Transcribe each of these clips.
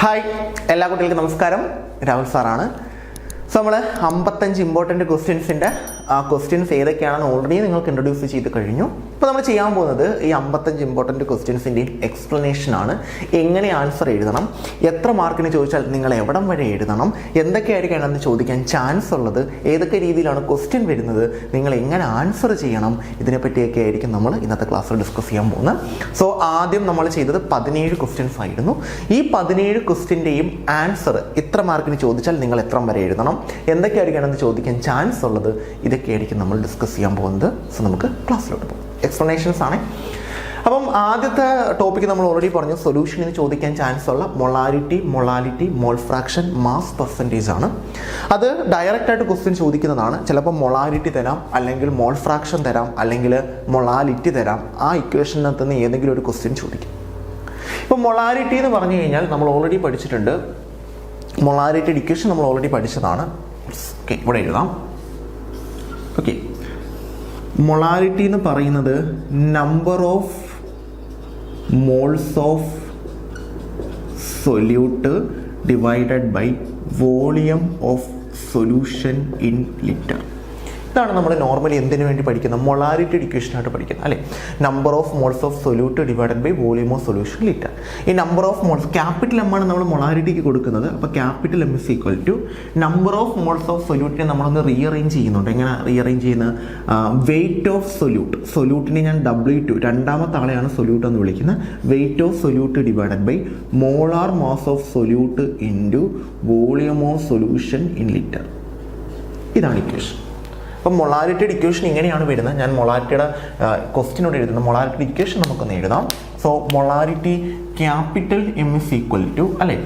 Hi, എല്ലാ കുട്ടികൾക്കും നമസ്കാരം. രാഹുൽ സാറാണ്. സോ നമ്മൾ 55 ഇമ്പോർട്ടൻറ്റ് ക്വസ്റ്റ്യൻസ് ഏതൊക്കെയാണെന്ന് ഓൾറെഡി നിങ്ങൾക്ക് ഇൻട്രൊഡ്യൂസ് ചെയ്ത് കഴിഞ്ഞു. ഇപ്പോൾ നമ്മൾ ചെയ്യാൻ പോകുന്നത് ഈ 55 ഇമ്പോർട്ടൻറ്റ് ക്വസ്റ്റ്യൻസിൻ്റെയും എക്സ്പ്ലനേഷനാണ്. എങ്ങനെ ആൻസർ എഴുതണം, എത്ര മാർക്കിന് ചോദിച്ചാൽ നിങ്ങൾ എവിടം വരെ എഴുതണം, എന്തൊക്കെയായിരിക്കും എന്ന് ചോദിക്കാൻ ചാൻസ് ഉള്ളത്, ഏതൊക്കെ രീതിയിലാണ് ക്വസ്റ്റ്യൻ വരുന്നത്, നിങ്ങൾ എങ്ങനെ ആൻസർ ചെയ്യണം, ഇതിനെപ്പറ്റിയൊക്കെ ആയിരിക്കും നമ്മൾ ഇന്നത്തെ ക്ലാസ്സിൽ ഡിസ്കസ് ചെയ്യാൻ പോകുന്നത്. സോ ആദ്യം നമ്മൾ ചെയ്തത് 17 ക്വസ്റ്റ്യൻസ് ആയിരുന്നു. ഈ 17 ക്വസ്റ്റ്യൻ്റെയും ആൻസർ ഇത്ര മാർക്കിന് ചോദിച്ചാൽ നിങ്ങൾ എത്ര വരെ എഴുതണം, എന്തൊക്കെയായിരിക്കും എന്ന് ചോദിക്കാൻ ചാൻസ് ഉള്ളത്, ഇതൊക്കെയായിരിക്കും നമ്മൾ ഡിസ്കസ് ചെയ്യാൻ പോകുന്നത്. സോ നമുക്ക് ക്ലാസ്സിലോട്ട് പോകും. എക്സ്പ്ലനേഷൻസ് ആണ്. അപ്പം ആദ്യത്തെ ടോപ്പിക്ക് നമ്മൾ ഓൾറെഡി പറഞ്ഞു, സൊല്യൂഷനിൽ ചോദിക്കാൻ ചാൻസ് ഉള്ള molality, mole fraction, mass percentage ആണ്. അത് ഡയറക്റ്റായിട്ട് ക്വസ്റ്റ്യൻ ചോദിക്കുന്നതാണ്. ചിലപ്പോൾ മൊളാലിറ്റി തരാം, അല്ലെങ്കിൽ മോൾ ഫ്രാക്ഷൻ തരാം, അല്ലെങ്കിൽ മൊളാലിറ്റി തരാം. ആ ഇക്വേഷനകത്ത് നിന്ന് ഏതെങ്കിലും ഒരു ക്വസ്റ്റ്യൻ ചോദിക്കും. ഇപ്പോൾ മൊളാലിറ്റി എന്ന് പറഞ്ഞു കഴിഞ്ഞാൽ നമ്മൾ ഓൾറെഡി പഠിച്ചിട്ടുണ്ട്. മൊളാലിറ്റിയുടെ ഇക്വേഷൻ നമ്മൾ ഓൾറെഡി പഠിച്ചതാണ്. ഓക്കെ, ഇവിടെ എഴുതാം. ഓക്കെ, മൊളാലിറ്റി എന്ന് പറയുന്നത് number of moles of solute divided by volume of solution in litre. ഇതാണ് നമ്മൾ നോർമലി എന്തിനു വേണ്ടി പഠിക്കുന്നത്, മൊളാലിറ്റി ഇക്വേഷനായിട്ട് പഠിക്കുന്നത് അല്ലേ. Number of moles of solute divided by volume of solution litre. ഈ number of moles capital M ആണ് നമ്മൾ മൊളാലിറ്റിക്ക് കൊടുക്കുന്നത്. അപ്പോൾ capital M is equal to number of moles of സൊല്യൂട്ടിനെ നമ്മളൊന്ന് റീഅറേഞ്ച് ചെയ്യുന്നുണ്ട്. എങ്ങനെ റീഅറേഞ്ച് ചെയ്യുന്നത്, വെയിറ്റ് ഓഫ് സൊല്യൂട്ടിനെ ഞാൻ W2, രണ്ടാമത്തെ ആളെയാണ് സൊല്യൂട്ട് എന്ന് വിളിക്കുന്നത്. Weight of solute divided by molar mass of solute into volume of solution in litre. ഇതാണ് ഇക്വേഷൻ. അപ്പം മൊളാലിറ്റിയുടെ ഇക്വേഷൻ ഇങ്ങനെയാണ് വരുന്നത്. ഞാൻ മൊളാലിറ്റിയുടെ ക്വസ്റ്റ്യനോട് എഴുതുന്നത്. മൊളാലിറ്റിയുടെ ഇക്വേഷൻ നമുക്കൊന്ന് എഴുതാം. So molality capital M is equal to അല്ലേ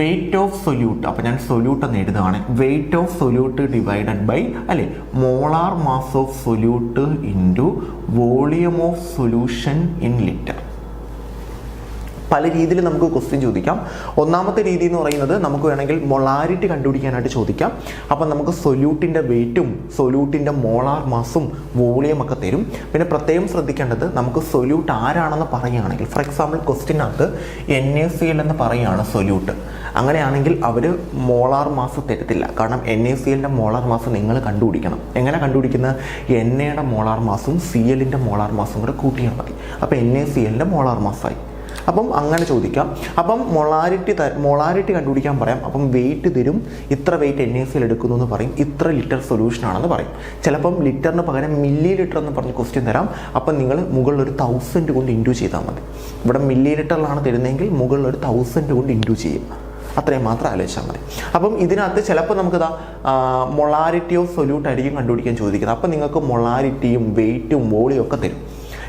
വെയിറ്റ് ഓഫ് സൊല്യൂട്ട്. അപ്പോൾ ഞാൻ സൊല്യൂട്ട് എന്ന് എഴുതുകയാണ്. Weight of solute divided by അല്ലേ molar mass of solute into volume of solution in litre. പല രീതിയിൽ നമുക്ക് ക്വസ്റ്റ്യൻ ചോദിക്കാം. ഒന്നാമത്തെ രീതി എന്ന് പറയുന്നത് നമുക്ക് വേണമെങ്കിൽ മൊളാരിറ്റി കണ്ടുപിടിക്കാനായിട്ട് ചോദിക്കാം. അപ്പം നമുക്ക് സൊല്യൂട്ടിൻ്റെ വെയിറ്റും സൊല്യൂട്ടിൻ്റെ മോളാർ മാസും വോളിയം ഒക്കെ തരും. പിന്നെ പ്രത്യേകം ശ്രദ്ധിക്കേണ്ടത്, നമുക്ക് സൊല്യൂട്ട് ആരാണെന്ന് പറയുകയാണെങ്കിൽ, ഫോർ എക്സാമ്പിൾ ക്വസ്റ്റ്യനകത്ത് NaCl എന്ന് പറയുകയാണ് സൊല്യൂട്ട്. അങ്ങനെയാണെങ്കിൽ അവർ മോളാർ മാസ് തരത്തില്ല. കാരണം NaClൻ്റെ മോളാർ മാസ് നിങ്ങൾ കണ്ടുപിടിക്കണം. എങ്ങനെ കണ്ടുപിടിക്കുന്നത്, എണ്ണയുടെ മോളാർ മാസും Clൻ്റെ മോളാർ മാസും കൂടെ കൂട്ടിയാൽ മതി. അപ്പോൾ NaClൻ്റെ മോളാർ മാസായി. അപ്പം അങ്ങനെ ചോദിക്കാം. അപ്പം മൊളാരിറ്റി കണ്ടുപിടിക്കാൻ പറയാം. അപ്പം വെയിറ്റ് തരും, ഇത്ര വെയിറ്റ് NaCl എടുക്കുന്നു എന്ന് പറയും, ഇത്ര ലിറ്റർ സൊല്യൂഷൻ ആണെന്ന് പറയും. ചിലപ്പം ലിറ്ററിന് പകരം മില്ലി ലിറ്റർ എന്ന് പറഞ്ഞ് ക്വസ്റ്റ്യൻ തരാം. അപ്പം നിങ്ങൾ മുകളിൽ ഒരു 1000 കൊണ്ട് ഇൻറ്റു ചെയ്താൽ മതി. ഇവിടെ മില്ലി ലിറ്ററിലാണ് തരുന്നതെങ്കിൽ മുകളിൽ ഒരു 1000 കൊണ്ട് ഇൻറ്റു ചെയ്യും. അത്രയും മാത്രം ആലോചിച്ചാൽ മതി. അപ്പം ഇതിനകത്ത് ചിലപ്പോൾ നമുക്കിതാ മൊളാരിറ്റി ഓഫ് സൊല്യൂട്ട് ആയിരിക്കും കണ്ടുപിടിക്കാൻ ചോദിക്കുന്നത്. അപ്പം നിങ്ങൾക്ക് മൊളാരിറ്റിയും വെയിറ്റും വോളിയും ഒക്കെ തരും.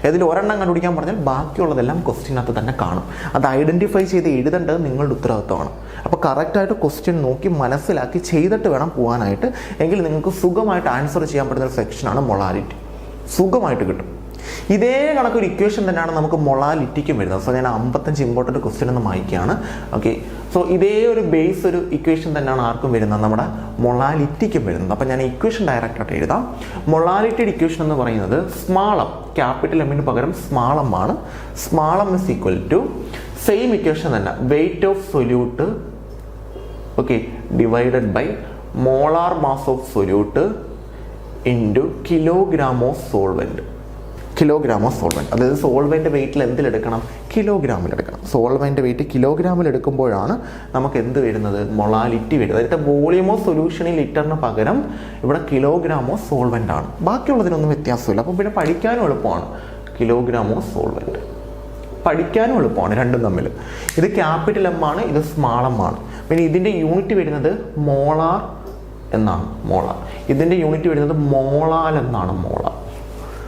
ഇതിൽ ഒരെണ്ണം കണ്ടുപിടിക്കാൻ പറഞ്ഞാൽ ബാക്കിയുള്ളതെല്ലാം ക്വസ്റ്റ്യനകത്ത് തന്നെ കാണും. അത് ഐഡൻറ്റിഫൈ ചെയ്ത് എഴുതേണ്ടത് നിങ്ങളുടെ ഉത്തരവാദിത്തമാണ്. അപ്പോൾ കറക്റ്റായിട്ട് ക്വസ്റ്റ്യൻ നോക്കി മനസ്സിലാക്കി ചെയ്തിട്ട് വേണം പോകാനായിട്ട്. എങ്കിൽ നിങ്ങൾക്ക് സുഖമായിട്ട് ആൻസർ ചെയ്യാൻ പറ്റുന്ന ഒരു സെക്ഷനാണ് മൊളാലിറ്റി. സുഖമായിട്ട് കിട്ടും. ഇതേ കണക്കൊരു ഇക്വേഷൻ തന്നെയാണ് നമുക്ക് മൊളാലിറ്റിക്കും വരുന്നത്. സോ ഞാൻ 55 ഇമ്പോർട്ടൻറ്റ് ക്വസ്റ്റ്യൻ എന്ന് വായിക്കുകയാണ്. ഓക്കെ, സോ ഇതേ ഒരു ബേസ് ഒരു ഇക്വേഷൻ തന്നെയാണ് ആർക്കും വരുന്നത്, നമ്മുടെ മൊളാലിറ്റിക്കും വരുന്നത്. അപ്പം ഞാൻ ഇക്വേഷൻ ഡയറക്റ്റായിട്ട് എഴുതാം. മൊളാലിറ്റിയുടെ ഇക്വേഷൻ എന്ന് പറയുന്നത് സ്മാൾ എം, ക്യാപിറ്റൽ എമ്മിന് പകരം സ്മാൾ എം ആണ്. Small M is equal to same equation തന്നെ, weight of solute okay divided by molar mass of solute into kilogram of solvent. അതായത് സോൾവെൻ്റ് വെയിറ്റിൽ എന്തിലെടുക്കണം, കിലോഗ്രാമിലെടുക്കണം. സോൾവെൻ്റ് വെയിറ്റ് കിലോഗ്രാമിൽ എടുക്കുമ്പോഴാണ് നമുക്ക് എന്ത് വരുന്നത്, മൊളാലിറ്റി വരുന്നത്. അതായത് വോളിയം ഓഫ് സൊല്യൂഷൻ ഇൻ ലിറ്ററിന് പകരം ഇവിടെ കിലോഗ്രാം ഓഫ് സോൾവെൻ്റ് ആണ്. ബാക്കിയുള്ളതിനൊന്നും വ്യത്യാസമില്ല. അപ്പോൾ പിന്നെ പഠിക്കാനും എളുപ്പമാണ്. കിലോഗ്രാം ഓഫ് സോൾവെൻ്റ് പഠിക്കാനും എളുപ്പമാണ് രണ്ടും തമ്മിൽ. ഇത് ക്യാപിറ്റൽ എം ആണ്, ഇത് സ്മാൾ എം ആണ്. പിന്നെ ഇതിൻ്റെ യൂണിറ്റ് വരുന്നത് മോളാർ എന്നാണ്. ഇതിൻ്റെ യൂണിറ്റ് വരുന്നത് മോളാൽ എന്നാണ്.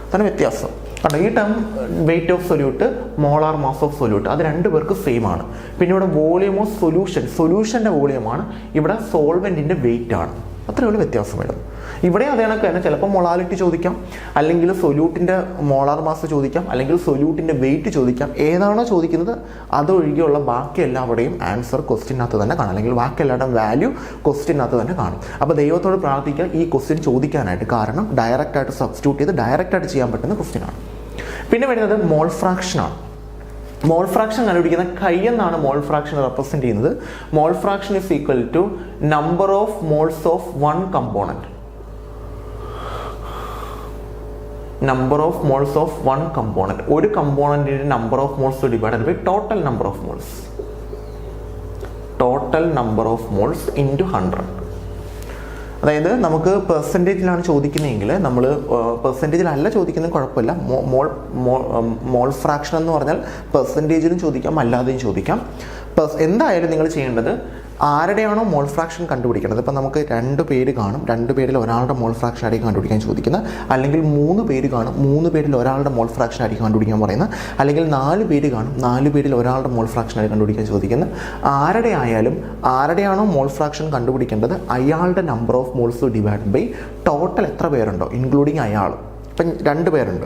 അതാണ് വ്യത്യാസം. കാരണം ഈ term wait of solute, molar mass of solute, അത് രണ്ടു പേർക്ക് സെയിം ആണ്. പിന്നെ ഇവിടെ വോളിയം ഓഫ് സൊല്യൂഷൻ്റെ വോളിയമാണ്, ഇവിടെ സോൾവെൻറ്റിൻ്റെ വെയിറ്റ് ആണ്. അത്രയേ ഉള്ളൂ വ്യത്യാസം വരുന്നത്. ഇവിടെ അതേ കണക്ക് തന്നെ ചിലപ്പോൾ മൊളാലിറ്റി ചോദിക്കാം, അല്ലെങ്കിൽ സൊല്യൂട്ടിൻ്റെ മോളാർ മാസ് ചോദിക്കാം, അല്ലെങ്കിൽ സൊല്യൂട്ടിൻ്റെ വെയിറ്റ് ചോദിക്കാം. ഏതാണോ ചോദിക്കുന്നത് അതൊഴികെയുള്ള ബാക്കി എല്ലാവരുടെയും ആൻസർ ക്വസ്റ്റ്യനകത്ത് തന്നെ കാണും, അല്ലെങ്കിൽ ബാക്കി എല്ലാവരുടെയും വാല്യൂ ക്വസ്റ്റ്യനകത്ത് തന്നെ കാണും. അപ്പോൾ ദൈവത്തോട് പ്രാർത്ഥിക്കുക ഈ ക്വസ്റ്റ്യൻ ചോദിക്കാനായിട്ട്. കാരണം ഡയറക്റ്റായിട്ട് സബ്സ്റ്റിറ്റ്യൂട്ട് ചെയ്ത് ഡയറക്റ്റായിട്ട് ചെയ്യാൻ പറ്റുന്ന ക്വസ്റ്റ്യനാണ്. പിന്നെ വരുന്നത് മോൾ ഫ്രാക്ഷനാണ്. മോൾ ഫ്രാക്ഷൻ കണ്ടുപിടിക്കുന്ന കൈ എന്നാണ് മോൾ ഫ്രാക്ഷൻ റെപ്രസെന്റ് ചെയ്യുന്നത്. Mole fraction is equal to number of moles of one component. Number of moles of one component, ഒരു കമ്പോണന്റിന്റെ number of moles divided by total number of moles. Total number of moles into 100. അതായത് നമുക്ക് പെർസെൻറ്റേജിലാണ് ചോദിക്കുന്നതെങ്കിൽ നമ്മൾ പെർസെൻറ്റേജിലല്ല ചോദിക്കുന്നത് കുഴപ്പമില്ല. Mole fraction എന്ന് പറഞ്ഞാൽ പെർസെൻറ്റേജിലും ചോദിക്കാം അല്ലാതെയും ചോദിക്കാം. എന്തായാലും നിങ്ങൾ ചെയ്യേണ്ടത് ആരുടെയാണോ മോൾ ഫ്രാക്ഷൻ കണ്ടുപിടിക്കേണ്ടത്. ഇപ്പം നമുക്ക് 2 പേര് കാണും, 2 പേരിൽ ഒരാളുടെ മോൾ ഫ്രാക്ഷൻ ആയിരിക്കും കണ്ടുപിടിക്കാൻ ചോദിക്കുന്നത്. അല്ലെങ്കിൽ 3 പേര് കാണും, 3 പേരിൽ ഒരാളുടെ മോൾ ഫ്രാക്ഷൻ ആയിരിക്കും കണ്ടുപിടിക്കാൻ പറയുന്നത്. അല്ലെങ്കിൽ 4 പേര് കാണും, 4 പേരിൽ ഒരാളുടെ മോൾ ഫ്രാക്ഷൻ ആയിരിക്കും കണ്ടുപിടിക്കാൻ ചോദിക്കുന്നത്. ആരുടെ ആയാലും ആരുടെയാണോ മോൾ ഫ്രാക്ഷൻ കണ്ടുപിടിക്കേണ്ടത് അയാളുടെ number of moles divide by total എത്ര പേരുണ്ടോ ഇൻക്ലൂഡിങ് അയാൾ. ഇപ്പം 2 പേരുണ്ട്,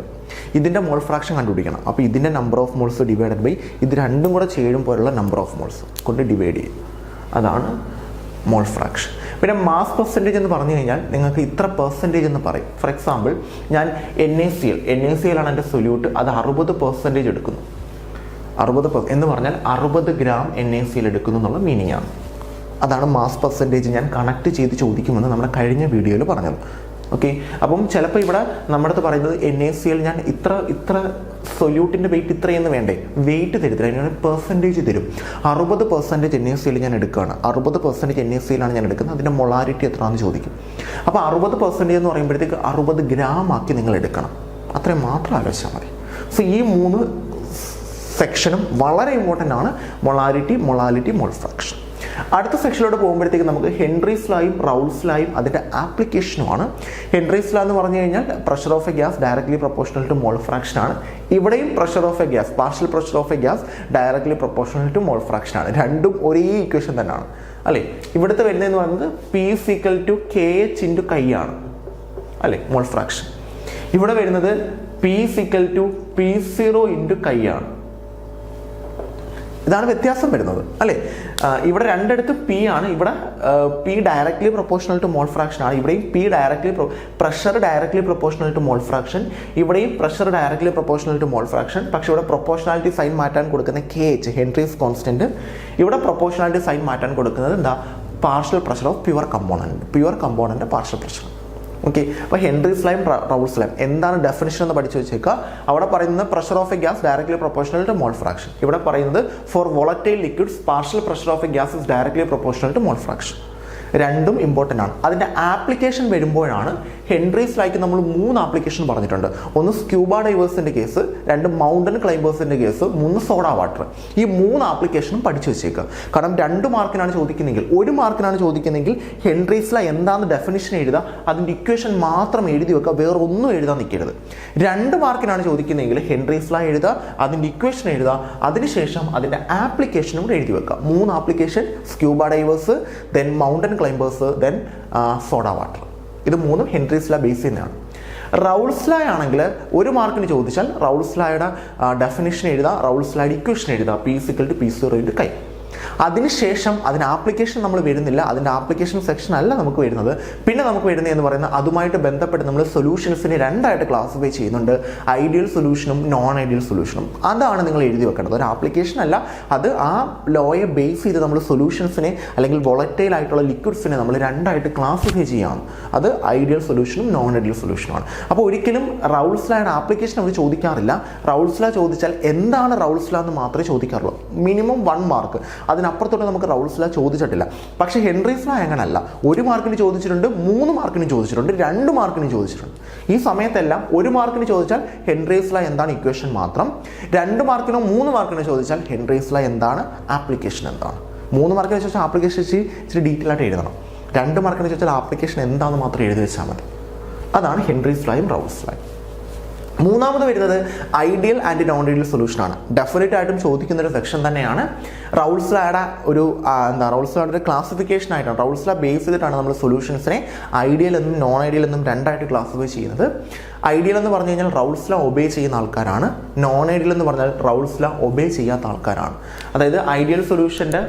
ഇതിൻ്റെ മോൾ ഫ്രാക്ഷൻ കണ്ടുപിടിക്കണം. അപ്പോൾ ഇതിൻ്റെ number of moles divided by ഇത് രണ്ടും കൂടെ ചേരുമ്പോഴുള്ള നമ്പർ ഓഫ് മോൾസ് കൊണ്ട് ഡിവൈഡ് ചെയ്യും. അതാണ് മോൾ ഫ്രാക്ഷൻ. പിന്നെ മാസ് പെർസെൻറ്റേജ് എന്ന് പറഞ്ഞു കഴിഞ്ഞാൽ നിങ്ങൾക്ക് ഇത്ര പെർസെൻറ്റേജ് എന്ന് പറയും. ഫോർ എക്സാമ്പിൾ ഞാൻ NaCl ആണ് എൻ്റെ സൊല്യൂട്ട്, അത് 60% എടുക്കുന്നു. 60% എന്ന് പറഞ്ഞാൽ 60 ഗ്രാം NaCl എടുക്കുന്നു എന്നുള്ള മീനിങ് ആണ്. അതാണ് മാസ് പെർസെൻറ്റേജ് ഞാൻ കണക്ട് ചെയ്ത് ചോദിക്കുമെന്ന് നമ്മുടെ കഴിഞ്ഞ വീഡിയോയിൽ പറഞ്ഞത്. ഓക്കെ, അപ്പം ചിലപ്പോൾ ഇവിടെ നമ്മുടെ അടുത്ത് പറയുന്നത് NaCl ഞാൻ ഇത്ര സൊല്യൂട്ടിൻ്റെ വെയിറ്റ് ഇത്രയെന്ന് വേണ്ടേ, വെയിറ്റ് തരത്തില്ല, അതിനാണ് പെർസെൻറ്റേജ് തരും. 60% NaCl ഞാൻ എടുക്കുകയാണ്, 60% NaCl ആണ് ഞാൻ എടുക്കുന്നത്, അതിൻ്റെ മൊളാരിറ്റി എത്രയാണെന്ന് ചോദിക്കും. അപ്പോൾ 60% എന്ന് പറയുമ്പോഴത്തേക്ക് 60 ഗ്രാം ആക്കി നിങ്ങൾ എടുക്കണം. അത്രയും മാത്രം ആലോചിച്ചാൽ മതി. സോ ഈ 3 സെക്ഷനും വളരെ ഇമ്പോർട്ടൻ്റ് ആണ്. Molarity, molality, mole fraction. അടുത്ത സെക്ഷനിലോട്ട് പോകുമ്പോഴത്തേക്ക് നമുക്ക് ഹെൻറീസ് ലായും റൗൾസ് ലായും അതിൻ്റെ ആപ്ലിക്കേഷനുമാണ്. ഹെൻറീസ് ലാ എന്ന് പറഞ്ഞു കഴിഞ്ഞാൽ pressure of a gas directly proportional to mole fraction ആണ്. ഇവിടെയും pressure of a gas, partial pressure of a gas directly proportional to mole fraction ആണ്. രണ്ടും ഒരേ ഇക്വേഷൻ തന്നെയാണ് അല്ലേ. ഇവിടുത്തെ വരുന്നതെന്ന് പറയുന്നത് P = KH × കൈ ആണ് അല്ലേ മോൾ ഫ്രാക്ഷൻ. ഇവിടെ വരുന്നത് P = P0 × കൈ ആണ്. ഇതാണ് വ്യത്യാസം വരുന്നത് അല്ലേ. ഇവിടെ രണ്ടിടത്ത് P ആണ്, ഇവിടെ P directly proportional to mole fraction ആണ്, ഇവിടെയും P pressure directly proportional to mole fraction, ഇവിടെയും pressure directly proportional to mole fraction. പക്ഷേ ഇവിടെ പ്രൊപ്പോർഷണാലിറ്റി സൈൻ മാറ്റാൻ കൊടുക്കുന്ന KH ഹെൻറീസ് കോൺസ്റ്റന്റ്, ഇവിടെ പ്രൊപ്പോർഷണാലിറ്റി സൈൻ മാറ്റാൻ കൊടുക്കുന്നത് എന്താ, partial pressure of pure component partial pressure. Okay, അപ്പോൾ ഹെൻറീസ് ലൈം റൗൾസ് ലൈം എന്താണ് ഡെഫിനിഷൻ എന്ന് പഠിച്ചു വെച്ചേക്കുക. അവിടെ പറയുന്നത് pressure of a gas directly proportional to mole fraction. ഇവിടെ പറയുന്നത് for volatile liquids partial pressure of a gas is directly proportional to mole fraction. രണ്ടും ഇമ്പോർട്ടൻ്റ് ആണ്. അതിൻ്റെ ആപ്ലിക്കേഷൻ വരുമ്പോഴാണ് ഹെൻറീസ് ലൈക്ക് നമ്മൾ 3 ആപ്ലിക്കേഷൻ പറഞ്ഞിട്ടുണ്ട്. ഒന്ന് സ്ക്യൂബ ഡൈവേഴ്സിൻ്റെ കേസ്, 2 മൗണ്ടൻ ക്ലൈംബേഴ്സിൻ്റെ കേസ്, 3 സോഡ വാട്ടർ. ഈ 3 ആപ്ലിക്കേഷനും പഠിച്ചു വെച്ചേക്കുക. കാരണം 2 മാർക്കിനാണ് ചോദിക്കുന്നതെങ്കിൽ, 1 മാർക്കിനാണ് ചോദിക്കുന്നതെങ്കിൽ ഹെൻറീസ് ലൈ എന്താണെന്ന് ഡെഫിനിഷൻ എഴുതുക, അതിൻ്റെ ഇക്വേഷൻ മാത്രം എഴുതി വെക്കുക, വേറെ ഒന്നും എഴുതാൻ നിൽക്കരുത്. 2 മാർക്കിനാണ് ചോദിക്കുന്നതെങ്കിൽ ഹെൻറീസ് ലൈ എഴുതുക, അതിൻ്റെ ഇക്വേഷൻ എഴുതുക, അതിനുശേഷം അതിൻ്റെ ആപ്ലിക്കേഷനും കൂടെ എഴുതി വെക്കുക. 3 application, scuba diverse, then mountain climbers, then soda water. ഇത് 3 ഹെൻറീസ് ലാ ബേസ് തന്നെയാണ്. റൗൾസ് ലാ ആണെങ്കിൽ 1 മാർക്കിന് ചോദിച്ചാൽ റൗൾസ് ലായുടെ ഡെഫിനിഷൻ എഴുതുക, റൗൾസ് ലായുടെ ഇക്വേഷൻ എഴുതുക, P = P0 × കൈ. അതിനുശേഷം അതിന് ആപ്ലിക്കേഷൻ നമ്മൾ വരുന്നില്ല, അതിൻ്റെ ആപ്ലിക്കേഷൻ സെക്ഷൻ അല്ല നമുക്ക് വരുന്നത്. പിന്നെ നമുക്ക് വരുന്നത് എന്ന് പറയുന്നത് അതുമായിട്ട് ബന്ധപ്പെട്ട് നമ്മൾ സൊല്യൂഷൻസിനെ 2ആയിട്ട് ക്ലാസിഫൈ ചെയ്യുന്നുണ്ട്, ഐഡിയൽ സൊല്യൂഷനും നോൺ ഐഡിയൽ സൊല്യൂഷനും. അതാണ് നിങ്ങൾ എഴുതി വെക്കേണ്ടത്. ഒരു ആപ്ലിക്കേഷൻ അല്ല, അത് ആ ലോയെ ബേസ് ചെയ്ത് നമ്മൾ സൊല്യൂഷൻസിനെ അല്ലെങ്കിൽ വോളറ്റൈൽ ആയിട്ടുള്ള ലിക്വിഡ്സിനെ നമ്മൾ 2ആയിട്ട് ക്ലാസിഫൈ ചെയ്യണം. അത് ഐഡിയൽ സൊല്യൂഷനും നോൺ ഐഡിയൽ സൊല്യൂഷനുമാണ്. അപ്പോൾ ഒരിക്കലും റൗൾസ് ലായുടെ ആപ്ലിക്കേഷൻ അവർ ചോദിക്കാറില്ല. റൗൾസ് ലാ ചോദിച്ചാൽ എന്താണ് റൗൾസ് ലാ എന്ന് മാത്രമേ ചോദിക്കാറുള്ളൂ. മിനിമം 1 മാർക്ക്, അതിനപ്പുറത്തോട്ട് നമുക്ക് റൗൾസ് ലാ ചോദിച്ചിട്ടില്ല. പക്ഷേ ഹെൻറീസ് ലാ അങ്ങനല്ല. 1 മാർക്കിന് ചോദിച്ചിട്ടുണ്ട്, 3 മാർക്കിന് ചോദിച്ചിട്ടുണ്ട്, 2 മാർക്കിന് ചോദിച്ചിട്ടുണ്ട്. ഈ സമയത്തെല്ലാം 1 മാർക്കിന് ചോദിച്ചാൽ ഹെൻറീസ് ലാ എന്താണ് ഇക്വേഷൻ മാത്രം, 2 മാർക്കിനോ 3 മാർക്കിനോ ചോദിച്ചാൽ ഹെൻറീസ് ലാ എന്താണ് ആപ്ലിക്കേഷൻ എന്താണ്. 3 മാർക്കിന് ചോദിച്ചാൽ ആപ്ലിക്കേഷൻ ഇച്ചിരി ഡീറ്റെയിൽ ആയിട്ട് എഴുതണം. 2 മാർക്കിന് ചോദിച്ചാൽ ആപ്ലിക്കേഷൻ എന്താണെന്ന് മാത്രം എഴുതി വെച്ചാൽ മതി. അതാണ് ഹെൻറീസ് ലായും റൗൾസ് ലായും. മൂന്നാമത് വരുന്നത് ഐഡിയൽ ആൻഡ് നോൺ ഐഡിയൽ സൊല്യൂഷനാണ്. ഡെഫിനറ്റ് ആയിട്ടും ചോദിക്കുന്ന ഒരു സെക്ഷൻ തന്നെയാണ്. റൗൾസ് ലായുടെ റൗൾസ് ലായുടെ ഒരു ക്ലാസിഫിക്കേഷൻ ആയിട്ടാണ്, റൗൾസ് ലാ ബേസ് ചെയ്തിട്ടാണ് നമ്മൾ സൊല്യൂഷൻസിനെ ഐഡിയൽ എന്നും നോൺ ഐഡിയൽ എന്നും 2ആയിട്ട് ക്ലാസിഫൈ ചെയ്യുന്നത്. ഐഡിയൽ എന്ന് പറഞ്ഞു കഴിഞ്ഞാൽ റൗൾസ് ലാ ഒബേ ചെയ്യുന്ന ആൾക്കാരാണ്, നോൺ ഐഡിയൽ എന്ന് പറഞ്ഞാൽ റൗൾസ് ലാ ഒബേ ചെയ്യാത്ത ആൾക്കാരാണ്. അതായത് ഐഡിയൽ സൊല്യൂഷൻ്റെ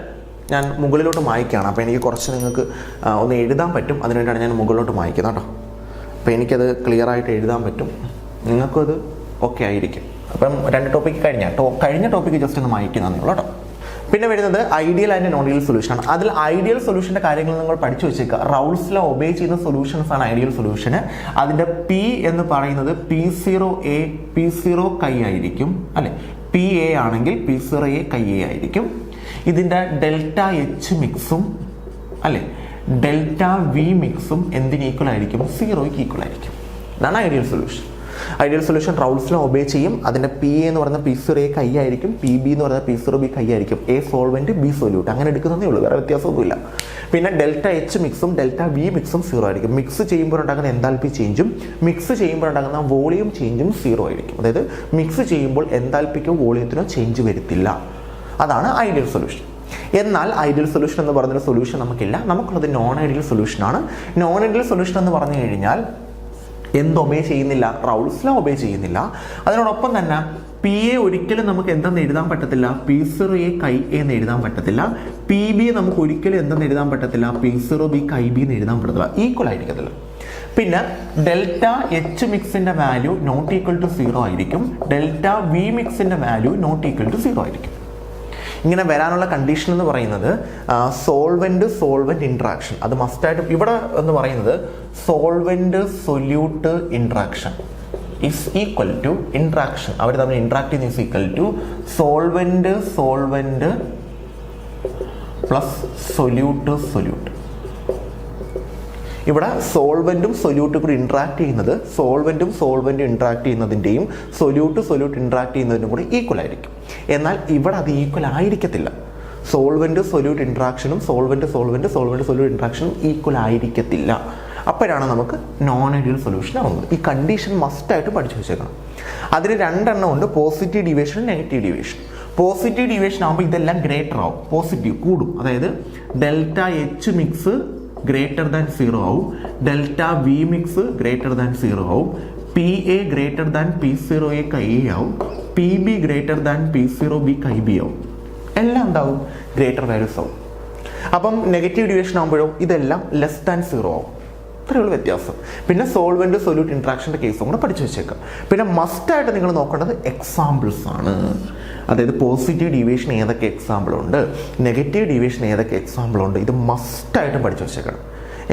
ഞാൻ മുകളിലോട്ട് മായ്ക്കുകയാണ്. അപ്പോൾ എനിക്ക് കുറച്ച് നിങ്ങൾക്ക് ഒന്ന് എഴുതാൻ പറ്റും, അതിനുവേണ്ടിയാണ് ഞാൻ മുകളിലോട്ട് മായ്ക്കുന്നത് കേട്ടോ. അപ്പോൾ എനിക്കത് ക്ലിയർ ആയിട്ട് എഴുതാൻ പറ്റും, നിങ്ങൾക്കും അത് ഓക്കെ ആയിരിക്കും. അപ്പം 2 ടോപ്പിക്ക് കഴിഞ്ഞ ടോപ്പിക്ക് ജസ്റ്റ് ഒന്ന് മായ്ക്കുന്നതേ ഉള്ളൂ കേട്ടോ. പിന്നെ വരുന്നത് ideal and non ideal solution ആണ്. അതിൽ ഐഡിയൽ സൊല്യൂഷൻ്റെ കാര്യങ്ങൾ നിങ്ങൾ പഠിച്ചു വെച്ചേക്കുക. റൗൾസ് ലോ ഒബേ ചെയ്യുന്ന സൊല്യൂഷൻസ് ആണ് ഐഡിയൽ സൊല്യൂഷന്. അതിൻ്റെ പി എന്ന് പറയുന്നത് P0A P0 കൈ ആയിരിക്കും അല്ലെ. PA ആണെങ്കിൽ P0A കൈ A ആയിരിക്കും. ഇതിൻ്റെ ഡെൽറ്റ എച്ച് മിക്സും അല്ലെ ഡെൽറ്റ വി മിക്സും എന്തിന് ഈക്വൽ ആയിരിക്കും? 0ക്ക് ഈക്വൽ ആയിരിക്കും. ഇതാണ് ideal solution. Ideal solution റൗൾസ് law obey ചെയ്യും. അതിൻ്റെ PA എന്ന് പറയുന്നത് P0A കൈ ആയിരിക്കും, PB എന്ന് പറയുന്നത് P0B കൈ ആയിരിക്കും. A സോൾവെന്റ് B സൊല്യൂട്ട്, അങ്ങനെ എടുക്കുന്നതേ ഉള്ളൂ, വേറെ വ്യത്യാസമൊന്നുമില്ല. പിന്നെ ഡെൽറ്റ എച്ച് മിക്സും ഡെൽറ്റ വി മിക്സും 0 ആയിരിക്കും. മിക്സ് ചെയ്യുമ്പോൾ ഉണ്ടാകുന്ന എൻതാൽപ്പി ചേഞ്ചും മിക്സ് ചെയ്യുമ്പോൾ ഉണ്ടാകുന്ന വോളിയം ചേഞ്ചും 0 ആയിരിക്കും. അതായത് മിക്സ് ചെയ്യുമ്പോൾ എൻതാൽപ്പിക്കോ വോളിയത്തിനോ ചേഞ്ച് വരുത്തില്ല. അതാണ് ഐഡിയൽ സൊല്യൂഷൻ. എന്നാൽ ഐഡിയൽ സൊല്യൂഷൻ എന്ന് പറഞ്ഞൊരു സൊല്യൂഷൻ നമുക്കില്ല. നമുക്കുള്ളത് നോൺ ഐഡിയൽ സൊല്യൂഷനാണ്. നോൺ ഐഡിയൽ സൊല്യൂഷൻ എന്ന് പറഞ്ഞു കഴിഞ്ഞാൽ എന്ത് ഒബേ ചെയ്യുന്നില്ല? റൗൾസ് ലോ ഒബേ ചെയ്യുന്നില്ല. അതിനോടൊപ്പം തന്നെ PA ഒരിക്കലും നമുക്ക് എന്തെന്ന് എഴുതാൻ പറ്റത്തില്ല? P0A കൈ A എന്ന് എഴുതാൻ പറ്റത്തില്ല. PB നമുക്ക് ഒരിക്കലും എന്തെന്ന് എഴുതാൻ പറ്റത്തില്ല? P0B കൈ B എന്ന് എഴുതാൻ പറ്റത്തില്ല, ഈക്വൽ ആയിരിക്കത്തില്ല. പിന്നെ ഡെൽറ്റ എച്ച് മിക്സിന്റെ വാല്യൂ നോട്ട് ഈക്വൽ ടു 0 ആയിരിക്കും. ഡെൽറ്റ വി മിക്സിന്റെ വാല്യൂ നോട്ട് ഈക്വൽ ടു 0 ആയിരിക്കും. ഇങ്ങനെ വരാനുള്ള കണ്ടീഷൻ എന്ന് പറയുന്നത് സോൾവെന്റ് ഇൻട്രാക്ഷൻ, അത് മസ്റ്റായിട്ട് ഇവിടെ എന്ന് പറയുന്നത് solvent solute interaction is equal to interaction, അവർ തമ്മിൽ ഇൻട്രാക്ട് ചെയ്യുന്ന is equal to solvent plus solute. ഇവിടെ സോൾവെന്റും സൊല്യൂട്ടും കൂടി ഇൻട്രാക്ട് ചെയ്യുന്നത് സോൾവെന്റും ഇൻട്രാക്ട് ചെയ്യുന്നതിൻ്റെയും സൊല്യൂട്ട് ഇൻട്രാക്ട് ചെയ്യുന്നതിനും കൂടി ഈക്വൽ ആയിരിക്കും. എന്നാൽ ഇവിടെ അത് ഈക്വൽ ആയിരിക്കത്തില്ല. സോൾവെന്റ് സൊല്യൂട്ട് ഇൻട്രാക്ഷനും സോൾവെന്റ് ഇൻട്രാക്ഷനും ഈക്വൽ ആയിരിക്കത്തില്ല. അപ്പോഴാണ് നമുക്ക് നോൺ ഐഡിയൽ സൊല്യൂഷൻ ആവുന്നത്. ഈ കണ്ടീഷൻ മസ്റ്റായിട്ട് പഠിച്ചു വെച്ചേക്കണം. അതിന് 2 എണ്ണം ഉണ്ട്, positive deviation, negative deviation. Positive deviation ആകുമ്പോൾ ഇതെല്ലാം ഗ്രേറ്റർ ആവും, പോസിറ്റീവ് കൂടും. അതായത് delta H mix greater than 0 ആവും, delta V mix greater than 0 ആവും, PA ഗ്രേറ്റർ ദാൻ P0A കൈ A ആവും, PB ഗ്രേറ്റർ ദാൻ P0B കൈ B ആവും. എല്ലാം എന്താവും? ഗ്രേറ്റർ വാല്യൂസ് ആവും. അപ്പം നെഗറ്റീവ് ഡീവിയേഷൻ ആകുമ്പോഴോ ഇതെല്ലാം ലെസ് ദാൻ 0 ആവും. ഇത്രയുള്ള വ്യത്യാസം. പിന്നെ സോൾവെന്റ് സൊല്യൂട്ട് ഇൻട്രാക്ഷൻ്റെ കേസും കൂടെ പഠിച്ചു വെച്ചേക്കാം. പിന്നെ മസ്റ്റായിട്ട് നിങ്ങൾ നോക്കേണ്ടത് എക്സാമ്പിൾസ് ആണ്. അതായത് പോസിറ്റീവ് ഡീവിയേഷൻ ഏതൊക്കെ എക്സാമ്പിൾ ഉണ്ട്, നെഗറ്റീവ് ഡീവിയേഷൻ ഏതൊക്കെ എക്സാമ്പിൾ ഉണ്ട്, ഇത് മസ്റ്റായിട്ടും പഠിച്ചു വെച്ചേക്കണം.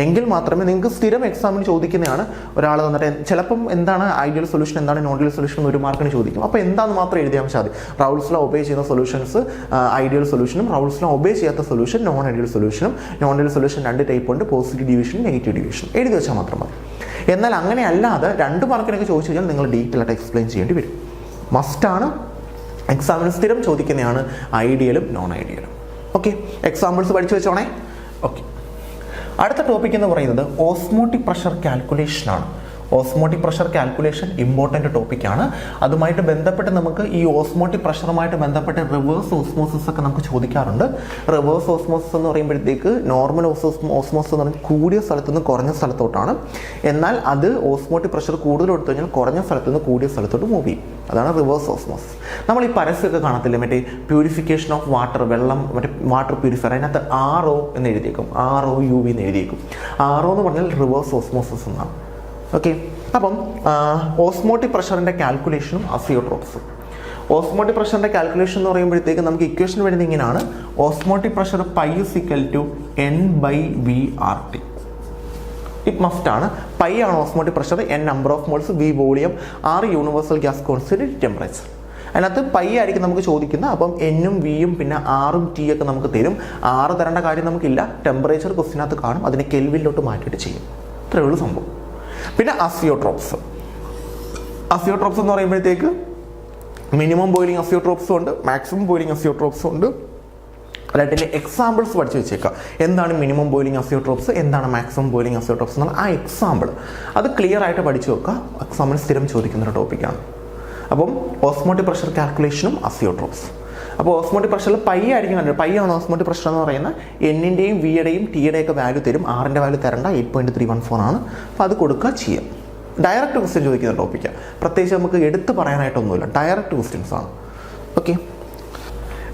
എങ്കിൽ മാത്രമേ നിങ്ങൾക്ക് സ്ഥിരം എക്സാമിന് ചോദിക്കുന്നതാണ്. ഒരാൾ തന്നിട്ട് ചിലപ്പം എന്താണ് ഐഡിയൽ സൊല്യൂഷൻ, എന്താണ് നോൺ ഐഡിയൽ സൊല്യൂഷൻ 1 മാർക്കിന് ചോദിക്കും. അപ്പോൾ എന്താണെന്ന് മാത്രം എഴുതിയാൽ മതി. റൗൾസ് ലോ ഒബേ ചെയ്യുന്ന സൊല്യൂഷൻസ് ഐഡിയൽ സൊല്യൂഷനും, റൗൾസ് ലോ ഒബേ ചെയ്യാത്ത സൊല്യൂഷൻ നോൺ ഐഡിയൽ സൊല്യൂഷനും. നോൺ ഐഡിയൽ സൊല്യൂഷൻ 2 ടൈപ്പ് ഉണ്ട്, പോസിറ്റീവ് ഡീവിയേഷൻ, നെഗറ്റീവ് ഡീവിയേഷൻ. എഴുതി വെച്ചാൽ മാത്രം മതി. എന്നാൽ അങ്ങനെ അല്ലാതെ 2 മാർക്കിനൊക്കെ ചോദിച്ചു കഴിഞ്ഞാൽ നിങ്ങൾ ഡീറ്റെയിൽ ആയിട്ട് എക്സ്പ്ലെയിൻ ചെയ്യേണ്ടി വരും. മസ്റ്റാണ്, എക്സാമിന് സ്ഥിരം ചോദിക്കുന്നതാണ് ഐഡിയലും നോൺ ഐഡിയലും. ഓക്കെ, എക്സാമ്പിൾസ് പഠിച്ചു വെച്ചോണേ. ഓക്കെ, അടുത്ത ടോപ്പിക് എന്ന് പറയുന്നത് ഓസ്മോട്ടിക് പ്രഷർ കാൽക്കുലേഷനാണ്. ഓസ്മോട്ടിക് പ്രഷർ കാൽക്കുലേഷൻ ഇമ്പോർട്ടൻ്റ് ടോപ്പിക്കാണ്. അതുമായിട്ട് ബന്ധപ്പെട്ട് നമുക്ക് ഈ ഓസ്മോട്ടിക് പ്രഷറുമായിട്ട് ബന്ധപ്പെട്ട് റിവേഴ്സ് ഓസ്മോസിസ് ഒക്കെ നമുക്ക് ചോദിക്കാറുണ്ട്. റിവേഴ്സ് ഓസ്മോസിസ് എന്ന് പറയുമ്പോഴത്തേക്ക് നോർമൽ ഓസ്മോസിസ് എന്ന് പറഞ്ഞാൽ കൂടിയ സ്ഥലത്തു നിന്ന് കുറഞ്ഞ സ്ഥലത്തോട്ടാണ്. എന്നാൽ അത് ഓസ്മോട്ടിക് പ്രഷർ കൂടുതൽ എടുത്തു കഴിഞ്ഞാൽ കുറഞ്ഞ സ്ഥലത്തു നിന്ന് കൂടിയ സ്ഥലത്തോട്ട് മൂവ് ചെയ്യും. അതാണ് റിവേഴ്സ് ഓസ്മോസിസ്. നമ്മൾ ഈ പരസ്യമൊക്കെ കാണത്തില്ലേ, മറ്റേ പ്യൂരിഫിക്കേഷൻ ഓഫ് വാട്ടർ, വെള്ളം മറ്റേ വാട്ടർ പ്യൂരിഫയർ, അതിനകത്ത് RO എന്ന് എഴുതിയേക്കും, ROUV എന്ന് എഴുതിയേക്കും. RO എന്ന് പറഞ്ഞാൽ റിവേഴ്സ് ഓസ്മോസിസ് എന്നാണ്. ഓക്കെ, അപ്പം ഓസ്മോട്ടിക് പ്രഷറിൻ്റെ കാൽക്കുലേഷനും അസിയോട്രോപ്സും. ഓസ്മോട്ടിക് പ്രഷറിൻ്റെ കാൽക്കുലേഷൻ എന്ന് പറയുമ്പോഴത്തേക്ക് നമുക്ക് ഇക്വേഷൻ വരുന്നത് ഇങ്ങനെയാണ്. Osmotic pressure π = N/V/RT. It must ആണ്. π ആണ് osmotic pressure, N number of moles, V volume, R universal gas constant, temperature. അതിനകത്ത് π ആയിരിക്കും നമുക്ക് ചോദിക്കുന്നത്. അപ്പം N-ഉം V-യും പിന്നെ R-ഉം T ഒക്കെ നമുക്ക് തരും. R തരേണ്ട കാര്യം നമുക്കില്ല, ടെമ്പറേച്ചർ ക്വസ്റ്റിനകത്ത് കാണും, അതിനെ കെൽവിനിലോട്ട് മാറ്റിയിട്ട് ചെയ്യും. ഇത്രയേ ഉള്ളൂ സംഭവം. പിന്നെ അസിയോട്രോപ്സ് എന്ന് പറയുമ്പോഴത്തേക്ക് മിനിമം ബോയിലിംഗ് അസിയോട്രോപ്സും ഉണ്ട്, മാക്സിമം ബോയിലിംഗ് അസിയോട്രോപ്സും ഉണ്ട്. അതായിട്ട് എക്സാമ്പിൾസ് പഠിച്ചു വെച്ചേക്കാം. എന്താണ് മിനിമം ബോയിലിംഗ് അസിയോട്രോപ്സ്, എന്താണ് മാക്സിമം ബോയിലിംഗ് അസിയോട്രോപ്സ് എന്നാണ് ആ എക്സാമ്പിൾ. അത് ക്ലിയർ ആയിട്ട് പഠിച്ചു വെക്കുക, എക്സാമിന് സ്ഥിരം ചോദിക്കുന്നൊരു ടോപ്പിക്കാണ്. അപ്പം ഓസ്മോട്ടിക് പ്രഷർ കാൽക്കുലേഷനും അസിയോട്രോപ്സ്. അപ്പോൾ ഓസ്മോട്ടിക് പ്രഷറിൽ π ആയിരിക്കും കണ്ടത്. π ആണ് ഓസ്മോട്ടിക് പ്രഷർ എന്ന് പറയുന്നത്. N-ൻ്റെയും V-യുടെയും T-യുടെയും ഒക്കെ വാല്യൂ തരും. R-ൻ്റെ വാല്യൂ തരണ്ട, 8.314 ആണ്. അപ്പോൾ അത് കൊടുക്കുക, ചെയ്യാം. ഡയറക്റ്റ് ക്വസ്റ്റ്യൻ ചോദിക്കുന്ന ടോപ്പിക്കാണ്. പ്രത്യേകിച്ച് നമുക്ക് എടുത്ത് പറയാനായിട്ടൊന്നുമില്ല, ഡയറക്റ്റ് ക്വസ്റ്റ്യൻസ് ആണ്. ഓക്കെ,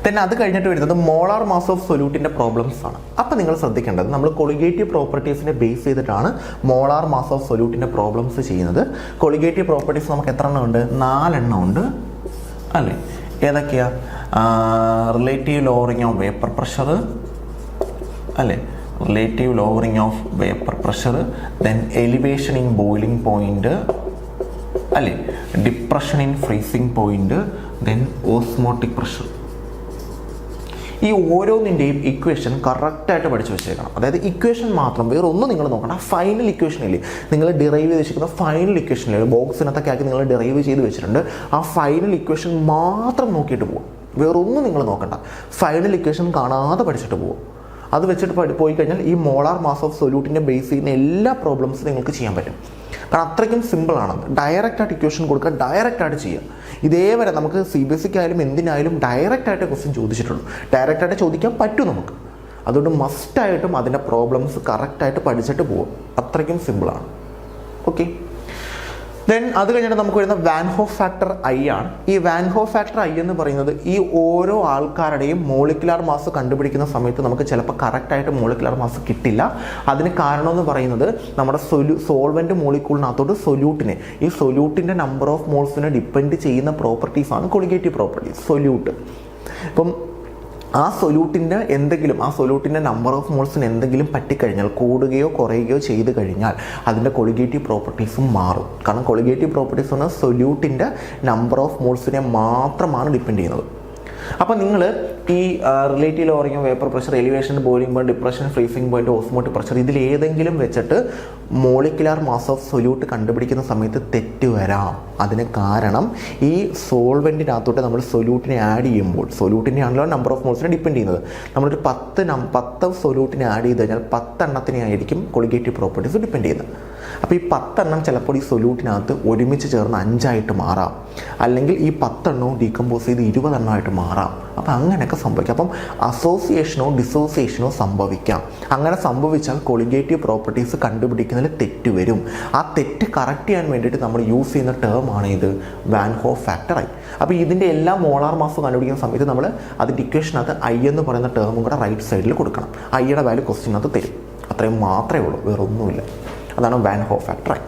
തന്നെ അത് കഴിഞ്ഞിട്ട് വരുന്നത് മോളാർ മാസ് ഓഫ് സൊല്യൂട്ടിൻ്റെ പ്രോബ്ലംസ് ആണ്. അപ്പോൾ നിങ്ങൾ ശ്രദ്ധിക്കേണ്ടത്, നമ്മൾ കൊളിഗേറ്റീവ് പ്രോപ്പർട്ടീസിനെ ബേസ് ചെയ്തിട്ടാണ് മോളാർ മാസ് ഓഫ് സൊല്യൂട്ടിൻ്റെ പ്രോബ്ലംസ് ചെയ്യുന്നത്. കൊളിഗേറ്റീവ് പ്രോപ്പർട്ടീസ് നമുക്ക് എത്ര എണ്ണം ഉണ്ട്? 4 എണ്ണം ഉണ്ട്. അല്ലേ? ഏതൊക്കെയാ? Relative lowering of vapour pressure അല്ലേ, relative lowering of vapour pressure, then elevation in boiling point അല്ലേ, depression in freezing point, then osmotic pressure. ഈ ഓരോന്നിൻ്റെയും ഇക്വേഷൻ കറക്റ്റായിട്ട് പഠിച്ചു വെച്ചേക്കണം. അതായത് ഇക്വേഷൻ മാത്രം, വേറെ ഒന്നും നിങ്ങൾ നോക്കണം. ഫൈനൽ ഇക്വേഷനില്ലേ, നിങ്ങൾ ഡിറൈവ് ചെയ്ത് വെച്ചിരിക്കുന്ന ഫൈനൽ ഇക്വേഷനിൽ ബോക്സിനകത്തൊക്കെ ആക്കി നിങ്ങൾ ഡിറൈവ് ചെയ്ത് വെച്ചിട്ടുണ്ട്. ആ ഫൈനൽ ഇക്വേഷൻ മാത്രം നോക്കിയിട്ട് പോവുക, വേറൊന്നും നിങ്ങൾ നോക്കണ്ട. ഫൈനൽ ഇക്വേഷൻ കാണാതെ പഠിച്ചിട്ട് പോവുക. അത് വെച്ചിട്ട് പോയി കഴിഞ്ഞാൽ ഈ മോളാർ മാസ് ഓഫ് സൊല്യൂട്ടിൻ്റെ ബേസ് ചെയ്യുന്ന എല്ലാ പ്രോബ്ലംസും നിങ്ങൾക്ക് ചെയ്യാൻ പറ്റും. കാരണം അത്രയ്ക്കും സിമ്പിളാണ്. ഡയറക്റ്റായിട്ട് ഇക്വേഷൻ കൊടുക്കുക, ഡയറക്റ്റായിട്ട് ചെയ്യുക. ഇതേവരെ നമുക്ക് CBSE ആയാലും എന്തിനായാലും ഡയറക്റ്റായിട്ട് ക്വസ്റ്റ്യൻ ചോദിച്ചിട്ടുള്ളൂ. ഡയറക്റ്റായിട്ട് ചോദിക്കാൻ പറ്റും നമുക്ക്. അതുകൊണ്ട് മസ്റ്റായിട്ടും അതിൻ്റെ പ്രോബ്ലംസ് കറക്റ്റായിട്ട് പഠിച്ചിട്ട് പോകും. അത്രയ്ക്കും സിമ്പിളാണ്. ഓക്കെ, ദെൻ അത് കഴിഞ്ഞിട്ട് നമുക്ക് വരുന്ന വാൻ ഹോഫ് ഫാക്ടർ I ആണ്. ഈ വാൻ ഹോഫ് ഫാക്ടർ I എന്ന് പറയുന്നത് ഈ ഓരോ ആൾക്കാരുടെയും മോളിക്കുലാർ മാസ് കണ്ടുപിടിക്കുന്ന സമയത്ത് നമുക്ക് ചിലപ്പോൾ കറക്റ്റായിട്ട് മോളിക്കുലാർ മാസ് കിട്ടില്ല. അതിന് കാരണം എന്ന് പറയുന്നത് നമ്മുടെ സോൾവെൻറ്റ് മോളിക്യൂളിനകത്തോട്ട് സൊല്യൂട്ടിനെ, ഈ സൊല്യൂട്ടിൻ്റെ നമ്പർ ഓഫ് മോൾസിനെ ഡിപ്പെൻഡ് ചെയ്യുന്ന പ്രോപ്പർട്ടീസാണ് കൊളിഗേറ്റീവ് പ്രോപ്പർട്ടീസ് സൊല്യൂട്ട്. ഇപ്പം ആ സൊല്യൂട്ടിൻ്റെ നമ്പർ ഓഫ് മോൾസിന് എന്തെങ്കിലും പറ്റിക്കഴിഞ്ഞാൽ, കൂടുകയോ കുറയുകയോ ചെയ്ത് കഴിഞ്ഞാൽ അതിൻ്റെ കൊളിഗേറ്റീവ് പ്രോപ്പർട്ടീസും മാറും. കാരണം കൊളിഗേറ്റീവ് പ്രോപ്പർട്ടീസ് പറഞ്ഞാൽ സൊല്യൂട്ടിൻ്റെ നമ്പർ ഓഫ് മോൾസിനെ മാത്രമാണ് ഡിപ്പെൻഡ് ചെയ്യുന്നത്. അപ്പോൾ നിങ്ങൾ ഈ relative lowering vapour pressure, elevation, boiling point, depression, freezing point, osmotic pressure, ഇതിലേതെങ്കിലും വെച്ചിട്ട് മോളിക്കുലാർ മാസ് ഓഫ് സൊല്യൂട്ട് കണ്ടുപിടിക്കുന്ന സമയത്ത് തെറ്റ് വരാം. അതിന് കാരണം ഈ സോൾവെൻറ്റിനകത്തോട്ട് നമ്മൾ സൊല്യൂട്ടിനെ ആഡ് ചെയ്യുമ്പോൾ, സൊല്യൂട്ടിനെ ആണല്ലോ നമ്പർ ഓഫ് മോൾസിനെ ഡിപ്പെൻഡ് ചെയ്യുന്നത്. നമ്മളൊരു 10 സൊല്യൂട്ടിനെ ആഡ് ചെയ്ത് കഴിഞ്ഞാൽ 10 എണ്ണത്തിനെ ആയിരിക്കും കൊളിഗേറ്റീവ് പ്രോപ്പർട്ടീസ് ഡിപ്പെൻഡ് ചെയ്യുന്നത്. അപ്പോൾ ഈ 10 എണ്ണം ചിലപ്പോൾ ഈ സൊല്യൂട്ടിനകത്ത് ഒരുമിച്ച് ചേർന്ന് 5 ആയിട്ട് മാറാം, അല്ലെങ്കിൽ ഈ 10 എണ്ണവും ഡീകമ്പോസ് ചെയ്ത് 20 എണ്ണമായിട്ട് മാറാം. അപ്പോൾ അങ്ങനെയൊക്കെ സംഭവിക്കാം. അപ്പം അസോസിയേഷനോ ഡിസോസിയേഷനോ സംഭവിക്കാം. അങ്ങനെ സംഭവിച്ചാൽ കൊളിഗേറ്റീവ് പ്രോപ്പർട്ടീസ് കണ്ടുപിടിക്കുന്നതിൽ തെറ്റ് വരും. ആ തെറ്റ് കറക്റ്റ് ചെയ്യാൻ വേണ്ടിയിട്ട് നമ്മൾ യൂസ് ചെയ്യുന്ന ടേമാണ് ഇത് വാൻ ഹോഫ് ഫാക്ടർ I. അപ്പോൾ ഇതിൻ്റെ എല്ലാ മോളാർ മാസ് കണ്ടുപിടിക്കുന്ന സമയത്ത് നമ്മൾ അതിൻ്റെ ഇക്വേഷനകത്ത് I എന്ന് പറയുന്ന ടേമും കൂടെ റൈറ്റ് സൈഡിൽ കൊടുക്കണം. Iയുടെ വാല്യൂ ക്വസ്റ്റ്യനകത്ത് തരും. അത്രയും മാത്രമേ ഉള്ളൂ, വേറൊന്നുമില്ല. അതാണ് വാൻ ഹോഫ് ഫാക്ടർ I.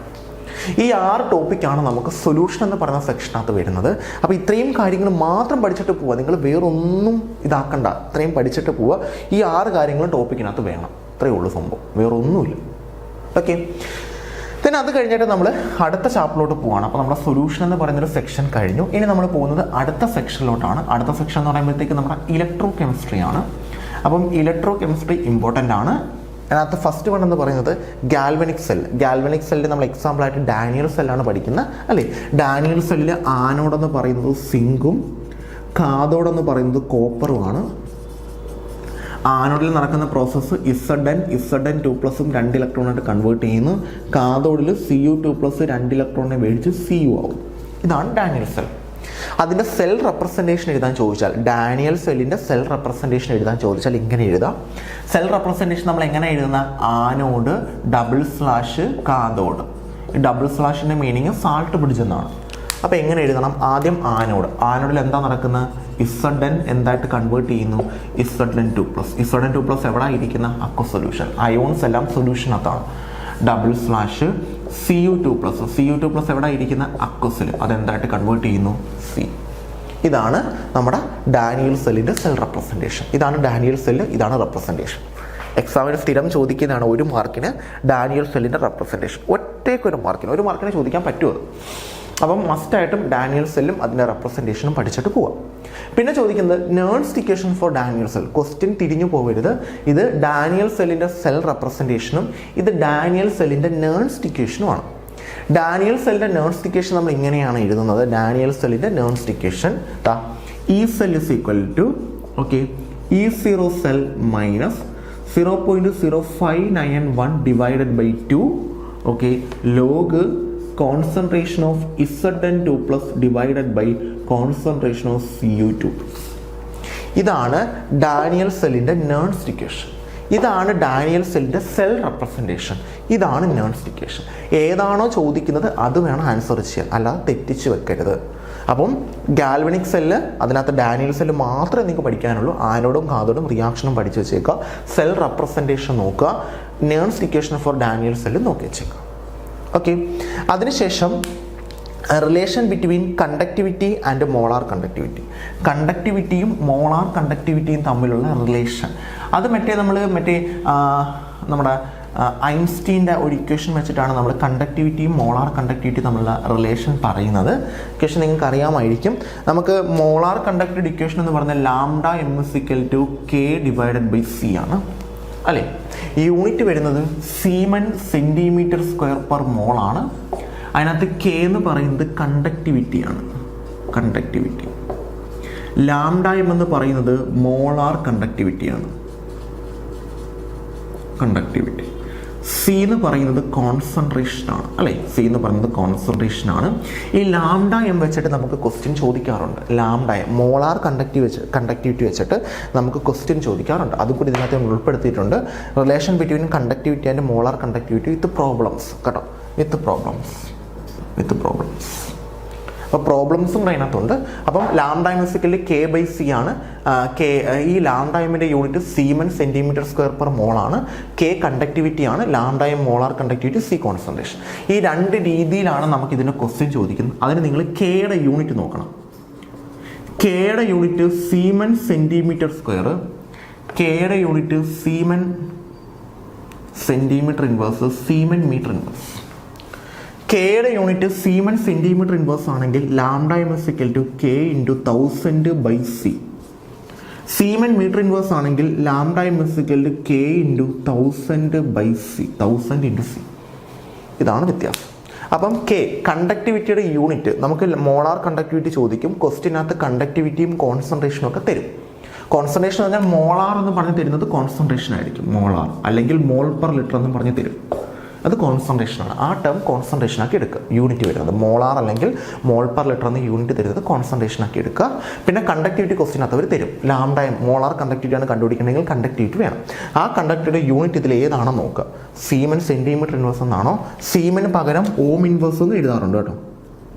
ഈ 6 ടോപ്പിക്കാണ് നമുക്ക് സൊല്യൂഷൻ എന്ന് പറയുന്ന സെക്ഷനകത്ത് വരുന്നത്. അപ്പോൾ ഇത്രയും കാര്യങ്ങൾ മാത്രം പഠിച്ചിട്ട് പോവുക, നിങ്ങൾ വേറൊന്നും ഇതാക്കണ്ട. ഇത്രയും പഠിച്ചിട്ട് പോവുക. ഈ 6 കാര്യങ്ങളും ടോപ്പിക്കിനകത്ത് വേണം. ഇത്രയേ ഉള്ളൂ സംഭവം, വേറൊന്നുമില്ല. ഓക്കെ, പിന്നെ അത് കഴിഞ്ഞിട്ട് നമ്മൾ അടുത്ത ചാപ്റ്ററിലോട്ട് പോവാണ്. അപ്പോൾ നമ്മുടെ സൊല്യൂഷൻ എന്ന് പറയുന്നൊരു സെക്ഷൻ കഴിഞ്ഞു. ഇനി നമ്മൾ പോകുന്നത് അടുത്ത സെക്ഷനിലോട്ടാണ്. അടുത്ത സെക്ഷൻ എന്ന് പറയുമ്പോഴത്തേക്ക് നമ്മുടെ ഇലക്ട്രോ കെമിസ്ട്രി ആണ്. അപ്പം ഇലക്ട്രോ കെമിസ്ട്രി ഇമ്പോർട്ടൻ്റ് ആണ്. അതിനകത്ത് ഫസ്റ്റ് വൺ എന്ന് പറയുന്നത് ഗാൽവനിക് സെൽ. ഗാൽവനിക് സെല്ലിൽ നമ്മൾ എക്സാമ്പിളായിട്ട് ഡാനിയൽ സെല്ലാണ് പഠിക്കുന്നത് അല്ലേ. ഡാനിയൽ സെല്ലിൽ ആനോടെന്ന് പറയുന്നത് സിങ്കും കാഥോടെന്ന് പറയുന്നത് കോപ്പറുമാണ്. ആനോഡിൽ നടക്കുന്ന പ്രോസസ്സ് Zn2+ 2 ഇലക്ട്രോണായിട്ട് കൺവേർട്ട് ചെയ്യുന്നു. കാഥോഡിൽ Cu2+ 2 ഇലക്ട്രോണിനെ മേടിച്ച് Cu ആവും. ഇതാണ് ഡാനിയൽ സെൽ. അതിൻ്റെ സെൽ റെപ്രസെൻറ്റേഷൻ എഴുതാൻ ചോദിച്ചാൽ, ഡാനിയൽ സെല്ലിൻ്റെ സെൽ റെപ്രസെൻറ്റേഷൻ എഴുതാൻ ചോദിച്ചാൽ ഇങ്ങനെ എഴുതാം. സെൽ റെപ്രസെൻറ്റേഷൻ നമ്മൾ എങ്ങനെ എഴുതുന്ന? Anode / cathode. ഈ / മീനിങ് സാൾട്ട് ബ്രിഡ്ജ് എന്നാണ്. അപ്പോൾ എങ്ങനെ എഴുതണം? ആദ്യം ആനോഡിൽ എന്താ നടക്കുന്നത്? Zn എന്തായിട്ട് കൺവേർട്ട് ചെയ്യുന്നു? Zn2+. എവിടെ ഇരിക്കുന്ന? Aqua solution. അയോൺസ് എല്ലാം സൊല്യൂഷനകത്താണ്. Cu2+ എവിടെ ഇരിക്കുന്ന? അക്വസിൽ. അതെന്തായിട്ട് കൺവേർട്ട് ചെയ്യുന്നു? C. ഇതാണ് നമ്മുടെ ഡാനിയൽ സെല്ലിൻ്റെ സെൽ റെപ്രസെൻറ്റേഷൻ. ഇതാണ് ഡാനിയൽ സെല്ല്, ഇതാണ് റെപ്രസെൻറ്റേഷൻ. എക്സാമിന് സ്ഥിരം ചോദിക്കുന്നതാണ് 1 മാർക്കിന് ഡാനിയൽ സെല്ലിൻ്റെ റെപ്രസെൻറ്റേഷൻ. ഒരു മാർക്കിന് ചോദിക്കാൻ പറ്റുമോ? അപ്പം മസ്റ്റായിട്ടും ഡാനിയൽ സെല്ലും അതിൻ്റെ റെപ്രസെൻറ്റേഷനും പഠിച്ചിട്ട് പോവാം. പിന്നെ ചോദിക്കുന്നത് Nernst equation for Daniell cell. Question തിരിഞ്ഞു പോകരുത്. ഇത് ഡാനിയൽ സെല്ലിൻ്റെ സെൽ റെപ്രസെൻറ്റേഷനും ഇത് ഡാനിയൽ സെല്ലിൻ്റെ നേൺസ്റ്റ് ഇക്വേഷനുമാണ്. ഡാനിയൽ സെല്ലിൻ്റെ നേൺസ്റ്റ് ഇക്വേഷൻ നമ്മൾ ഇങ്ങനെയാണ് എഴുതുന്നത്. ഡാനിയൽ സെല്ലിൻ്റെ Nernst equation E cell is equal to E0 cell minus 0.0591 divided by 2 log concentration of Zn2+ divided by concentration of Cu2. ഇതാണ് ഡാനിയൽ സെല്ലിൻ്റെ നേൺസ്റ്റ് ഇക്വേഷൻ. ഇതാണ് ഡാനിയൽ സെല്ലിൻ്റെ സെൽ റെപ്രസെൻറ്റേഷൻ. ഇതാണ് നേൺസ്റ്റ് ഇക്വേഷൻ. ഏതാണോ ചോദിക്കുന്നത് അത് വേണം ആൻസർ ചെയ്യാൻ, അല്ലാതെ തെറ്റിച്ച് വെക്കരുത്. അപ്പം ഗാൽവനിക് സെല്ല്, അതിനകത്ത് ഡാനിയൽ സെല്ല് മാത്രമേ നിങ്ങൾക്ക് പഠിക്കാനുള്ളൂ. ആനോഡും കാഥോഡും റിയാക്ഷനും പഠിച്ചു വെച്ചേക്കുക. സെൽ റെപ്രസെൻറ്റേഷൻ നോക്കുക. Nernst equation for Daniel cell നോക്കി വെച്ചേക്കുക. അതിനുശേഷം relation between conductivity and molar conductivity. കണ്ടക്ടിവിറ്റിയും മോളാർ കണ്ടക്ടിവിറ്റിയും തമ്മിലുള്ള റിലേഷൻ, അത് നമ്മുടെ ഐൻസ്റ്റീൻ്റെ ഒരു ഇക്വേഷൻ വെച്ചിട്ടാണ് നമ്മൾ കണ്ടക്ടിവിറ്റിയും മോളാർ കണ്ടക്ടിവിറ്റി തമ്മിലുള്ള റിലേഷൻ പറയുന്നത്. ഇക്വേഷൻ നിങ്ങൾക്ക് അറിയാമായിരിക്കും. നമുക്ക് മോളാർ കണ്ടക്ടിവിറ്റി ഇക്വേഷൻ എന്ന് പറഞ്ഞാൽ lambda M is equal to K divided by C ആണ് അല്ലേ. ഈ യൂണിറ്റ് വരുന്നത് siemens centimetre square per mole ആണ്. അതിനകത്ത് കെ എന്ന് പറയുന്നത് കണ്ടക്ടിവിറ്റിയാണ്, കണ്ടക്ടിവിറ്റി. ലാംഡ എം എന്ന് പറയുന്നത് മോളാർ കണ്ടക്ടിവിറ്റിയാണ്, കണ്ടക്ടിവിറ്റി. സി എന്ന് പറയുന്നത് കോൺസെൻട്രേഷൻ ആണ് അല്ലേ, സി എന്ന് പറയുന്നത് കോൺസെൻട്രേഷൻ ആണ്. ഈ ലാംഡ എം വെച്ചിട്ട് നമുക്ക് ക്വസ്റ്റ്യൻ ചോദിക്കാറുണ്ട്. ലാംഡ എം മോളാർ കണ്ടക്ടിവിറ്റി വെച്ചിട്ട് നമുക്ക് ക്വസ്റ്റ്യൻ ചോദിക്കാറുണ്ട്. അതും കൂടി ഇതിനകത്ത് ഉൾപ്പെടുത്തിയിട്ടുണ്ട്. Relation between conductivity and molar conductivity with problems കേട്ടോ, വിത്ത് പ്രോബ്ലംസ്. അപ്പോൾ പ്രോബ്ലംസും കൂടെ അതിനകത്തുണ്ട്. അപ്പം lambda M is equal K by C ആണ്. ഈ ലാംഡ എമ്മിൻ്റെ unit seamen centimetre square per മോളാണ്. കെ കണ്ടക്ടിവിറ്റി ആണ്, lambda M molar conductivity, C concentration. ഈ രണ്ട് രീതിയിലാണ് നമുക്ക് ഇതിൻ്റെ ക്വസ്റ്റ്യൻ ചോദിക്കുന്നത്. അതിന് നിങ്ങൾ കെയുടെ യൂണിറ്റ് നോക്കണം. കെയുടെ യൂണിറ്റ് സീമൻ സെൻറ്റിമീറ്റർ സ്ക്വയർ, കെയുടെ unit seamen centimetre inverse, siemen metre inverse. കെയുടെ യൂണിറ്റ് സീമൻ സെൻറ്റിമീറ്റർ ഇൻവേഴ്സ് ആണെങ്കിൽ lambda M is equal to K into 1000 by C. Siemen metre inverse ആണെങ്കിൽ lambda M is equal to K into 1000 by C, 1000 into C. ഇതാണ് വ്യത്യാസം. അപ്പം K കണ്ടക്ടിവിറ്റിയുടെ unit നമുക്ക് molar conductivity ചോദിക്കും. ക്വസ്റ്റ്യനകത്ത് കണ്ടക്ടിവിറ്റിയും കോൺസെൻട്രേഷനും ഒക്കെ തരും. കോൺസെൻട്രേഷൻ പറഞ്ഞാൽ മോളാർ എന്ന് പറഞ്ഞ് തരുന്നത് കോൺസെൻട്രേഷൻ ആയിരിക്കും, മോളാർ അല്ലെങ്കിൽ മോൾ പെർ ലിറ്റർ എന്ന് പറഞ്ഞ് തരും. അത് കോൺസെൻട്രേഷനാണ്. ആ ടേം കോൺസെൻട്രേഷനാക്കി എടുക്കുക. യൂണിറ്റ് വരുന്നത് മോളാർ അല്ലെങ്കിൽ മോൾ പെർ ലിറ്റർ എന്ന യൂണിറ്റ് തരുന്നത് കോൺസെൻട്രേഷനാക്കി എടുക്കുക. പിന്നെ കണ്ടക്ടിവിറ്റി ക്വസ്റ്റ്യനകത്ത് അവർ തരും. ലാംഡ മോളാർ കണ്ടക്ടിവിറ്റിയാണ് കണ്ടുപിടിക്കണമെങ്കിൽ കണ്ടക്ടിവിറ്റി വേണം. ആ കണ്ടക്ടിവിറ്റിയുടെ യൂണിറ്റ് ഇതിൽ ഏതാണോ നോക്കുക. സീമൻ സെൻറ്റിമീറ്റർ ഇൻവേഴ്സ് എന്നാണോ, സീമന് പകരം ഓം ഇൻവേഴ്സ് എന്ന് എഴുതാറുണ്ട് കേട്ടോ.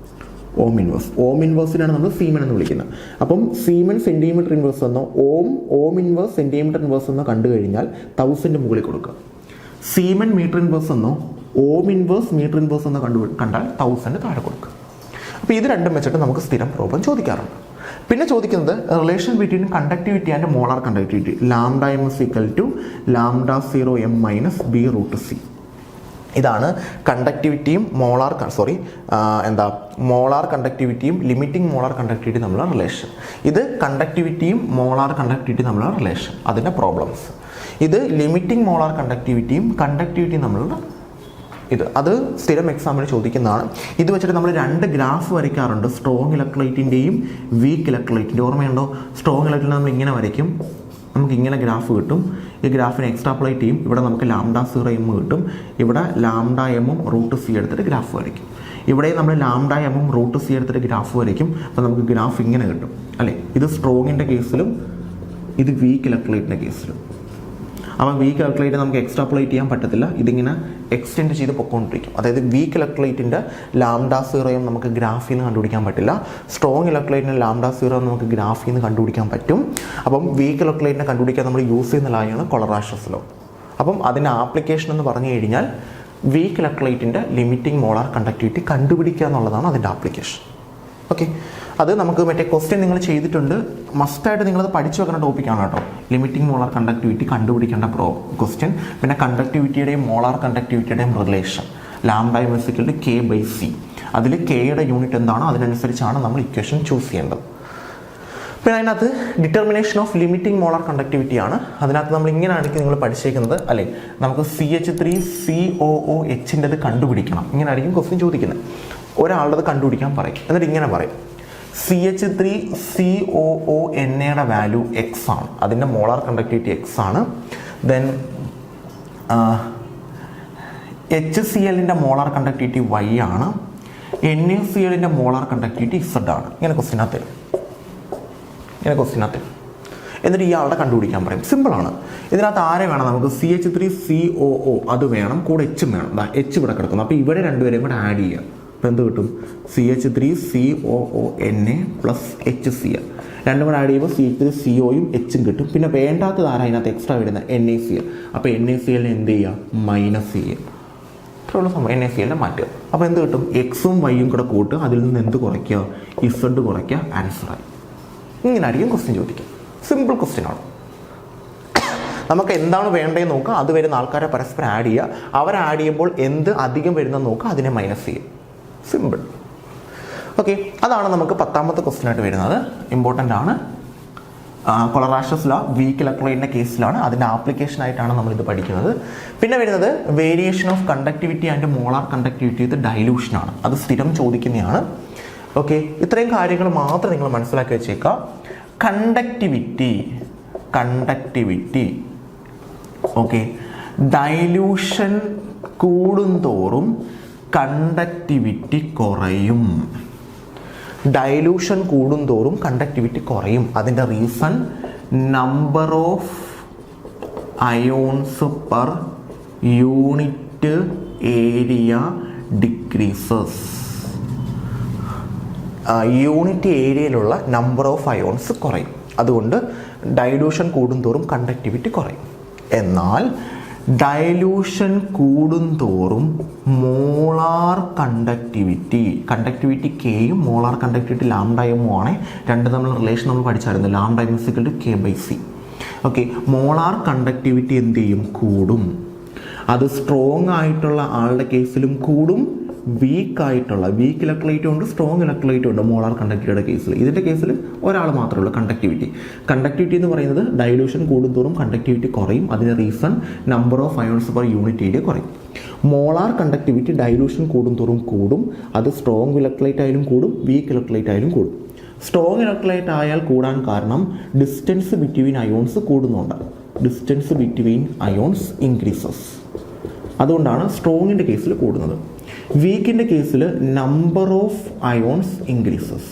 ഓം ഇൻവേഴ്സിനാണ് നമ്മൾ സീമൻ എന്ന് വിളിക്കുന്നത്. അപ്പം സീമൻ സെൻറ്റിമീറ്റർ ഇൻവേഴ്സ് എന്നോ ഓം ഇൻവേഴ്സ് സെൻറ്റിമീറ്റർ ഇൻവേഴ്സ് എന്നോ കണ്ടു കഴിഞ്ഞാൽ 1000 മുകളിൽ കൊടുക്കുക. സീമൻ മീറ്റർ ഇൻവേഴ്സ് എന്നോ ഓം ഇൻവേഴ്സ് മീറ്റർ ഇൻവേഴ്സ് എന്നോ കണ്ടാൽ 1000 താഴെ കൊടുക്കുക. അപ്പോൾ ഇത് രണ്ടും വെച്ചിട്ട് നമുക്ക് സ്ഥിരം പ്രോബ്ലം ചോദിക്കാറുണ്ട്. പിന്നെ ചോദിക്കുന്നത് relation between conductivity and molar conductivity. Lambda M is equal to lambda 0 M minus B root C. ഇതാണ് കണ്ടക്ടിവിറ്റിയും മോളാർ കണ്ടക്ടിവിറ്റിയും ലിമിറ്റിംഗ് മോളാർ കണ്ടക്ടിവിറ്റി തമ്മിലുള്ള റിലേഷൻ. ഇത് കണ്ടക്ടിവിറ്റിയും മോളാർ കണ്ടക്ടിവിറ്റി തമ്മിലുള്ള റിലേഷൻ, അതിൻ്റെ പ്രോബ്ലംസ്. ഇത് ലിമിറ്റിംഗ് മോളാർ കണ്ടക്ടിവിറ്റിയും കണ്ടക്ടിവിറ്റിയും തമ്മിലുള്ള അത് സ്ഥിരം എക്സാമിന് ചോദിക്കുന്നതാണ്. ഇത് വെച്ചിട്ട് നമ്മൾ 2 ഗ്രാഫ് വരയ്ക്കാറുണ്ട്, സ്ട്രോങ് ഇലക്ട്രോലൈറ്റിൻ്റെയും വീക്ക് ഇലക്ട്രോലൈറ്റിൻ്റെ. ഓർമ്മയുണ്ടോ? സ്ട്രോങ് ഇലക്ട്രോലൈറ്റ് നമ്മൾ ഇങ്ങനെ വരയ്ക്കും, നമുക്ക് ഇങ്ങനെ ഗ്രാഫ് കിട്ടും. ഈ ഗ്രാഫിനെ എക്സ്ട്രാപ്ലേറ്റ് ചെയ്യും. ഇവിടെ നമുക്ക് ലാംഡ 0 എം കിട്ടും. ഇവിടെ ലാംഡ എമ്മും റൂട്ട് സി എടുത്തിട്ട് ഗ്രാഫ് വരയ്ക്കും. ഇവിടെ നമ്മൾ ലാംഡ എമ്മും റൂട്ട് സി എടുത്തിട്ട് ഗ്രാഫ് വരയ്ക്കും. അപ്പോൾ നമുക്ക് ഗ്രാഫ് ഇങ്ങനെ കിട്ടും അല്ലേ. ഇത് സ്ട്രോങ്ങിൻ്റെ കേസിലും ഇത് വീക്ക് ഇലക്ട്രോലൈറ്റിൻ്റെ കേസിലും. അപ്പോൾ വീക്ക് ഇലക്ട്രോലൈറ്റ് നമുക്ക് എക്സ്ട്രാപ്ലേറ്റ് ചെയ്യാൻ പറ്റത്തില്ല, ഇതിങ്ങനെ എക്സ്റ്റെൻഡ് ചെയ്ത് പൊക്കോണ്ടിരിക്കും. അതായത് വീക്ക് ഇലക്ട്രോലൈറ്റിൻ്റെ ലാംഡ 0 എം നമുക്ക് ഗ്രാഫിൽ നിന്ന് കണ്ടുപിടിക്കാൻ പറ്റില്ല. സ്ട്രോങ് ഇലക്ട്രോലൈറ്റിൻ്റെ ലാംഡ 0 എം നമുക്ക് ഗ്രാഫിൽ നിന്ന് കണ്ടുപിടിക്കാൻ പറ്റും. അപ്പം വീക്ക് ഇലക്ട്രോലൈറ്റിനെ കണ്ടുപിടിക്കാൻ നമ്മൾ യൂസ് ചെയ്യുന്ന ലായാണ് കൊളറാഷസ് ലോ. അപ്പം അതിൻ്റെ ആപ്ലിക്കേഷൻ എന്ന് പറഞ്ഞു കഴിഞ്ഞാൽ വീക്ക് ഇലക്ട്രോലൈറ്റിൻ്റെ ലിമിറ്റിംഗ് മോളാർ കണ്ടക്ടിവിറ്റി കണ്ടുപിടിക്കുക എന്നുള്ളതാണ് അതിൻ്റെ ആപ്ലിക്കേഷൻ. ഓക്കെ, അത് നമുക്ക് ക്വസ്റ്റ്യൻ നിങ്ങൾ ചെയ്തിട്ടുണ്ട്. മസ്റ്റായിട്ട് നിങ്ങളത് പഠിച്ചു വെക്കുന്ന ടോപ്പിക്കാണ് കേട്ടോ. ലിമിറ്റിംഗ് മോളാർ കണ്ടക്ടിവിറ്റി കണ്ടുപിടിക്കേണ്ട ക്വസ്റ്റ്യൻ. പിന്നെ കണ്ടക്ടിവിറ്റിയുടെയും മോളാർ കണ്ടക്ടിവിറ്റിയുടെയും relation. Lambda M is equal to K by C. അതിൽ കെയുടെ യൂണിറ്റ് എന്താണോ അതിനനുസരിച്ചാണ് നമ്മൾ ഇക്വേഷൻ ചൂസ് ചെയ്യേണ്ടത്. പിന്നെ അതിനകത്ത് determination of limiting molar conductivity ആണ്. അതിനകത്ത് നമ്മൾ ഇങ്ങനെയാണെങ്കിൽ നിങ്ങൾ പഠിച്ചേക്കുന്നത് അല്ലേ, നമുക്ക് CH3COOHൻ്റെത് കണ്ടുപിടിക്കണം. ഇങ്ങനെയായിരിക്കും ക്വസ്റ്റ്യൻ ചോദിക്കുന്നത്. ഒരാളുടെ കണ്ടുപിടിക്കാൻ പറയും, എന്നിട്ട് ഇങ്ങനെ പറയും CH3COONയുടെ വാല്യൂ എക്സ് ആണ്, അതിൻ്റെ മോളാർ കണ്ടക്ടിവിറ്റി എക്സ് ആണ്. ദെൻ HClൻ്റെ മോളാർ കണ്ടക്ടിവിറ്റി വൈ ആണ്, NaClൻ്റെ മോളാർ കണ്ടക്ടിവിറ്റി Z ആണ്. ഇങ്ങനെ ക്വസ്റ്റ്യനകത്ത് എന്നിട്ട് ഇയാളുടെ കണ്ടുപിടിക്കാൻ പറയും. സിമ്പിളാണ്. ഇതിനകത്ത് ആരെ വേണം നമുക്ക്? CH3COO അത് വേണം, കൂടെ H വേണം. H ഇവിടെ കിടക്കുന്നു. അപ്പോൾ ഇവിടെ രണ്ടുപേരെയും കൂടെ ആഡ് ചെയ്യുക. അപ്പോൾ എന്ത് കിട്ടും? CH3COONA plus HCl. രണ്ടും കൂടെ ആഡ് ചെയ്യുമ്പോൾ CH3COയും Hും കിട്ടും. പിന്നെ വേണ്ടാത്തത് ആരാ അതിനകത്ത് എക്സ്ട്രാ വരുന്നത്? NaCl. അപ്പോൾ NaCl എന്ത് ചെയ്യുക? മൈനസ് ചെയ്യുക. ഇത്രയുള്ള സംഭവം NaCl മാറ്റുക. അപ്പോൾ എന്ത് കിട്ടും? എക്സും വൈയും കൂടെ കൂട്ടുക, അതിൽ നിന്ന് എന്ത് കുറയ്ക്കുക? ഇസഡ് കുറയ്ക്കുക, ആൻസറായി. ഇങ്ങനായിരിക്കും ക്വസ്റ്റ്യൻ ചോദിക്കുക. സിമ്പിൾ ക്വസ്റ്റ്യൻ ആണ്. നമുക്ക് എന്താണ് വേണ്ടതെന്ന് നോക്കുക, അത് വരുന്ന ആൾക്കാരെ പരസ്പരം ആഡ് ചെയ്യുക, അവർ ആഡ് ചെയ്യുമ്പോൾ എന്ത് അധികം വരുന്നതെന്ന് നോക്കുക, അതിനെ മൈനസ് ചെയ്യുക. സിമ്പിൾ. ഓക്കെ, അതാണ് നമുക്ക് 10ാമത്തെ ക്വസ്റ്റ്യൻ ആയിട്ട് വരുന്നത്. ഇമ്പോർട്ടൻ്റ് ആണ്. കൊളറാഷസ് ലോ വീക്ക് ഇലക്ട്രോലൈറ്റിൻ്റെ കേസിലാണ്, അതിൻ്റെ ആപ്ലിക്കേഷൻ ആയിട്ടാണ് നമ്മളിത് പഠിക്കുന്നത്. പിന്നെ വരുന്നത് variation of conductivity and molar conductivity with ഡൈലൂഷനാണ്. അത് സ്ഥിരം ചോദിക്കുന്നതാണ്. ഓക്കെ, ഇത്രയും കാര്യങ്ങൾ മാത്രം നിങ്ങൾ മനസ്സിലാക്കി വെച്ചേക്കുക. കണ്ടക്ടിവിറ്റി ഓക്കെ, ഡൈലൂഷൻ കൂടുന്തോറും കണ്ടക്ടിവിറ്റി കുറയും. ഡൈലൂഷൻ കൂടുന്തോറും കണ്ടക്ടിവിറ്റി കുറയും. അതിൻ്റെ reason number of ions per unit area decreases. Unit ഏരിയയിലുള്ള നമ്പർ ഓഫ് അയോൺസ് കുറയും. അതുകൊണ്ട് ഡൈലൂഷൻ കൂടുന്തോറും കണ്ടക്ടിവിറ്റി കുറയും. എന്നാൽ ഡൈലൂഷൻ കൂടുന്തോറും മോളാർ കണ്ടക്ടിവിറ്റി കെയും മോളാർ കണ്ടക്ടിവിറ്റി ലാംഡയും ആണ്. രണ്ട് തമ്മിലുള്ള റിലേഷൻ നമ്മൾ പഠിച്ചായിരുന്നു. Lambda equal to K/C. Okay, molar conductivity എന്ത് ചെയ്യും? കൂടും. അത് സ്ട്രോങ് ആയിട്ടുള്ള ആളുടെ കേസിലും കൂടും, വീക്ക് ഇലക്ട്രോലൈറ്റും ഉണ്ട്, സ്ട്രോങ് ഇലക്ട്രോലൈറ്റും ഉണ്ട് മോളാർ കണ്ടക്ടിവിറ്റിയുടെ കേസിൽ. ഇതിൻ്റെ കേസിൽ ഒരാൾ മാത്രമേ ഉള്ളൂ കണ്ടക്ടിവിറ്റി എന്ന് പറയുന്നത് ഡൈലൂഷൻ കൂടുന്തോറും കണ്ടക്ടിവിറ്റി കുറയും. അതിന് reason number of ions per unit area കുറയും. മോളാർ കണ്ടക്ടിവിറ്റി ഡൈലൂഷൻ കൂടുന്തോറും കൂടും. അത് സ്ട്രോങ് ഇലക്ട്രോലൈറ്റ് ആയാലും കൂടും, വീക്ക് ഇലക്ട്രോലൈറ്റ് ആയാലും കൂടും. സ്ട്രോങ് ഇലക്ട്രോലൈറ്റ് ആയാൽ കൂടാൻ കാരണം ഡിസ്റ്റൻസ് ബിറ്റ്വീൻ അയോൺസ് കൂടുന്നുണ്ട്. Distance between ions increases. അതുകൊണ്ടാണ് സ്ട്രോങ്ങിൻ്റെ കേസിൽ കൂടുന്നത്. വീക്കിൻ്റെ കേസിൽ number of ions increases.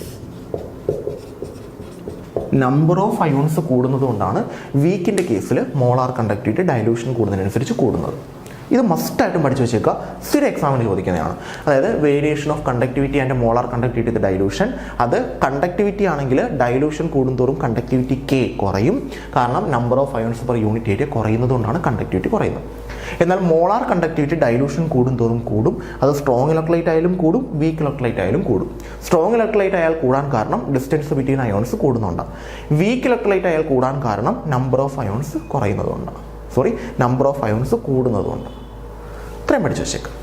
Number of ions കൂടുന്നത് കൊണ്ടാണ് വീക്കിൻ്റെ കേസിൽ മോളാർ കണ്ടക്ടിവിറ്റി ഡൈലൂഷൻ കൂടുന്നതിനനുസരിച്ച് കൂടുന്നത്. ഇത് മസ്റ്റായിട്ടും പഠിച്ചു വെച്ചേക്കുക. സ്ഥിര എക്സാമിന് ചോദിക്കുന്നതാണ്. അതായത് variation of conductivity and molar conductivity with dilution. അത് കണ്ടക്ടിവിറ്റി ആണെങ്കിൽ ഡൈലൂഷൻ കൂടുന്തോറും കണ്ടക്ടിവിറ്റി K കുറയും. കാരണം number of ions per unit area കുറയുന്നത് കൊണ്ടാണ് കണ്ടക്ടിവിറ്റി കുറയുന്നത്. എന്നാൽ മോളാർ കണ്ടക്ടിവിറ്റി ഡൈലൂഷൻ കൂടുന്തോറും കൂടും. അത് സ്ട്രോങ് ഇലക്ട്രോലൈറ്റ് ആയാലും കൂടും, വീക്ക് ഇലക്ട്രോലൈറ്റ് ആയാലും കൂടും. സ്ട്രോങ് ഇലക്ട്രോലൈറ്റ് ആയാൽ കൂടാൻ കാരണം ഡിസ്റ്റൻസ് ബിറ്റ്വീൻ അയോൺസ് കൂടുന്നുണ്ട്. വീക്ക് ഇലക്ട്രോലൈറ്റ് ആയാൽ കൂടാൻ കാരണം number of ions number of ions കൂടുന്നതുകൊണ്ട്. ഇത്രയും പഠിച്ചു വെച്ചേക്കാം.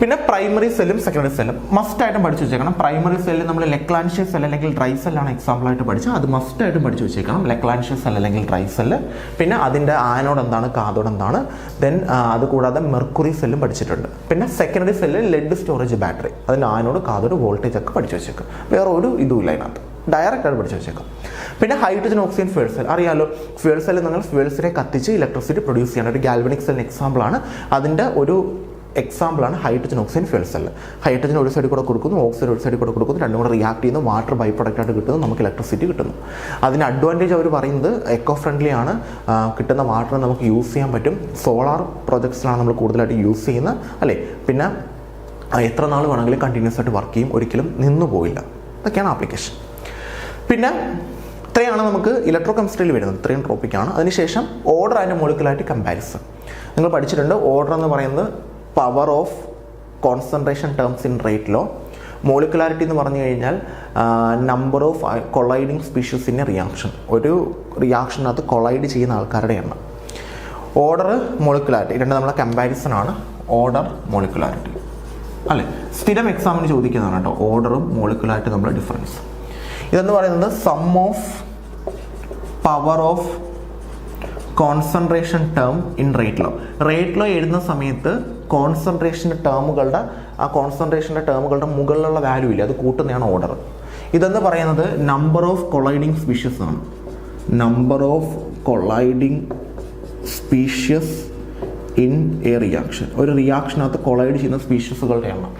പിന്നെ പ്രൈമറി സെല്ലും സെക്കൻഡറി സെല്ലും മസ്റ്റായിട്ടും പഠിച്ചു വെച്ചേക്കണം. പ്രൈമറി സെല്ലിൽ നമ്മൾ ലെക്ലാൻഷ്യസ് സെൽ അല്ലെങ്കിൽ ഡ്രൈ സെല്ലാണ് എക്സാമ്പിളായിട്ട് പഠിച്ചത്. അത് മസ്റ്റായിട്ടും പഠിച്ചു വെച്ചേക്കണം. ലെക്ലാൻഷ്യസ് സെൽ അല്ലെങ്കിൽ ഡ്രൈ സെല്ല്. പിന്നെ അതിൻ്റെ ആനോഡ് എന്താണ്, കാഥോഡ് എന്താണ്. ദെൻ അതുകൂടാതെ മെർക്കുറി സെല്ലും പഠിച്ചിട്ടുണ്ട്. പിന്നെ സെക്കൻഡറി സെല്ലിൽ ലെഡ് സ്റ്റോറേജ് ബാറ്ററി, അതിൻ്റെ ആനോഡ്, കാഥോഡ്, വോൾട്ടേജ് ഒക്കെ പഠിച്ചു വെച്ചേക്കാം. വേറെ ഒരു ഇതുമില്ല അതിനകത്ത്, ഡയറക്റ്റായിട്ട് പഠിച്ചു വെച്ചേക്കാം. പിന്നെ ഹൈഡ്രജൻ ഓക്സിജൻ ഫ്യൂൽ സെൽ അറിയാലോ. ഫ്യൂൽ സെൽ നിങ്ങൾ ഫ്യൂൽസിനെ കത്തിച്ച് ഇലക്ട്രിസിറ്റി പ്രൊഡ്യൂസ് ചെയ്യാൻ ഒരു ഗാൽവനിക് സെല്ലിന് എക്സാമ്പിളാണ്. അതിൻ്റെ ഒരു എക്സാമ്പിളാണ് hydrogen oxygen fuel cell. Hydrogen ഒരു സൈഡിൽ കൂടെ കൊടുക്കുന്നു, ഓക്സിജൻ ഒരു സൈഡിൽ കൂടെ കൊടുക്കുന്നു, രണ്ടും കൂടെ റിയാക്ട് ചെയ്യുന്നു, വാട്ടർ ബൈ പ്രൊഡക്റ്റായിട്ട് കിട്ടുന്നു, നമുക്ക് ഇലക്ട്രിസിറ്റി കിട്ടുന്നു. അതിന് അഡ്വാൻറ്റേജ് അവർ പറയുന്നത് എക്കോ ഫ്രണ്ട്ലി ആണ്, കിട്ടുന്ന വാട്ടർ നമുക്ക് യൂസ് ചെയ്യാൻ പറ്റും. സോളാർ പ്രൊജക്ട്സിലാണ് നമ്മൾ കൂടുതലായിട്ട് യൂസ് ചെയ്യുന്നത് അല്ലേ. പിന്നെ എത്ര നാൾ വേണമെങ്കിലും കണ്ടിന്യൂസ് ആയിട്ട് വർക്ക് ചെയ്യും, ഒരിക്കലും നിന്നു പോയില്ല. ഇതൊക്കെയാണ് ആപ്ലിക്കേഷൻ. പിന്നെ ഇത്രയാണ് നമുക്ക് ഇലക്ട്രോ കെമിസ്ട്രിയിൽ വരുന്നത്. ഇത്രയും ടോപ്പിക്കാണ്. അതിനുശേഷം ഓർഡർ ആൻഡ് മോളിക്കുലാരിറ്റി കമ്പാരിസൺ നിങ്ങൾ പഠിച്ചിട്ടുണ്ട്. ഓർഡർ എന്ന് പറയുന്നത് power of concentration terms in rate law. Molecularity എന്ന് പറഞ്ഞു കഴിഞ്ഞാൽ number of colliding species in a reaction. ഒരു റിയാക്ഷനകത്ത് കൊളൈഡ് ചെയ്യുന്ന ആൾക്കാരുടെ എണ്ണം. ഓർഡർ, മോളിക്കുലാരിറ്റി രണ്ട് നമ്മളെ കമ്പാരിസൺ ആണ്. ഓർഡർ, മോളിക്കുലാരിറ്റി അല്ലേ, സ്ഥിരം എക്സാമിന് ചോദിക്കുന്നതാണ് കേട്ടോ. ഓർഡറും മോളിക്കുലാരിറ്റി നമ്മുടെ ഡിഫറൻസ്. ഇതെന്ന് പറയുന്നത് sum of power of concentration term in rate law. Rate law എഴുതുന്ന സമയത്ത് കോൺസെൻട്രേഷൻ്റെ ടേമുകളുടെ മുകളിലുള്ള വാല്യൂ ഇല്ല, അത് കൂട്ടുന്നതാണ് ഓർഡർ. ഇതെന്ന് പറയുന്നത് നമ്പർ ഓഫ് കൊളൈഡിങ് സ്പീഷ്യസ് ആണ്. Number of colliding species in a reaction. ഒരു റിയാക്ഷനകത്ത് കൊളൈഡ് ചെയ്യുന്ന സ്പീഷ്യസുകളുടെ എണ്ണം.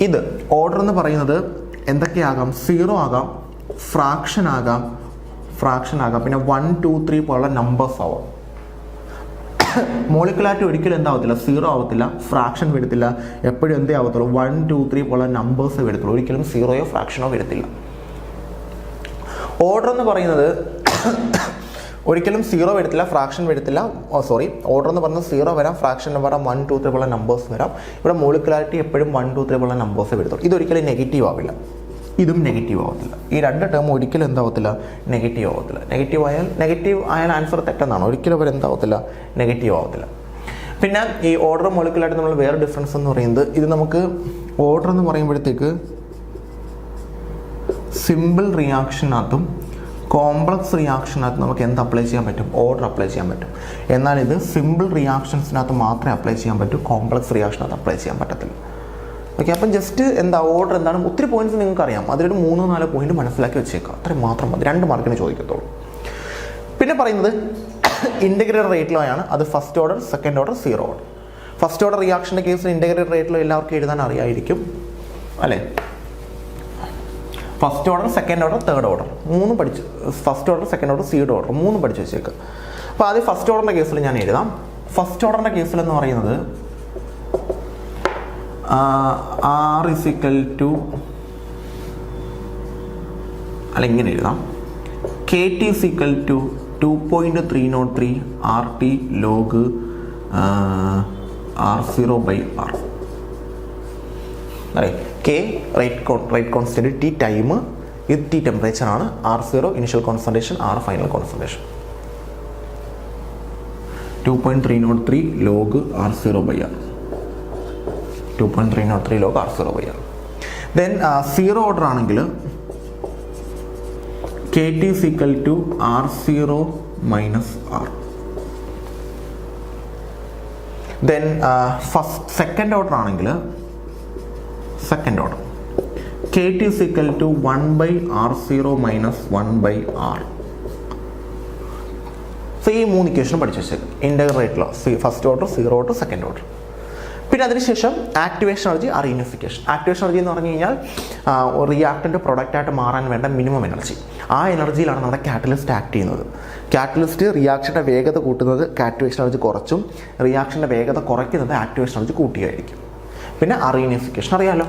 ഇത് ഓർഡർ എന്ന് പറയുന്നത് എന്തൊക്കെയാകാം? 0 ആകാം, ഫ്രാക്ഷൻ ആകാം, പിന്നെ 1, 2, 3 പോലുള്ള നമ്പേഴ്സ് ആവാം. മോളിക്കുലാരിറ്റി ഒരിക്കലും എന്താവത്തില്ല, 0 ആവത്തില്ല, ഫ്രാക്ഷൻ വരത്തില്ല. എപ്പോഴും എന്തേ ആവത്തുള്ളൂ, 1, 2, 3 പോലുള്ള നമ്പേഴ്സ് വരത്തുള്ളൂ. ഒരിക്കലും 0യോ ഫ്രാക്ഷനോ വരത്തില്ല. ഓർഡർ എന്ന് പറയുന്നത് ഒരിക്കലും 0 വരത്തില്ല, ഫ്രാക്ഷൻ വരത്തില്ല. ഓർഡർ എന്ന് പറഞ്ഞാൽ 0 വരാം, ഫ്രാക്ഷൻ വരാം, 1, 2, 3 ഉള്ള നമ്പേഴ്സ് വരാം. ഇവിടെ മോളിക്കുലാരിറ്റി എപ്പോഴും 1, 2, 3 ഉള്ള നമ്പേഴ്സ് വരത്തുള്ളൂ. ഇതൊരിക്കലും നെഗറ്റീവ് ആവില്ല, ഇതും നെഗറ്റീവ് ആവത്തില്ല. ഈ രണ്ട് ടേം ഒരിക്കലും എന്താവത്തില്ല, നെഗറ്റീവ് ആവത്തില്ല. നെഗറ്റീവ് ആയാൽ ആൻസർ തെറ്റെന്നാണ്. ഒരിക്കലും അവർ എന്താവത്തില്ല, നെഗറ്റീവ് ആവത്തില്ല. പിന്നെ ഈ ഓർഡർ മോളിക്കുലാരിറ്റി നമ്മൾ വേറെ ഡിഫറൻസ് എന്ന് പറയുന്നത്, ഇത് നമുക്ക് ഓർഡർ എന്ന് പറയുമ്പോഴത്തേക്ക് സിമ്പിൾ റിയാക്ഷനകത്തും കോംപ്ലക്സ് റിയാക്ഷനകത്ത് നമുക്ക് എന്ത് അപ്ലൈ ചെയ്യാൻ പറ്റും, ഓർഡർ അപ്ലൈ ചെയ്യാൻ പറ്റും. എന്നാൽ ഇത് സിമ്പിൾ റിയാക്ഷൻസിനകത്ത് മാത്രമേ അപ്ലൈ ചെയ്യാൻ പറ്റൂ, കോംപ്ലക്സ് റിയാക്ഷനകത്ത് അപ്ലൈ ചെയ്യാൻ പറ്റത്തില്ല. ഓക്കെ, അപ്പം ജസ്റ്റ് ഓർഡർ എന്താണ്, ഒത്തിരി പോയിന്റ്സ് നിങ്ങൾക്ക് അറിയാം, അതിലൊരു 3-4 പോയിന്റ് മനസ്സിലാക്കി വെച്ചേക്കുക, അത്രയും മാത്രം മതി. 2 മാർക്കിന് ചോദിക്കത്തുള്ളൂ. പിന്നെ പറയുന്നത് ഇൻ്റഗ്രേറ്റഡ് റേറ്റ് ലോ ആണ്. അത് first order, second order, 0 order. First order റിയാക്ഷൻ്റെ കേസിൽ ഇൻ്റഗ്രേറ്റഡ് റേറ്റ് ലോ എല്ലാവർക്കും എഴുതാൻ അറിയായിരിക്കും അല്ലേ. First order, second order, third order 3 പഠിച്ച്, first order, second order, 3rd order 3 പഠിച്ച് വെച്ചേക്കുക. അപ്പോൾ ആദ്യം ഫസ്റ്റ് ഓർഡറിൻ്റെ കേസിൽ ഞാൻ എഴുതാം. ഫസ്റ്റ് ഓർഡറിൻ്റെ കേസിൽ എന്ന് പറയുന്നത് R = അല്ല ഇങ്ങനെ എഴുതാം, KT = 2.303 RT log R0/R. അല്ലേ, K rate constant, T time, ഇത് T ടെമ്പറേച്ചർ ആണ്, R0 initial concentration, R final concentration. 2.303 log R0/R. 2.303 log R0/R. Then 0 order ആണെങ്കിൽ KT = R0 - R. Then second order ആണെങ്കിൽ KT = 1/R0 - 1/R. സോ ഈ 3 equation പഠിച്ചു വെച്ചേക്കും. Integrate law, first order, 0 order, second order. പിന്നെ അതിനുശേഷം activation energy, റീയൂണിഫിക്കേഷൻ. Activation energy എന്ന് പറഞ്ഞു കഴിഞ്ഞാൽ റിയാക്ടൻ്റ് പ്രൊഡക്റ്റായിട്ട് മാറാൻ വേണ്ട മിനിമം എനർജി. ആ എനർജിയിലാണ് നമ്മുടെ കാറ്റലിസ്റ്റ് ആക്ട് ചെയ്യുന്നത്. കാറ്റലിസ്റ്റ് റിയാക്ഷൻ്റെ വേഗത കൂട്ടുന്നത് ആക്ടിവേഷൻ എനർജി കുറച്ചും, റിയാക്ഷൻ്റെ വേഗത കുറയ്ക്കുന്നത് ആക്ടിവേഷൻ എനർജി കൂട്ടിയായിരിക്കും. പിന്നെ റീയൂണിഫിക്കേഷൻ അറിയാമല്ലോ,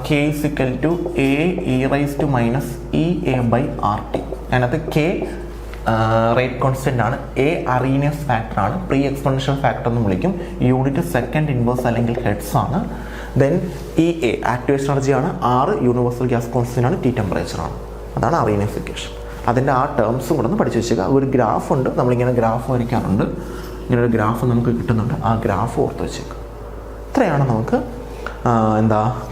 K = A e EA/RT. അതിനകത്ത് K റേറ്റ് കോൺസ്റ്റൻ്റ് ആണ്, A അറീനിയസ് ഫാക്ടർ ആണ്, പ്രീ എക്സ്പോണൻഷ്യൽ ഫാക്ടർ എന്ന് വിളിക്കും, യൂണിറ്റ് സെക്കൻഡ് ഇൻവേഴ്സ് അല്ലെങ്കിൽ ഹെഡ്സ് ആണ്. ദെൻ EA ആക്ടിവേഷൻ എനർജിയാണ്, R യൂണിവേഴ്സൽ ഗ്യാസ് കോൺസ്റ്റൻ്റ് ആണ്, T ടെമ്പറേച്ചർ ആണ്. അതാണ് റീയൂണിഫിക്കേഷൻ. അതിൻ്റെ ആ ടേംസും കൂടെ ഒന്ന് പഠിച്ചു വെച്ചേക്കുക. ഒരു ഗ്രാഫ് ഉണ്ട്, നമ്മളിങ്ങനെ ഗ്രാഫ് വരയ്ക്കാറുണ്ട്, ഇങ്ങനെ ഒരു ഗ്രാഫ് നമുക്ക് കിട്ടുന്നുണ്ട്, ആ ഗ്രാഫ് ഓർത്ത് വെച്ചേക്കുക. ഇത്രയാണ് നമുക്ക്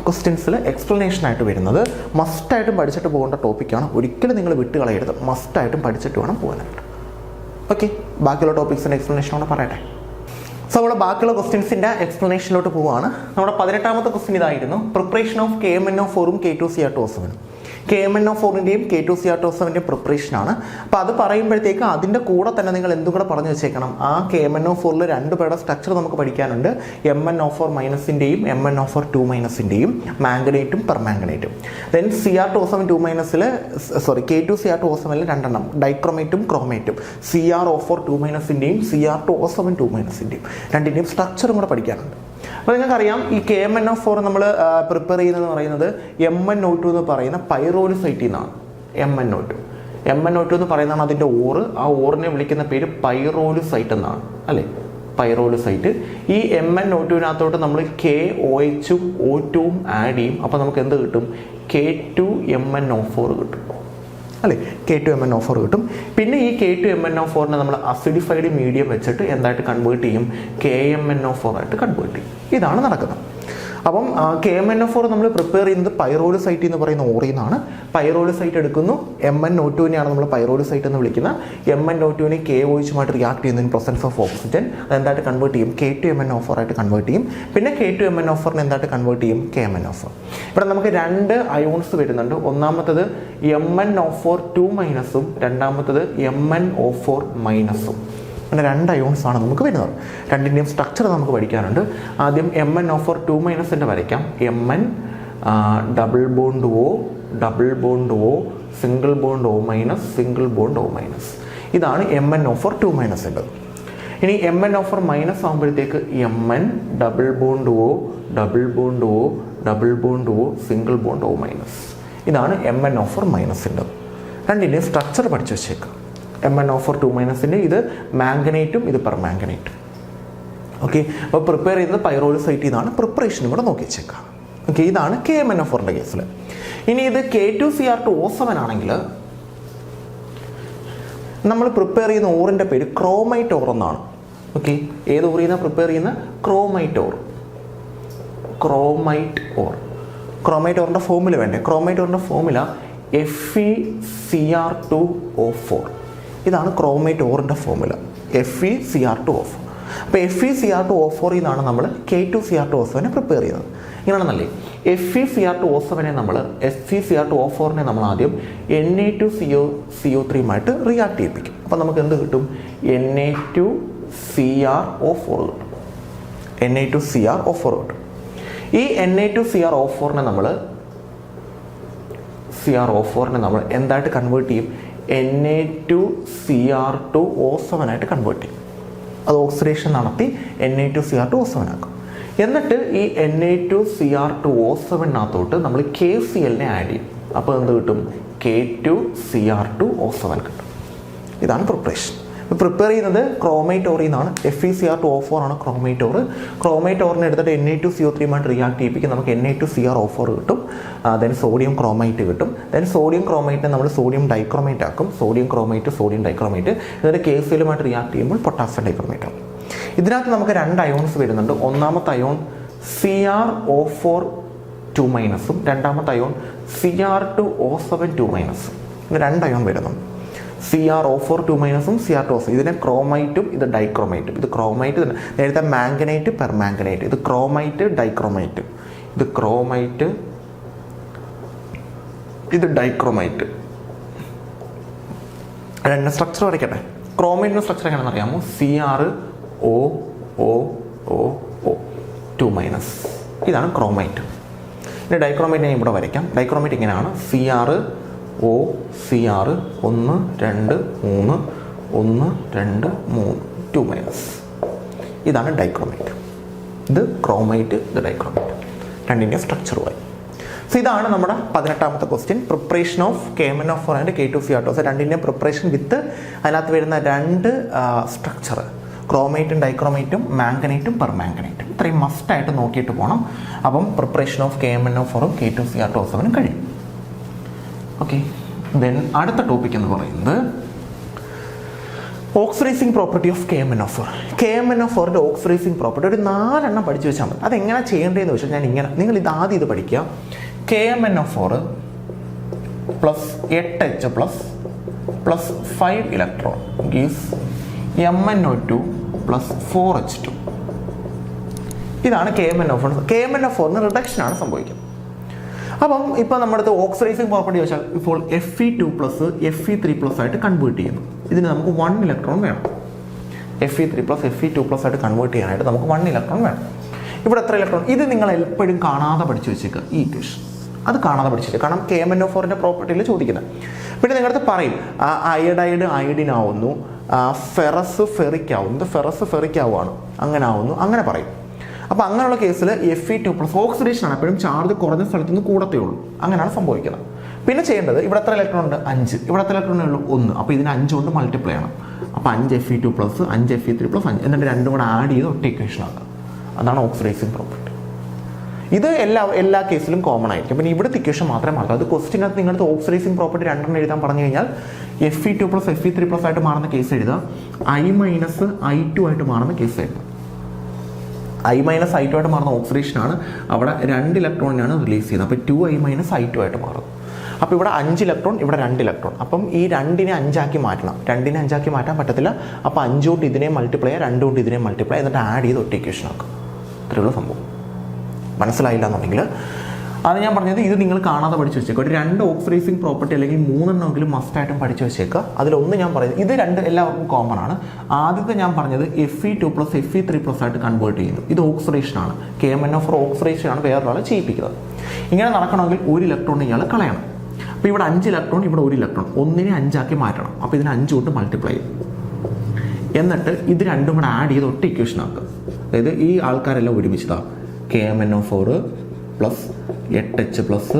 ക്വസ്റ്റ്യൻസിൽ എക്സ്പ്ലനേഷനായിട്ട് വരുന്നത്. മസ്റ്റായിട്ടും പഠിച്ചിട്ട് പോകേണ്ട ടോപ്പിക്കാണ്, ഒരിക്കലും നിങ്ങൾ വിട്ട് കളയരുത്, മസ്റ്റായിട്ടും പഠിച്ചിട്ട് വേണം പോകാനായിട്ട്. ഓക്കെ, ബാക്കിയുള്ള ടോപ്പിക്സിൻ്റെ എക്സ്പ്ലനേഷനോടെ പറയട്ടെ. സോ നമ്മുടെ ബാക്കിയുള്ള ക്വസ്റ്റ്യൻസിൻ്റെ എക്സ്പ്ലനേഷനിലോട്ട് പോവുകയാണ്. നമ്മുടെ 18ാമത്തെ ക്വസ്റ്റ്യൻ ഇതായിരുന്നു, പ്രിപ്പറേഷൻ ഓഫ് KMnO4ഉം K2Cr2O7. KMnO4ൻ്റെയും K2Cr2O7ൻ്റെയും പ്രിപ്പറേഷനാണ്. അപ്പോൾ അത് പറയുമ്പോഴത്തേക്ക് അതിൻ്റെ കൂടെ തന്നെ നിങ്ങൾ എന്തും കൂടെ പറഞ്ഞു വെച്ചേക്കണം. ആ KMnO4ൽ 2 പേരുടെ സ്ട്രക്ചർ നമുക്ക് പഠിക്കാനുണ്ട്, MnO4-ൻ്റെയും MnO4-2-ൻ്റെയും മാംഗനേറ്റും പെർമാംഗനേറ്റും. ദെൻ K2Cr2O7ൽ 2 ഡൈക്രോമേറ്റും ക്രോമേറ്റും, CrO4-2-ൻ്റെയും Cr2O7-2-ൻ്റെയും 2ൻ്റെയും സ്ട്രക്ചറും കൂടെ പഠിക്കാനുണ്ട്. അപ്പോൾ നിങ്ങൾക്കറിയാം, ഈ KMnO4 നമ്മൾ പ്രിപ്പയർ ചെയ്യുന്നതെന്ന് പറയുന്നത് MnO2 എന്ന് പറയുന്ന പൈറോലുസൈറ്റിൽ നിന്നാണ്. MnO2 എന്ന് പറയുന്നതാണ് അതിൻ്റെ ഓറ്. ആ ഓറിനെ വിളിക്കുന്ന പേര് പൈറോലുസൈറ്റ് എന്നാണ്, അല്ലേ, പൈറോലുസൈറ്റ്. ഈ MnO2-നകത്തോട്ട് നമ്മൾ KOH-ഉം O2-ഉം ആഡ് ചെയ്യും. അപ്പോൾ നമുക്ക് എന്ത് കിട്ടും, K2MnO4 കിട്ടും, അല്ലേ, K2MnO4 കിട്ടും. പിന്നെ ഈ K2MnO4-നെ നമ്മൾ അസിഡിഫൈഡ് മീഡിയം വെച്ചിട്ട് എന്തായിട്ട് കൺവേർട്ട് ചെയ്യും, KMnO4 ആയിട്ട് കൺവേർട്ട് ചെയ്യും. ഇതാണ് നടക്കുന്നത്. അപ്പം KMnO4 നമ്മൾ പ്രിപ്പയർ ചെയ്യുന്നത് പൈറോലുസൈറ്റ് എന്ന് പറയുന്ന ഓറിൽ നിന്നാണ്. പൈറോലുസൈറ്റ് എടുക്കുന്നു, MnO2-നെയാണ് നമ്മൾ പൈറോലുസൈറ്റ് എന്ന് വിളിക്കുന്നത്. MnO2-നെ KOH-ഉമായിട്ട് റിയാക്ട് ചെയ്യുന്നതിന് പ്രസൻസ് ഓഫ് ഓക്സിജൻ അതെന്തായിട്ട് കൺവേർട്ട് ചെയ്യും, K2MnO4 ആയിട്ട് കൺവേർട്ട് ചെയ്യും. പിന്നെ K2MnO4-നെ എന്തായിട്ട് കൺവേർട്ട് ചെയ്യും, KMnO4. ഇവിടെ നമുക്ക് 2 അയോൺസ് വരുന്നുണ്ട്. ഒന്നാമത്തത് MnO4-2-ഉം രണ്ടാമത്തത് MnO4-ഉം. അങ്ങനെ 2 അയോൺസാണ് നമുക്ക് വരുന്നത്. 2ൻ്റെയും സ്ട്രക്ചർ നമുക്ക് പഠിക്കാനുണ്ട്. ആദ്യം MnO4-2- വരയ്ക്കാം. Mn double bond O double bond O single bond O-, single bond O-. ഇതാണ് MnO4-2- ഇനി MnO4- ആകുമ്പോഴത്തേക്ക് Mn double bond O double bond O double bond O single bond O-. ഇതാണ് MnO4-. 2ൻ്റെയും സ്ട്രക്ചർ പഠിച്ചു വെച്ചേക്കാം. MnO4 2- ഇത് മാംഗനേറ്റും ഇത് പെർമാംഗനേറ്റും. Okay, അപ്പോൾ prepare ചെയ്യുന്നത് പൈറോലിസൈറ്റിൽ നിന്നാണ്. പ്രിപ്പറേഷനും കൂടെ നോക്കി വെച്ചേക്കാം. ഓക്കെ, ഇതാണ് KMnO4ൻ്റെ കേസിൽ. ഇനി ഇത് K2Cr2O7 ആണെങ്കിൽ നമ്മൾ പ്രിപ്പയർ ചെയ്യുന്ന ഓറിൻ്റെ പേര് ക്രോമൈറ്റ് ഓർ എന്നാണ്. ഓക്കെ, ഏത് ഓറിൽ നിന്നാണ് പ്രിപ്പയർ ചെയ്യുന്ന? Chromite ore. ക്രോമൈറ്റ് ഓറിൻ്റെ ഫോമുല വേണ്ടേ? ക്രോമൈറ്റ് ഓറിൻ്റെ ഫോമുല FeCr2O4. ഇതാണ് ക്രോമൈറ്റ് ഓറിൻ്റെ ഫോമുല, FeCr2O4. അപ്പോൾ FeCr2O4 നിന്നാണ് നമ്മൾ K2Cr2O7 പ്രിപ്പയർ ചെയ്യുന്നത്. ഇങ്ങനെയാണെന്നല്ലേ, FeCr2O7 നമ്മൾ FeCr2O4 നമ്മൾ ആദ്യം Na2CO3 റിയാക്ട് ചെയ്യിപ്പിക്കും. അപ്പോൾ നമുക്ക് എന്ത് കിട്ടും? Na2CrO4 കിട്ടും. Na2CrO4 കിട്ടും. ഈ Na2CrO4 നമ്മൾ എന്തായിട്ട് കൺവേർട്ട് ചെയ്യും? Na2Cr2O7 ആയിട്ട് കൺവേർട്ട് ചെയ്യും. അത് ഓക്സിഡേഷൻ നടത്തി Na2Cr2O7 ആക്കും. എന്നിട്ട് ഈ Na2Cr2O7 നമ്മൾ KCl ആഡ് ചെയ്യും. അപ്പോൾ എന്ത് കിട്ടും? K2Cr2O7 കിട്ടും. ഇതാണ് പ്രിപ്പറേഷൻ. പ്രിപ്പയർ ചെയ്യുന്നത് ക്രോമൈറ്റ് ഓറിൽ നിന്നാണ്. FeCr2O4 ആണ് ക്രോമൈറ്റ് ഓർ. ക്രോമൈറ്റ് ഓറിനെ എടുത്തിട്ട് Na2CO3 റിയാക്ട് ചെയ്യിപ്പിക്കും. നമുക്ക് Na2CrO4 കിട്ടും. ദെൻ സോഡിയം ക്രോമൈറ്റ് കിട്ടും. ദെൻ സോഡിയം ക്രോമൈറ്റിനെ നമ്മൾ സോഡിയം ഡൈക്രോമൈറ്റ് ആക്കും. Sodium chromite, sodium dichromite. എന്നിട്ട് KCl റിയാക്ട് ചെയ്യുമ്പോൾ പൊട്ടാസ്യം ഡൈക്രോമൈറ്റ് ആകും. ഇതിനകത്ത് നമുക്ക് 2 അയോൺസ് വരുന്നുണ്ട്. ഒന്നാമത്തെ അയോൺ Cr2O4 രണ്ടാമത്തെ അയോൺ Cr2O7 ഇങ്ങനെ 2 അയോൺ വരുന്നുണ്ട്. Cr2O4 Cr2O7. ഇതിനെ ക്രോമൈറ്റും ഇത് ഡൈക്രോമൈറ്റും. ഇത് ക്രോമൈറ്റ് നേരത്തെ മാംഗനേറ്റ് പെർമാംഗനേറ്റ്. ഇത് ക്രോമൈറ്റ് ഡൈക്രോമൈറ്റ്. ഇത് ക്രോമൈറ്റ്, ഇത് ഡൈക്രോമൈറ്റ്. രണ്ട് സ്ട്രക്ചർ വരയ്ക്കട്ടെ. ക്രോമൈറ്റിൻ്റെ സ്ട്രക്ചർ എങ്ങനെയാണെന്ന് അറിയാമോ? CrO2-. ഇതാണ് ക്രോമൈറ്റ്. ഇനി ഡൈക്രോമൈറ്റ് ഞാൻ ഇവിടെ വരയ്ക്കാം. ഡൈക്രോമൈറ്റ് ഇങ്ങനെയാണ്. CrO Cr 1 2 3 1 2 3 2-. ഇതാണ് ഡൈക്രോമൈറ്റ്. ഇത് ക്രോമൈറ്റ്, ഇത് ഡൈക്രോമൈറ്റ്. രണ്ടിൻ്റെ സ്ട്രക്ചറുമായി. സോ ഇതാണ് നമ്മുടെ 18ാമത്തെ question. Preparation of KMnO4 and K2Cr2. രണ്ടിൻ്റെ പ്രിപ്പറേഷൻ വിത്ത് അതിനകത്ത് വരുന്ന 2 സ്ട്രക്ചർ, ക്രോമൈറ്റും ഡൈക്രോമൈറ്റും മാംഗനേറ്റും പെർമാംഗനേറ്റും. ഇത്രയും മസ്റ്റായിട്ട് നോക്കിയിട്ട് പോകണം. അപ്പം പ്രിപ്പറേഷൻ ഓഫ് KMnO4 K2Cr2O7 കഴിയും. ഓക്കെ, ദെൻ അടുത്ത ടോപ്പിക് എന്ന് പറയുന്നത് ഓക്സിഡൈസിങ് പ്രോപ്പർട്ടി ഓഫ് KMnO4. KMnO4ൻ്റെ ഓക്സിഡൈസിങ് പ്രോപ്പർട്ടി ഒരു 4 എണ്ണം പഠിച്ചു വെച്ചാൽ മതി. അതെങ്ങനെ ചെയ്യേണ്ടതെന്ന് വെച്ചാൽ ഞാൻ ഇങ്ങനെ, നിങ്ങൾ ഇത് ആദ്യം ഇത് പഠിക്കുക. KMnO4 plus 8H plus 5 electron gives MnO2 plus 4H2. ഇതാണ് KMnO4. KMnO4 റിഡക്ഷനാണ് സംഭവിക്കുന്നത്. അപ്പം ഇപ്പോൾ നമ്മുടെ അടുത്ത് ഓക്സിഡൈസിങ് പ്രോപ്പർട്ടി വെച്ചാൽ ഇപ്പോൾ Fe2 Fe3 ആയിട്ട് കൺവേർട്ട് ചെയ്യുന്നു. ഇതിന് നമുക്ക് 1 ഇലക്ട്രോൺ വേണം. Fe3 Fe2 ആയിട്ട് കൺവേർട്ട് ചെയ്യാനായിട്ട് നമുക്ക് 1 ഇലക്ട്രോൺ വേണം. ഇവിടെ എത്ര ഇലക്ട്രോൺ? ഇത് നിങ്ങൾ എപ്പോഴും കാണാതെ പഠിച്ചു വെച്ചേക്കുക. ഈ ഇക്വേഷൻ അത് കാണാതെ പഠിച്ചിട്ട്, കാരണം KMnO4ൻ്റെ പ്രോപ്പർട്ടിയിൽ ചോദിക്കുന്നത്. പിന്നെ നിങ്ങളടുത്ത് പറയും അയഡൈഡ് അയഡിൻ ആവുന്നു, ഫെറസ് ഫെറിക് ആവുന്നു, ഇത് ഫെറസ് ഫെറിക് ആവുകയാണ്, അങ്ങനെ ആവുന്നു, അങ്ങനെ പറയും. അപ്പോൾ അങ്ങനെയുള്ള കേസിൽ Fe2 ഓക്സിഡേഷൻ ആണ്. എപ്പോഴും ചാർജ് കുറഞ്ഞ സ്ഥലത്ത് നിന്ന് കൂടത്തേ ഉള്ളൂ. അങ്ങനെയാണ് സംഭവിക്കുന്നത്. പിന്നെ ചെയ്യേണ്ടത്, ഇവിടെ എത്ര ഇലക്ട്രോൺ ഉണ്ട്? 5. ഇവിടെ എത്ര ഇലക്ട്രോണേ ഉള്ളൂ? 1. അപ്പോൾ ഇതിന് 5 കൊണ്ട് മൾട്ടിപ്ലൈ ചെയ്യണം. അപ്പോൾ 5 Fe2 5 Fe3 5, എന്നിട്ട് രണ്ടും കൂടെ ആഡ് ചെയ്ത് ഒറ്റ ഇക്വേഷൻ ആക്കുക. അതാണ് ഓക്സിഡൈസിങ് പ്രോപ്പർട്ടി. ഇത് എല്ലാ കേസിലും കോമൺ ആയിരിക്കും. പിന്നെ ഇവിടുത്തെ ഇക്വേഷൻ മാത്രമേ മാറും. അത് ക്വസ്റ്റിനകത്ത് നിങ്ങളുടെ ഓക്സിഡൈസിങ് പ്രോപ്പർട്ടി 2 എഴുതാൻ പറഞ്ഞു കഴിഞ്ഞാൽ Fe2 Fe3 ആയിട്ട് മാറുന്ന കേസ് എഴുതുക, I-I2 ആയിട്ട് മാറുന്ന കേസ് എഴുതുക. I-I2 ആയിട്ട് മാറുന്ന ഓക്സിഡേഷനാണ്. അവിടെ 2 ഇലക്ട്രോണിനാണ് റിലീസ് ചെയ്യുന്നത്. അപ്പോൾ 2I-I2 ആയിട്ട് മാറും. അപ്പോൾ ഇവിടെ 5 ഇലക്ട്രോൺ, ഇവിടെ 2 ഇലക്ട്രോൺ. അപ്പം ഈ 2നെ 5 ആക്കി മാറ്റണം. 2നെ 5 ആക്കി മാറ്റാൻ പറ്റത്തില്ല. അപ്പോൾ 5 കൊണ്ട് ഇതിനെ മൾട്ടിപ്ലൈ, 2 കൊണ്ട് ഇതിനെ മൾട്ടിപ്ലൈ, എന്നിട്ട് ആഡ് ചെയ്ത് ഒറ്റ ഇക്വേഷൻ ആക്കും. ഇത്രയുള്ള സംഭവം. മനസ്സിലായില്ല എന്നുണ്ടെങ്കിൽ അത് ഞാൻ പറഞ്ഞത്, ഇത് നിങ്ങൾ കാണാതെ പഠിച്ചു വെച്ചേക്കുക. ഒരു 2 ഓക്സിഡൈസിങ് പ്രോപ്പർട്ടി അല്ലെങ്കിൽ 3 എണ്ണമെങ്കിലും മസ്റ്റായിട്ടും പഠിച്ചു വെച്ചേക്കുക. അതിലൊന്ന് ഞാൻ പറയുന്നത്, ഇത് 2 എല്ലാവർക്കും കോമൺ ആണ്. ആദ്യത്തെ ഞാൻ പറഞ്ഞത് Fe2 Fe3 ആയിട്ട് കൺവേർട്ട് ചെയ്യുന്നു. ഇത് ഓക്സിഡേഷനാണ്. KMnO4 ഓക്സിഡേഷനാണ്, വേറൊരാളെ ചെയ്യിപ്പിക്കുന്നത്. ഇങ്ങനെ നടക്കണമെങ്കിൽ 1 ഇലക്ട്രോൺ ഇയാൾ കളയണം. അപ്പോൾ ഇവിടെ 5 ഇലക്ട്രോൺ, ഇവിടെ 1 ഇലക്ട്രോൺ, ഒന്നിനെ 5 ആക്കി മാറ്റണം. അപ്പോൾ ഇതിന് 5 കൊണ്ട് മൾട്ടിപ്ലൈ ചെയ്യും. എന്നിട്ട് ഇത് രണ്ടും കൂടെ ആഡ് ചെയ്ത് ഒറ്റ ഇക്വേഷൻ ആക്കുക. അതായത് ഈ ആൾക്കാരെല്ലാം ഒരുമിച്ചതാണ്. KMnO4 plus 8H plus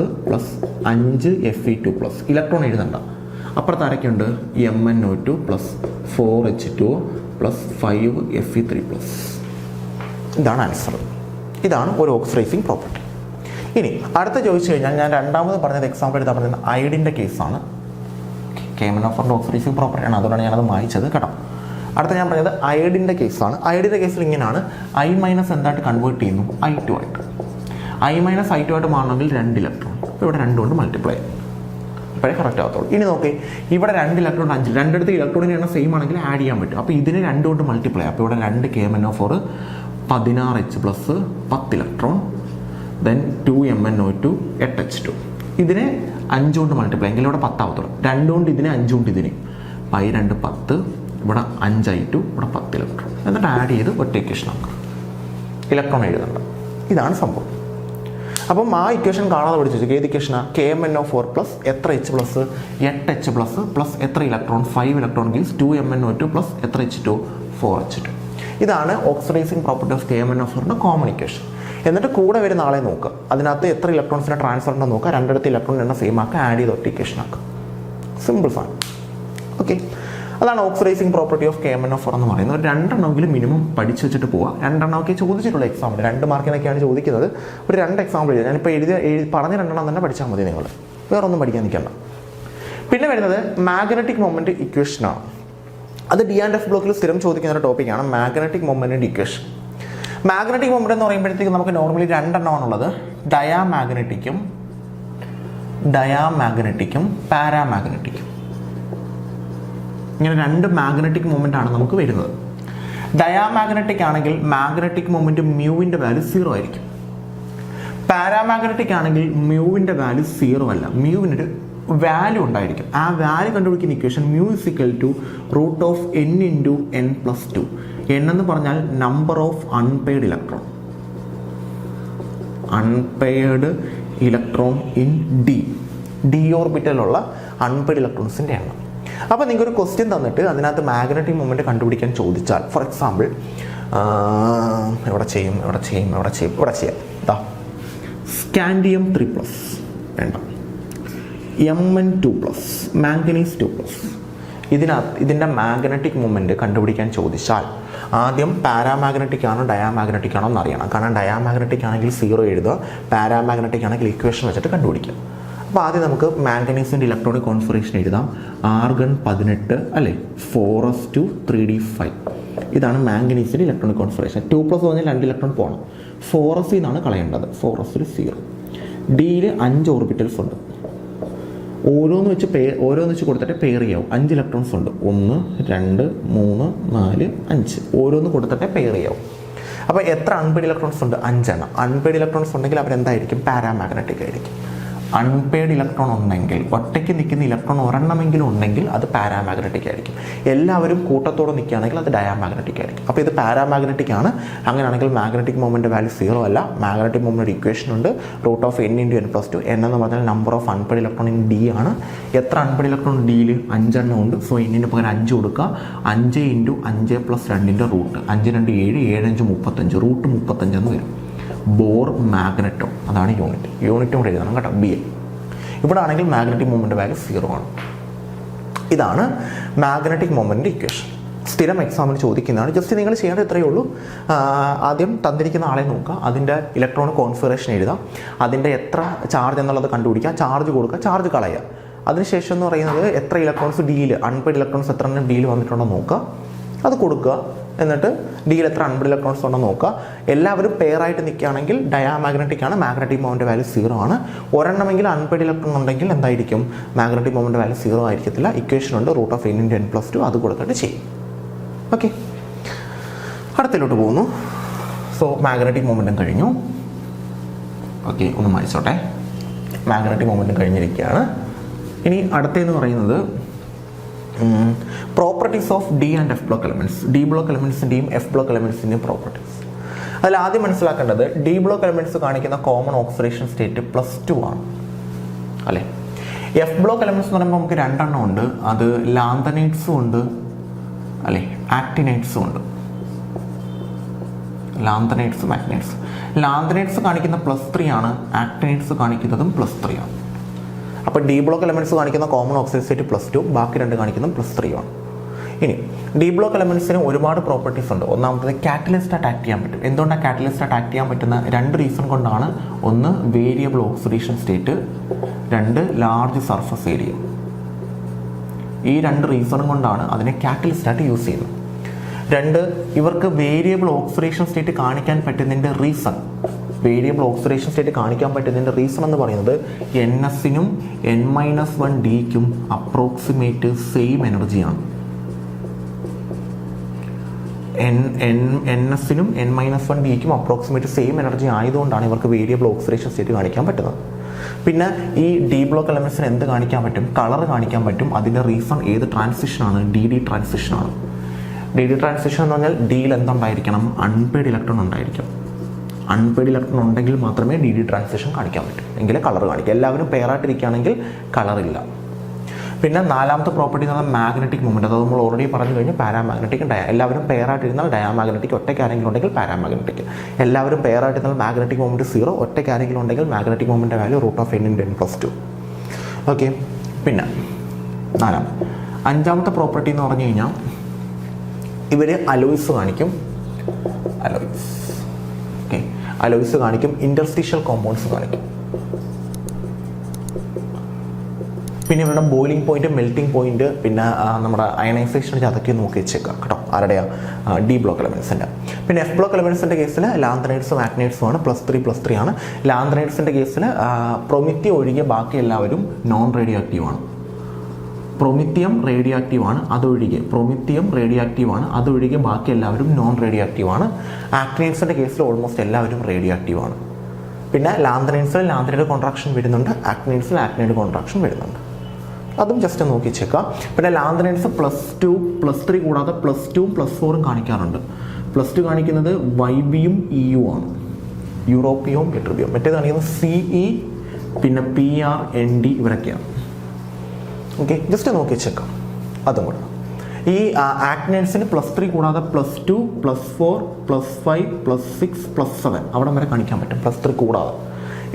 5 Fe2 electron എഴുതണ്ട. അപ്പുറത്ത് ആരൊക്കെയുണ്ട്? MnO2 plus 4H2O plus 5Fe3+. ഇതാണ് ആൻസർ. ഇതാണ് ഒരു ഓക്സിഡൈസിങ് പ്രോപ്പർട്ടി. ഇനി അടുത്ത ചോദിച്ചു കഴിഞ്ഞാൽ ഞാൻ രണ്ടാമത് പറഞ്ഞത് എക്സാമ്പിൾ എടുത്താൽ പറഞ്ഞത് അയഡിൻ്റെ കേസാണ്. KMnO4 ഓക്സിഡൈസിങ് പ്രോപ്പർട്ടിയാണ്, അതുകൊണ്ടാണ് ഞാനത് വായിച്ചത് കേട്ടോ. അടുത്ത ഞാൻ പറഞ്ഞത് അയഡിൻ്റെ കേസാണ്. അയഡിൻ്റെ കേസിൽ ഇങ്ങനെയാണ്, I- എന്തായിട്ട് കൺവേർട്ട് ചെയ്യുന്നു? I2 ആയിട്ട്. I- I2 ആയിട്ട് മാറണമെങ്കിൽ 2 ഇലക്ട്രോൺ. അപ്പോൾ ഇവിടെ 2 കൊണ്ട് മൾട്ടിപ്ലൈ അപ്പോഴേ കറക്റ്റ് ആകത്തുള്ളൂ. ഇനി നോക്കി, ഇവിടെ 2 ഇലക്ട്രോൺ 5, രണ്ടിടത്ത് ഇലക്ട്രോണിൻ്റെ എണ്ണം സെയിം ആണെങ്കിൽ ആഡ് ചെയ്യാൻ പറ്റും. അപ്പോൾ ഇതിന് 2 കൊണ്ട് മൾട്ടിപ്ലൈ. അപ്പോൾ ഇവിടെ 2 KMnO4 16H plus 10 electron, then 2 MnO2 8H2. ഇതിനെ 5 കൊണ്ട് മൾട്ടിപ്ലൈ എങ്കിൽ ഇവിടെ 10 ആവത്തുള്ളൂ. 2 കൊണ്ട് ഇതിനെ 5 കൊണ്ട് ഇതിനെ 2 10, ഇവിടെ 5I2, ഇവിടെ 10 ഇലക്ട്രോൺ. എന്നിട്ട് ആഡ് ചെയ്ത് ഒറ്റ ഇക്വേഷൻ ആക്കുക, ഇലക്ട്രോൺ എഴുതുന്നുണ്ട്. ഇതാണ് സംഭവം. അപ്പം ആ ഇക്വേഷൻ കാണാതെ പഠിച്ചു വെച്ചു. ഏത് ഇക്വേഷനാണ്? KMnO4 പ്ലസ് എത്ര H plus 8H plus plus എത്ര electron 5 electron gives 2 MnO2 plus എത്ര H2 4H2. ഇതാണ് ഓക്സിഡൈസിങ് പ്രോപ്പർട്ടി ഓഫ് KMnO4ന്റെ കോമൺ ഇക്വേഷൻ. എന്നിട്ട് കൂടെ വരുന്ന ആളെ നോക്കുക, അതിനകത്ത് എത്ര ഇലക്ട്രോൺസിനെ ട്രാൻസ്ഫർ ഉണ്ടോ നോക്കുക, രണ്ടിടത്ത് ഇലക്ട്രോൺ എണ്ണം സെയിം ആക്കുക, ആഡ് ചെയ്ത് ഒറ്റ ഇക്വേഷൻ ആക്കുക. സിമ്പിൾ സാധനം. ഓക്കെ, അതാണ് ഓക്സിഡൈസിങ് പ്രോപ്പർട്ടി ഓഫ് KMnO4 എന്ന് പറയുന്നത്. ഒരു 2 എണ്ണമെങ്കിലും മിനിമം പഠിച്ചു വെച്ചിട്ട് പോവുക. 2 എണ്ണമൊക്കെ ചോദിച്ചിട്ടുള്ള എക്സാമ്പിൾ, 2 മാർക്കിനൊക്കെയാണ് ചോദിക്കുന്നത്. ഒരു 2 എക്സാമ്പിൾ എഴുതുക. ഞാനിപ്പോൾ പറഞ്ഞ 2 എണ്ണം തന്നെ പഠിച്ചാൽ മതി നിങ്ങൾ, വേറെ ഒന്നും പഠിക്കാൻ നിൽക്കണ്ട. പിന്നെ വരുന്നത് മാഗ്നറ്റിക് മൊമെന്റ് ഇക്വേഷനാണ്. അത് D&F ബ്ലോക്കിൽ സ്ഥിരം ചോദിക്കുന്ന ഒരു ടോപ്പിക്കാണ് മാഗ്നറ്റിക് മൊമെന്റിന്റെ ഇക്വേഷൻ. മാഗ്നറ്റിക് മൊമെന്റ് എന്ന് പറയുമ്പോഴത്തേക്കും നമുക്ക് നോർമലി 2 എണ്ണമാണുള്ളത്, ഡയാമാഗ്നറ്റിക്കും പാരാമാഗ്നറ്റിക്കും. ഇങ്ങനെ 2 മാഗ്നറ്റിക് മൊമെന്റ് ആണ് നമുക്ക് വരുന്നത്. ഡയാമാഗ്നറ്റിക് ആണെങ്കിൽ മാഗ്നറ്റിക് മൊമെന്റ് മ്യൂവിന്റെ വാല്യൂ 0 ആയിരിക്കും. പാരാമാഗ്നറ്റിക് ആണെങ്കിൽ മ്യൂവിന്റെ വാല്യൂ 0 അല്ല, മ്യൂവിനൊരു വാല്യൂ ഉണ്ടായിരിക്കും. ആ വാല്യൂ കണ്ടുപിടിക്കുന്ന ഇക്വേഷൻ μ √n × n+2. n എന്ന് പറഞ്ഞാൽ number of unpaired electron in D ഓർബിറ്റലുള്ള അൺപെയ്ഡ് ഇലക്ട്രോൺസിൻ്റെ എണ്ണം. അപ്പോൾ നിങ്ങൾക്ക് ഒരു ക്വസ്റ്റ്യൻ തന്നിട്ട് അതിനകത്ത് മാഗ്നറ്റിക് മൊമെന്റ് കണ്ടുപിടിക്കാൻ ചോദിച്ചാൽ, ഫോർ എക്സാമ്പിൾ ഇവിടെ ചെയ്യാം ഇതാ സ്കാൻഡിയം 3+, വേണ്ട Mn2+, മാംഗനീസ് 2+. ഇതിൻ്റെ മാഗ്നറ്റിക് മൊമെന്റ് കണ്ടുപിടിക്കാൻ ചോദിച്ചാൽ ആദ്യം പാരാമാഗ്നറ്റിക് ആണോ ഡയാമാഗ്നറ്റിക് ആണോ എന്ന് അറിയണം. കാരണം ഡയാമാഗ്നറ്റിക് ആണെങ്കിൽ 0 എഴുതുക, പാരാമാഗ്നറ്റിക് ആണെങ്കിൽ ഇക്വേഷൻ വെച്ചിട്ട് കണ്ടുപിടിക്കുക. അപ്പോൾ ആദ്യം നമുക്ക് മാംഗനീസിൻ്റെ ഇലക്ട്രോണിക് കോൺഫിഗറേഷൻ എഴുതാം. ആർഗൺ 18 അല്ലേ, 4s2 3d5. ഇതാണ് മാംഗനീസിൻ്റെ ഇലക്ട്രോണിക് കോൺഫിഗറേഷൻ. 2+ പറഞ്ഞാൽ 2 ഇലക്ട്രോൺ പോകണം. 4s നിന്നാണ് കളയേണ്ടത്. 4s 0. ഡിയിൽ 5 ഓർബിറ്റൽസ് ഉണ്ട്. ഓരോന്ന് വെച്ച് കൊടുത്തിട്ട് പെയർ ചെയ്യാവും. 5 ഇലക്ട്രോൺസ് ഉണ്ട്. 1 2 3 4 5 ഓരോന്ന് കൊടുത്തിട്ട് പെയർ ചെയ്യാവും. അപ്പോൾ എത്ര അൺപെയ്ഡ് ഇലക്ട്രോൺസ് ഉണ്ട്? 5 എണ്ണം. അൺപെയ്ഡ് ഇലക്ട്രോൺസ് ഉണ്ടെങ്കിൽ അവരെന്തായിരിക്കും? പാരാമാഗ്നറ്റിക് ആയിരിക്കും. അൺപെയ്ഡ് ഇലക്ട്രോൺ ഉണ്ടെങ്കിൽ, ഒറ്റയ്ക്ക് നിൽക്കുന്ന ഇലക്ട്രോൺ ഒരെണ്ണമെങ്കിലും ഉണ്ടെങ്കിൽ അത് പാരാമാഗ്നറ്റിക് ആയിരിക്കും. എല്ലാവരും കൂട്ടത്തോടെ നിൽക്കുകയാണെങ്കിൽ അത് ഡയാമാഗ്നറ്റിക് ആയിരിക്കും. അപ്പോൾ ഇത് പാരാമാഗ്നറ്റിക് ആണ്. അങ്ങനെയാണെങ്കിൽ മാഗ്നറ്റിക് മൊമെന്റ് വാല്യൂ 0 അല്ല. മാഗ്നറ്റിക് മൊമെന്റ് ഇക്വേഷൻ ഉണ്ട്, √n × n+2. n എന്ന് പറഞ്ഞാൽ number of unpaired electron in D ആണ്. എത്ര അൺപെയ്ഡ് ഇലക്ട്രോൺ ഡിയിൽ? 5 എണ്ണം ഉണ്ട്. സോ n പകരം 5 കൊടുക്കുക. 5 × 5 + 2 റൂട്ട് 5 2 7 7 5 35 √35 എന്ന് വരും. ബോർ മാഗ്നറ്റോ, അതാണ് യൂണിറ്റും കൂടെ എഴുതണം കേട്ടോ, BA. ഇവിടെ ആണെങ്കിൽ മാഗ്നറ്റിക് മൊമെന്റ് വാല്യൂ 0 ആണ്. ഇതാണ് മാഗ്നറ്റിക് മൊമെന്റ് ഇക്വേഷൻ. സ്ഥിരം എക്സാമിന് ചോദിക്കുന്നതാണ്. ജസ്റ്റ് നിങ്ങൾ ചെയ്യേണ്ടത് ഇത്രയേ ഉള്ളൂ. ആദ്യം തന്നിരിക്കുന്ന ആളെ നോക്കുക, അതിൻ്റെ ഇലക്ട്രോണിക് കോൺഫിഗറേഷൻ എഴുതാം, അതിൻ്റെ എത്ര ചാർജ് എന്നുള്ളത് കണ്ടുപിടിക്കുക, ചാർജ് കൊടുക്കുക, ചാർജ് കളയുക. അതിനുശേഷം എന്ന് പറയുന്നത് എത്ര ഇലക്ട്രോൺസ് ഡിയിൽ, അൺപെയ്ഡ് ഇലക്ട്രോൺസ് എത്ര എണ്ണം ഡിയിൽ വന്നിട്ടുണ്ടോ നോക്കുക, അത് കൊടുക്കുക. എന്നിട്ട് ഡിയിൽ എത്ര അൺപെയ്ഡ് ഇലക്ട്രോൺസ് ഉണ്ടോ നോക്കുക. എല്ലാവരും പെയറായിട്ട് നിൽക്കുകയാണെങ്കിൽ ഡയാമാഗ്നറ്റിക് ആണ്, മാഗ്നറ്റിക് മൊമെന്റ് വാല്യൂ 0 ആണ്. ഒരെണ്ണമെങ്കിൽ അൺപെയ്ഡ് ഇലക്ട്രോൺ ഉണ്ടെങ്കിൽ എന്തായിരിക്കും? മാഗ്നറ്റിക് മൊമെന്റ് വാല്യൂ 0 ആയിരിക്കത്തില്ല. ഇക്വേഷൻ ഉണ്ട്, √n × n+2, അത് കൊടുത്തിട്ട് ചെയ്യും. ഓക്കെ, അടുത്തിലോട്ട് പോകുന്നു. സോ മാഗ്നറ്റിക് മൊമെന്റും കഴിഞ്ഞു. ഓക്കെ, ഒന്ന് വായിച്ചോട്ടെ. മാഗ്നറ്റിക് മൊമെന്റും കഴിഞ്ഞിരിക്കുകയാണ്. ഇനി അടുത്തെന്ന് പറയുന്നത് properties of D and F block elements. D block എലമെന്റ്സിൻ്റെയും എഫ് ബ്ലോക്ക് എലമെന്റ്സിൻ്റെയും പ്രോപ്പർട്ടീസ്. അതിൽ ആദ്യം മനസ്സിലാക്കേണ്ടത് ഡി ബ്ലോക്ക് എലമെന്റ്സ് കാണിക്കുന്ന കോമൺ ഓക്സിഡേഷൻ സ്റ്റേറ്റ് +2 ആണ് അല്ലേ. എഫ് ബ്ലോക്ക് എലമെന്റ്സ് എന്ന് പറയുമ്പോൾ നമുക്ക് 2 എണ്ണം ഉണ്ട്. അത് ലാന്തനൈറ്റ്സും ഉണ്ട് അല്ലേ, ആക്ടിനൈറ്റ്സും ഉണ്ട്. ലാന്തനൈറ്റ്സും ആക്ടിനൈറ്റ്സും. ലാന്തനൈറ്റ്സ് കാണിക്കുന്ന +3 ആണ്, ആക്ടിനൈറ്റ്സ് കാണിക്കുന്നതും +3 ആണ്. അപ്പോൾ ഡി ബ്ലോക്ക് എലമെൻറ്റ്സ് കാണിക്കുന്ന കോമൺ ഓക്സിഡൈസ് സ്റ്റേറ്റ് +2, ബാക്കി 2 കാണിക്കുന്ന +3 ആണ്. ഇനി ഡി ബ്ലോക്ക് എലമെൻറ്റ്സിന് ഒരുപാട് പ്രോപ്പർട്ടീസ് ഉണ്ട്. ഒന്നാമത്തത് കാറ്റലിസ്റ്റ് ആയിട്ട് ആക്ട് ചെയ്യാൻ പറ്റും. എന്തുകൊണ്ടാണ് കാറ്റലിസ്റ്റ് ആയിട്ട് ആക്ട് ചെയ്യാൻ പറ്റുന്ന 2 റീസൺ കൊണ്ടാണ്. ഒന്ന് variable oxidation state, 2 large surface area. ഈ 2 റീസൺ കൊണ്ടാണ് അതിനെ കാറ്റലിസ്റ്റ് ആയിട്ട് യൂസ് ചെയ്യുന്നത്. 2 ഇവർക്ക് വേരിയബിൾ ഓക്സിഡേഷൻ സ്റ്റേറ്റ് കാണിക്കാൻ പറ്റുന്നതിൻ്റെ റീസൺ എന്ന് പറയുന്നത് NS-നും N-1D-ക്കും അപ്രോക്സിമേറ്റ് സെയിം എനർജിയാണ്. NS-നും N-1D-ക്കും അപ്രോക്സിമേറ്റ് സെയിം എനർജി ആയതുകൊണ്ടാണ് ഇവർക്ക് വേരിയബിൾ ഓക്സിഡേഷൻ സ്റ്റേറ്റ് കാണിക്കാൻ പറ്റുന്നത്. പിന്നെ ഈ ഡി ബ്ലോക്ക് എലമെൻറ്റ്സിന് എന്ത് കാണിക്കാൻ പറ്റും? കളർ കാണിക്കാൻ പറ്റും. അതിൻ്റെ റീസൺ ഏത് ട്രാൻസിഷനാണ്? DD ട്രാൻസിഷനാണ്. DD ട്രാൻസിഷൻ എന്ന് പറഞ്ഞാൽ ഡിയിൽ എന്തുണ്ടായിരിക്കണം? അൺപെയ്ഡ് ഇലക്ട്രോൺ ഉണ്ടായിരിക്കും. അൺപെയ്ഡ് ഇലക്ട്രോൺ ഉണ്ടെങ്കിൽ മാത്രമേ DD ട്രാൻസിഷൻ കാണിക്കാൻ പറ്റൂ, എങ്കിലേ കളർ കാണിക്കും. എല്ലാവരും പെയറായിട്ടിരിക്കുകയാണെങ്കിൽ കളറില്ല. പിന്നെ 4ാമത്തെ പ്രോപ്പർട്ടി എന്ന് പറഞ്ഞാൽ മാഗ്നറ്റിക് മൂവ്മെൻറ്റ്. അത് നമ്മൾ ഓൾറെഡി പറഞ്ഞു കഴിഞ്ഞാൽ പാരാമാഗ്നറ്റിക് എല്ലാവരും പെയറായിട്ടിരുന്നാൽ ഡയാമാഗ്നറ്റിക്, ഒറ്റയ്ക്ക് ആരെങ്കിലും ഉണ്ടെങ്കിൽ പാരാമാഗ്നറ്റിക്. എല്ലാവരും പെയറായിട്ടിരുന്നാൽ മാഗ്നറ്റിക് മൂവ്മെൻറ്റ് 0, ഒറ്റയ്ക്ക് ആരെങ്കിലും ഉണ്ടെങ്കിൽ magnetic movement value √(n)(n+2). Okay. പിന്നെ 5ാമത്തെ പ്രോപ്പർട്ടി എന്ന് പറഞ്ഞു കഴിഞ്ഞാൽ ഇവർ അലോയ്സ് കാണിക്കും. അലോയ്സ് കാണിക്കും, ഇൻ്റർസ്റ്റീഷ്യൽ കോമ്പൗണ്ട്സ് കാണിക്കും. പിന്നെ ഇവരുടെ ബോയിലിംഗ് പോയിന്റ്, മെൽറ്റിംഗ് പോയിന്റ്, പിന്നെ നമ്മുടെ അയണൈസേഷൻ അതൊക്കെ നോക്കി വെച്ചേക്കാം കേട്ടോ. ആരുടെയാ? ഡി ബ്ലോക്ക് എലമെൻറ്റ്സിൻ്റെ. പിന്നെ എഫ് ബ്ലോക്ക് എലമെൻറ്റ്സിൻ്റെ കേസിൽ ലാന്ത്രൈഡ്സും ആക്ടിനൈഡ്സും ആണ്. +3 ആണ്. ലാന്ത്രൈഡ്സിൻ്റെ കേസിൽ പ്രൊമിത്തിയം ഒഴികെ ബാക്കി എല്ലാവരും നോൺ റേഡിയോ ആക്റ്റീവാണ്. പ്രൊമിത്തിയം റേഡിയോ ആക്റ്റീവാണ്, അതൊഴികെ ബാക്കി എല്ലാവരും നോൺ റേഡിയോ ആക്റ്റീവാണ്. ആക്ടിനൈഡ്സിൻ്റെ കേസിൽ ഓൾമോസ്റ്റ് എല്ലാവരും റേഡിയോ ആക്റ്റീവാണ്. പിന്നെ ലാന്ത്രൈഡ്സിൽ ലാന്ത്രൈഡ് കോൺട്രാക്ഷൻ വരുന്നുണ്ട്, ആക്ടിനൈഡ്സിൽ ആക്ടിനൈഡ് കോൺട്രാക്ഷൻ വരുന്നുണ്ട്. അതും ജസ്റ്റ് നോക്കി വെച്ചേക്കാം. പിന്നെ ലാന്ത്രൈഡ്സ് +2, +3 കൂടാതെ +2ഉം +4ഉം കാണിക്കാറുണ്ട്. +2 കാണിക്കുന്നത് YBയും EU ആണ്, യൂറോപ്പിയവും യട്രിബിയും. മറ്റേത് കാണിക്കുന്നത് CE, പിന്നെ PR, ND ഇവരൊക്കെയാണ്. ഓക്കെ, ജസ്റ്റ് നോക്കി വെച്ചേക്കാം. അതും കൂടെ ഈ ആക്ടിനൈഡ്സിന് +3 കൂടാതെ +2, +4, +5, +6, +7 അവിടം വരെ കാണിക്കാൻ പറ്റും. +3 കൂടാതെ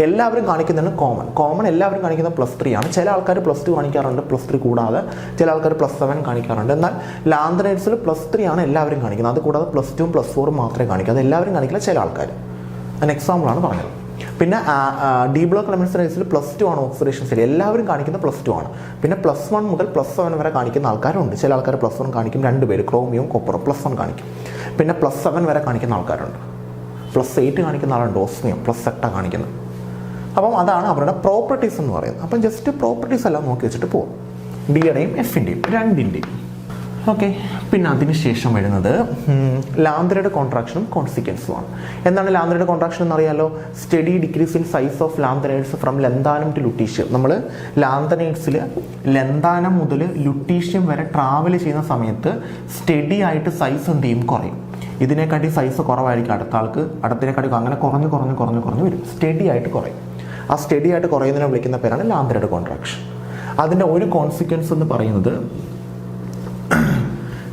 എല്ലാവരും കാണിക്കുന്നതാണ് കോമൺ എല്ലാവരും കാണിക്കുന്നത് +3 ആണ്. ചില ആൾക്കാർ +2 കാണിക്കാറുണ്ട് +3 കൂടാതെ, ചില ആൾക്കാർ +7 കാണിക്കാറുണ്ട്. എന്നാൽ ലാന്ത്രൈഡ്സിൽ +3 ആണ് എല്ലാവരും കാണിക്കുന്നത്. അത് കൂടാതെ +2ഉം +4ഉം മാത്രമേ കാണിക്കൂ. അത് എല്ലാവരും കാണിക്കില്ല, ചില ആൾക്കാർ. അതിന് എക്സാമ്പിളാണ് പറഞ്ഞത്. പിന്നെ ഡി ബ്ലോക്ക് എലമെൻറ്റ്സിൻ്റെ കേസിൽ +2 ആണ് ഓക്സിഡേഷൻ സ്റ്റേറ്റ്. എല്ലാവരും കാണിക്കുന്ന +2 ആണ്. പിന്നെ +1 മുതൽ +7 വരെ കാണിക്കുന്ന ആൾക്കാരുണ്ട്. ചില ആൾക്കാർ +1 കാണിക്കും, 2 പേര് ക്രോമിയവും കോപ്പറും +1 കാണിക്കും. പിന്നെ +7 വരെ കാണിക്കുന്ന ആൾക്കാരുണ്ട്. +8 കാണിക്കുന്ന ആളുണ്ട്, ഓസ്മിയം +8 കാണിക്കുന്നത്. അപ്പം അതാണ് അവരുടെ പ്രോപ്പർട്ടീസ് എന്ന് പറയുന്നത്. അപ്പം ജസ്റ്റ് പ്രോപ്പർട്ടീസ് എല്ലാം നോക്കി വെച്ചിട്ട് പോകും, ഡിയുടെയും എഫിൻ്റെയും രണ്ടിൻ്റെയും. ഓക്കെ. പിന്നെ അതിനുശേഷം വരുന്നത് ലാന്ത്രൈഡ് കോൺട്രാക്ഷനും കോൺസിക്വൻസുമാണ്. എന്താണ് ലാന്ത്രൈഡ് കോൺട്രാക്ഷൻ എന്നറിയാലോ? Steady decrease in size of lanthanides from lanthanum to lutetium. നമ്മൾ ലാന്ത്രൈഡ്സിൽ ലെന്താനം മുതൽ ലുട്ടീഷ്യം വരെ ട്രാവൽ ചെയ്യുന്ന സമയത്ത് സ്റ്റഡി ആയിട്ട് സൈസ് എന്ത് ചെയ്യും? കുറയും. ഇതിനെക്കാട്ടി സൈസ് കുറവായിരിക്കും അടുത്ത ആൾക്ക്, അടുത്തതിനെക്കാട്ടി അങ്ങനെ കുറഞ്ഞ് വരും. സ്റ്റഡി ആയിട്ട് കുറയും. ആ സ്റ്റഡി ആയിട്ട് കുറയുന്നതിനെ വിളിക്കുന്ന പേരാണ് ലാന്ത്രൈഡ് കോൺട്രാക്ഷൻ. അതിൻ്റെ ഒരു കോൺസിക്വൻസ് എന്ന് പറയുന്നത്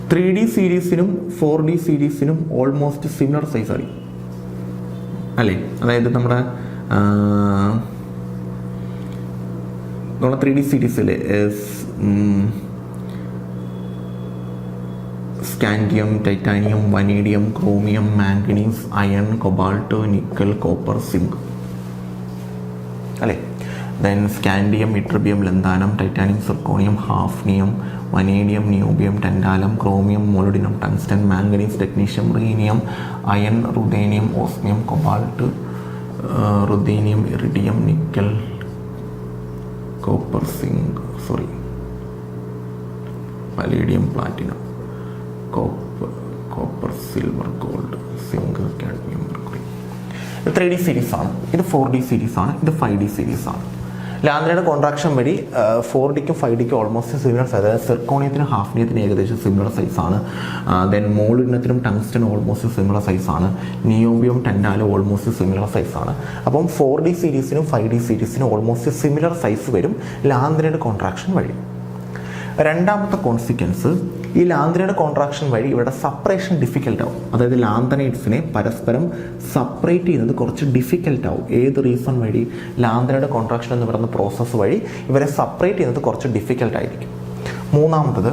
3D സീരീസിനും 4D സീരീസിനും ഓൾമോസ്റ്റ് സിമിലർ സൈസ് ആയിരിക്കും അല്ലേ? അതായത് നമ്മുടെ 3D സീരീസിൽ scandium, titanium, vanadium, chromium, manganese, iron, cobalt, nickel, copper, zinc അല്ലേ? Then scandium, yttrium, lanthanum, titanium, zirconium, hafnium, vanadium, niobium, tantalum, chromium, molybdenum, tungsten, manganese, technetium, rhenium, iron, ruthenium, osmium, cobalt, ruthenium, iridium, nickel, copper, zinc, palladium, platinum, copper, silver, gold, zinc, cadmium, mercury. 3D സീരീസാണ്. ഇത് 4D സീരീസാണ്. ഇത് 5D സീരീസാണ്. Lanthanide contraction വഴി 4Dക്കും 5Dക്കും almost similar size. അതായത് സിർക്കോണിയത്തിനും ഹാഫ്നിയത്തിനും ഏകദേശം സിമിലർ സൈസാണ്. ദെൻ മോളിഡിനത്തിനും ടങ്സ്റ്റനും ഓൾമോസ്റ്റ് സിമിലർ സൈസാണ്. നിയോബിയം, ടെൻഡാലും ഓൾമോസ്റ്റ് സിമിലർ സൈസാണ്. അപ്പം 4D സീരീസിനും 5D സീരീസിനും ഓൾമോസ്റ്റ് സിമിലർ സൈസ് വരും ലാന്ത്രൈഡ് കോൺട്രാക്ഷൻ വഴി. രണ്ടാമത്തെ കോൺസിക്വൻസ്, ഈ ലാന്ത്രയുടെ കോൺട്രാക്ഷൻ വഴി ഇവിടെ സെപ്പറേഷൻ ഡിഫിക്കൽട്ട് ആവും. അതായത് ലാന്തനൈറ്റ്സിനെ പരസ്പരം സെപ്പറേറ്റ് ചെയ്യുന്നത് കുറച്ച് ഡിഫിക്കൽട്ട് ആവും. ഏത് റീസൺ വഴി? ലാന്ത്രയുടെ കോൺട്രാക്ഷൻ എന്ന് പറയുന്ന പ്രോസസ്സ് വഴി ഇവരെ സെപ്പറേറ്റ് ചെയ്യുന്നത് കുറച്ച് ഡിഫിക്കൽട്ട് ആയിരിക്കും. മൂന്നാമത്തത്,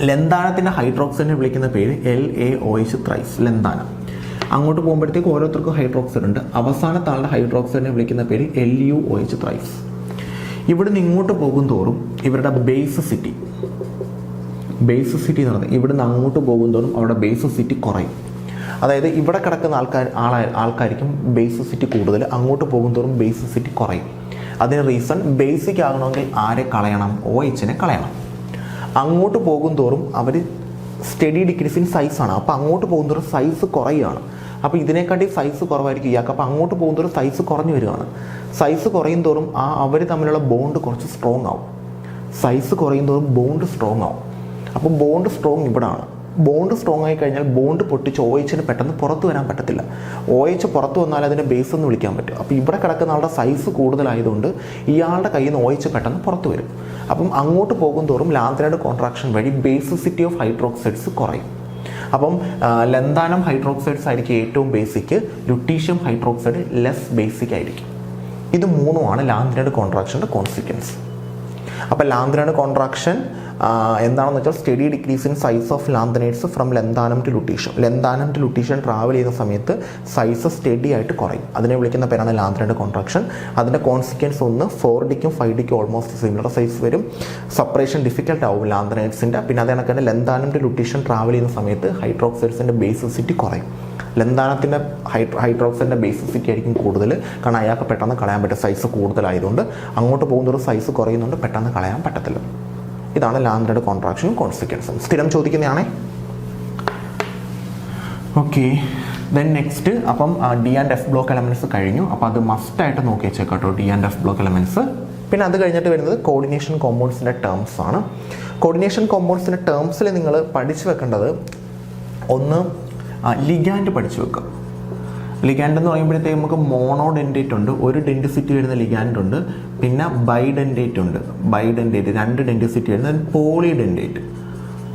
ലന്താനത്തിൻ്റെ ഹൈഡ്രോക്സൈഡിനെ വിളിക്കുന്ന പേര് LaOH ത്രൈസ്, ലന്താനം. അങ്ങോട്ട് പോകുമ്പോഴത്തേക്ക് ഓരോരുത്തർക്കും ഹൈഡ്രോക്സൈഡ് ഉണ്ട്. അവസാനത്തെ ആളുടെ ഹൈഡ്രോക്സൈഡിനെ വിളിക്കുന്ന പേര് LuOH ത്രൈസ്. ഇവിടുന്ന് ഇങ്ങോട്ട് പോകും തോറും ഇവരുടെ ബേസിസിറ്റി എന്ന് പറയുന്നത്, ഇവിടുന്ന് അങ്ങോട്ട് പോകും തോറും അവിടെ ബേസിസിറ്റി കുറയും. അതായത് ഇവിടെ കിടക്കുന്ന ആൾക്കാർക്കും ബേസിസിറ്റി കൂടുതൽ, അങ്ങോട്ട് പോകും തോറും ബേസിസിറ്റി കുറയും. അതിന് റീസൺ, ബേസിക് ആകണമെങ്കിൽ ആരെ കളയണം? OHനെ കളയണം. അങ്ങോട്ട് പോകും തോറും അവർ സ്റ്റഡി ഡിക്രീസിങ് സൈസാണ്. അപ്പോൾ അങ്ങോട്ട് പോകും തോറും സൈസ് കുറയുകയാണ്. അപ്പോൾ ഇതിനെക്കാട്ടി സൈസ് കുറവായിരിക്കും ഇയാൾക്ക്. അപ്പോൾ അങ്ങോട്ട് പോകും തോറും സൈസ് കുറഞ്ഞു വരികയാണ്. സൈസ് കുറയും തോറും അവർ തമ്മിലുള്ള ബോണ്ട് കുറച്ച് സ്ട്രോങ് ആവും. സൈസ് കുറയും തോറും ബോണ്ട് സ്ട്രോങ് ആവും. അപ്പോൾ ബോണ്ട് സ്ട്രോങ് ഇവിടാണ്. ബോണ്ട് സ്ട്രോങ് ആയി കഴിഞ്ഞാൽ ബോണ്ട് പൊട്ടിച്ച് OHന് പെട്ടെന്ന് പുറത്ത് വരാൻ പറ്റത്തില്ല. OH പുറത്ത് വന്നാൽ അതിനെ ബേസ് എന്ന് വിളിക്കാൻ പറ്റും. അപ്പോൾ ഇവിടെ കിടക്കുന്ന ആളുടെ സൈസ് കൂടുതലായതുകൊണ്ട് ഇയാളുടെ കയ്യിൽ നിന്ന് OH പെട്ടെന്ന് പുറത്ത് വരും. അപ്പം അങ്ങോട്ട് പോകും തോറും ലാന്ത്രയുടെ കോൺട്രാക്ഷൻ വഴി ബേസിസിറ്റി ഓഫ് ഹൈഡ്രോക്സൈഡ്സ് കുറയും. അപ്പം ലന്താനം ഹൈഡ്രോക്സൈഡ്സ് ആയിരിക്കും ഏറ്റവും basic, lutetium hydroxide less basic ആയിരിക്കും. ഇത് മൂന്നുമാണ് ലാന്ത്രയുടെ കോൺട്രാക്ഷൻ്റെ കോൺസിക്വൻസ്. അപ്പോൾ ലാന്ത്രയുടെ കോൺട്രാക്ഷൻ എന്താണെന്ന് വെച്ചാൽ steady decrease in size of lanthanides from lanthanum to lutetium. Lanthanum to lutetium travel ചെയ്യുന്ന സമയത്ത് സൈസ് സ്റ്റഡി ആയിട്ട് കുറയും. അതിനെ വിളിക്കുന്ന പേരാണ് ലാന്ത്രയുടെ കോൺട്രാക്ഷൻ. അതിൻ്റെ കോൺസിക്വൻസ് ഒന്ന് 4Dക്കും 5Dക്കും ഓൾമോസ്റ്റ് സിമിലർ സൈസ് വരും. സെപ്പറേഷൻ ഡിഫിക്കൽട്ട് ആവും ലാന്തനൈറ്റ്സിൻ്റെ. പിന്നെ അത് കണക്ക് ലന്താനം ടു ലുട്ടീഷ്യം ട്രാവൽ ചെയ്യുന്ന സമയത്ത് ഹൈഡ്രോക്സൈഡ്സിൻ്റെ ബേസിസിറ്റി കുറയും. ലന്താനത്തിൻ്റെ ഹൈഡ്രോക്സൈഡിൻ്റെ ബേസിസിറ്റി ആയിരിക്കും കൂടുതൽ, കാരണം അയാൾക്ക് പെട്ടെന്ന് കളയാൻ പറ്റും. സൈസ് കൂടുതലായതുകൊണ്ട് അങ്ങോട്ട് പോകുന്നൊരു സൈസ് കുറയുന്നുണ്ട്, പെട്ടെന്ന് കളയാൻ പറ്റത്തില്ല. ഇതാണ് ലാന്ത്രയുടെ കോൺട്രാക്ഷനും കോൺസിക്വൻസും. സ്ഥിരം ചോദിക്കുന്നതാണേ. ഓക്കെ, ദെൻ നെക്സ്റ്റ്, അപ്പം D&F ബ്ലോക്ക് എലമെൻറ്റ്സ് കഴിഞ്ഞു. അപ്പോൾ അത് മസ്റ്റായിട്ട് നോക്കി വെച്ചേക്കാട്ടോ, D&F ബ്ലോക്ക് എലമെൻറ്റ്സ്. പിന്നെ അത് കഴിഞ്ഞിട്ട് വരുന്നത് കോർഡിനേഷൻ കോമ്പൗണ്ട്സിൻ്റെ ടേംസ് ആണ്. കോർഡിനേഷൻ കോമ്പൗണ്ട്സിൻ്റെ ടേംസിൽ നിങ്ങൾ പഠിച്ചു വെക്കേണ്ടത്, ഒന്ന് ലിഗാൻഡ് പഠിച്ചു വെക്കുക. ലിഗാൻഡ് എന്ന് പറയുമ്പോഴത്തേക്ക് നമുക്ക് മോണോഡെൻഡേറ്റ് ഉണ്ട്, ഒരു ഡെൻസിറ്റി വരുന്ന ലിഗാൻഡ് ഉണ്ട്. പിന്നെ ബൈഡെൻഡേറ്റ് ഉണ്ട്, രണ്ട് ഡെൻസിറ്റി വരുന്ന. പോളിഡെൻഡേറ്റ്.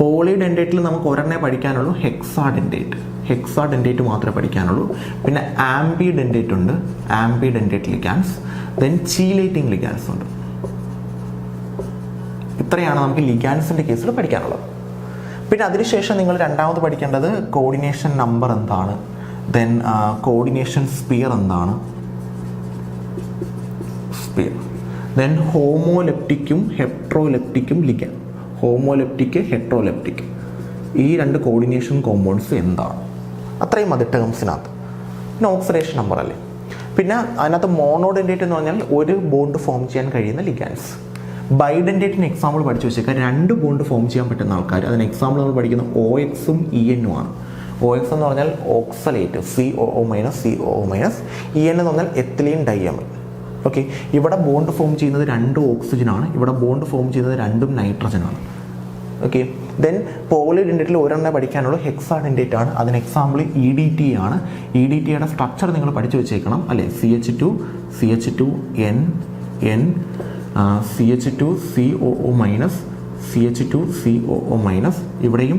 പോളിഡെൻഡേറ്റിൽ നമുക്ക് ഒരെണ്ണേ പഠിക്കാനുള്ളൂ, ഹെക്സാഡെൻഡേറ്റ് മാത്രമേ പഠിക്കാനുള്ളൂ. പിന്നെ ആംബിഡെൻഡേറ്റ് ഉണ്ട്, ആംബിഡെൻഡേറ്റ് ലിഗാൻസ്. ദെൻ ചീലേറ്റിംഗ് ലിഗാൻസ് ഉണ്ട്. ഇത്രയാണ് നമുക്ക് ലിഗാൻസിൻ്റെ കേസിൽ പഠിക്കാനുള്ളത്. പിന്നെ അതിനുശേഷം നിങ്ങൾ രണ്ടാമത് പഠിക്കേണ്ടത് കോർഡിനേഷൻ നമ്പർ എന്താണ്, ദെൻ കോർഡിനേഷൻ സ്പിയർ എന്താണ്, ദെൻ ഹോമോലെപ്റ്റിക്കും ഹെട്രോലെപ്റ്റിക്കും ലിഗാൻ. ഹെട്രോലെപ്റ്റിക് ഈ രണ്ട് കോർഡിനേഷൻ കോമ്പൗണ്ട്സ് എന്താണ്, അത്രയും മതി ടേംസിനകത്ത്. പിന്നെ ഓക്സിഡേഷൻ നമ്പർ അല്ലേ. പിന്നെ അതിനകത്ത് മോണോഡെൻഡേറ്റ് എന്ന് പറഞ്ഞാൽ ഒരു ബോണ്ട് ഫോം ചെയ്യാൻ കഴിയുന്ന ലിഗാൻസ്. ബൈഡെൻഡേറ്റിന് എക്സാമ്പിൾ പഠിച്ചു വെച്ചേക്കാം, രണ്ട് ബോണ്ട് ഫോം ചെയ്യാൻ പറ്റുന്ന ആൾക്കാർ. അതിന് എക്സാമ്പിൾ നമ്മൾ പഠിക്കുന്നത് OXഉം ENഉം ആണ്. OX എന്ന് പറഞ്ഞാൽ ഓക്സലേറ്റ്, COO-, EN എന്ന് പറഞ്ഞാൽ എത്തിലീൻ ഡൈയമർ. ഓക്കെ, ഇവിടെ ബോണ്ട് ഫോം ചെയ്യുന്നത് രണ്ടും ഓക്സിജനാണ്, ഇവിടെ ബോണ്ട് ഫോം ചെയ്യുന്നത് രണ്ടും നൈട്രജനാണ്. ഓക്കെ, ദെൻ പോളിഡെൻഡേറ്റിൽ ഒരെണ്ണം പഠിക്കാനുള്ളൂ, ഹെക്സാഡെൻഡേറ്റ് ആണ്. അതിന് എക്സാമ്പിൾ EDT ആണ്. EDTയുടെ സ്ട്രക്ചർ നിങ്ങൾ പഠിച്ചു വെച്ചേക്കണം അല്ലേ. CH2 N CH2COO-, CH2COO-, ഇവിടെയും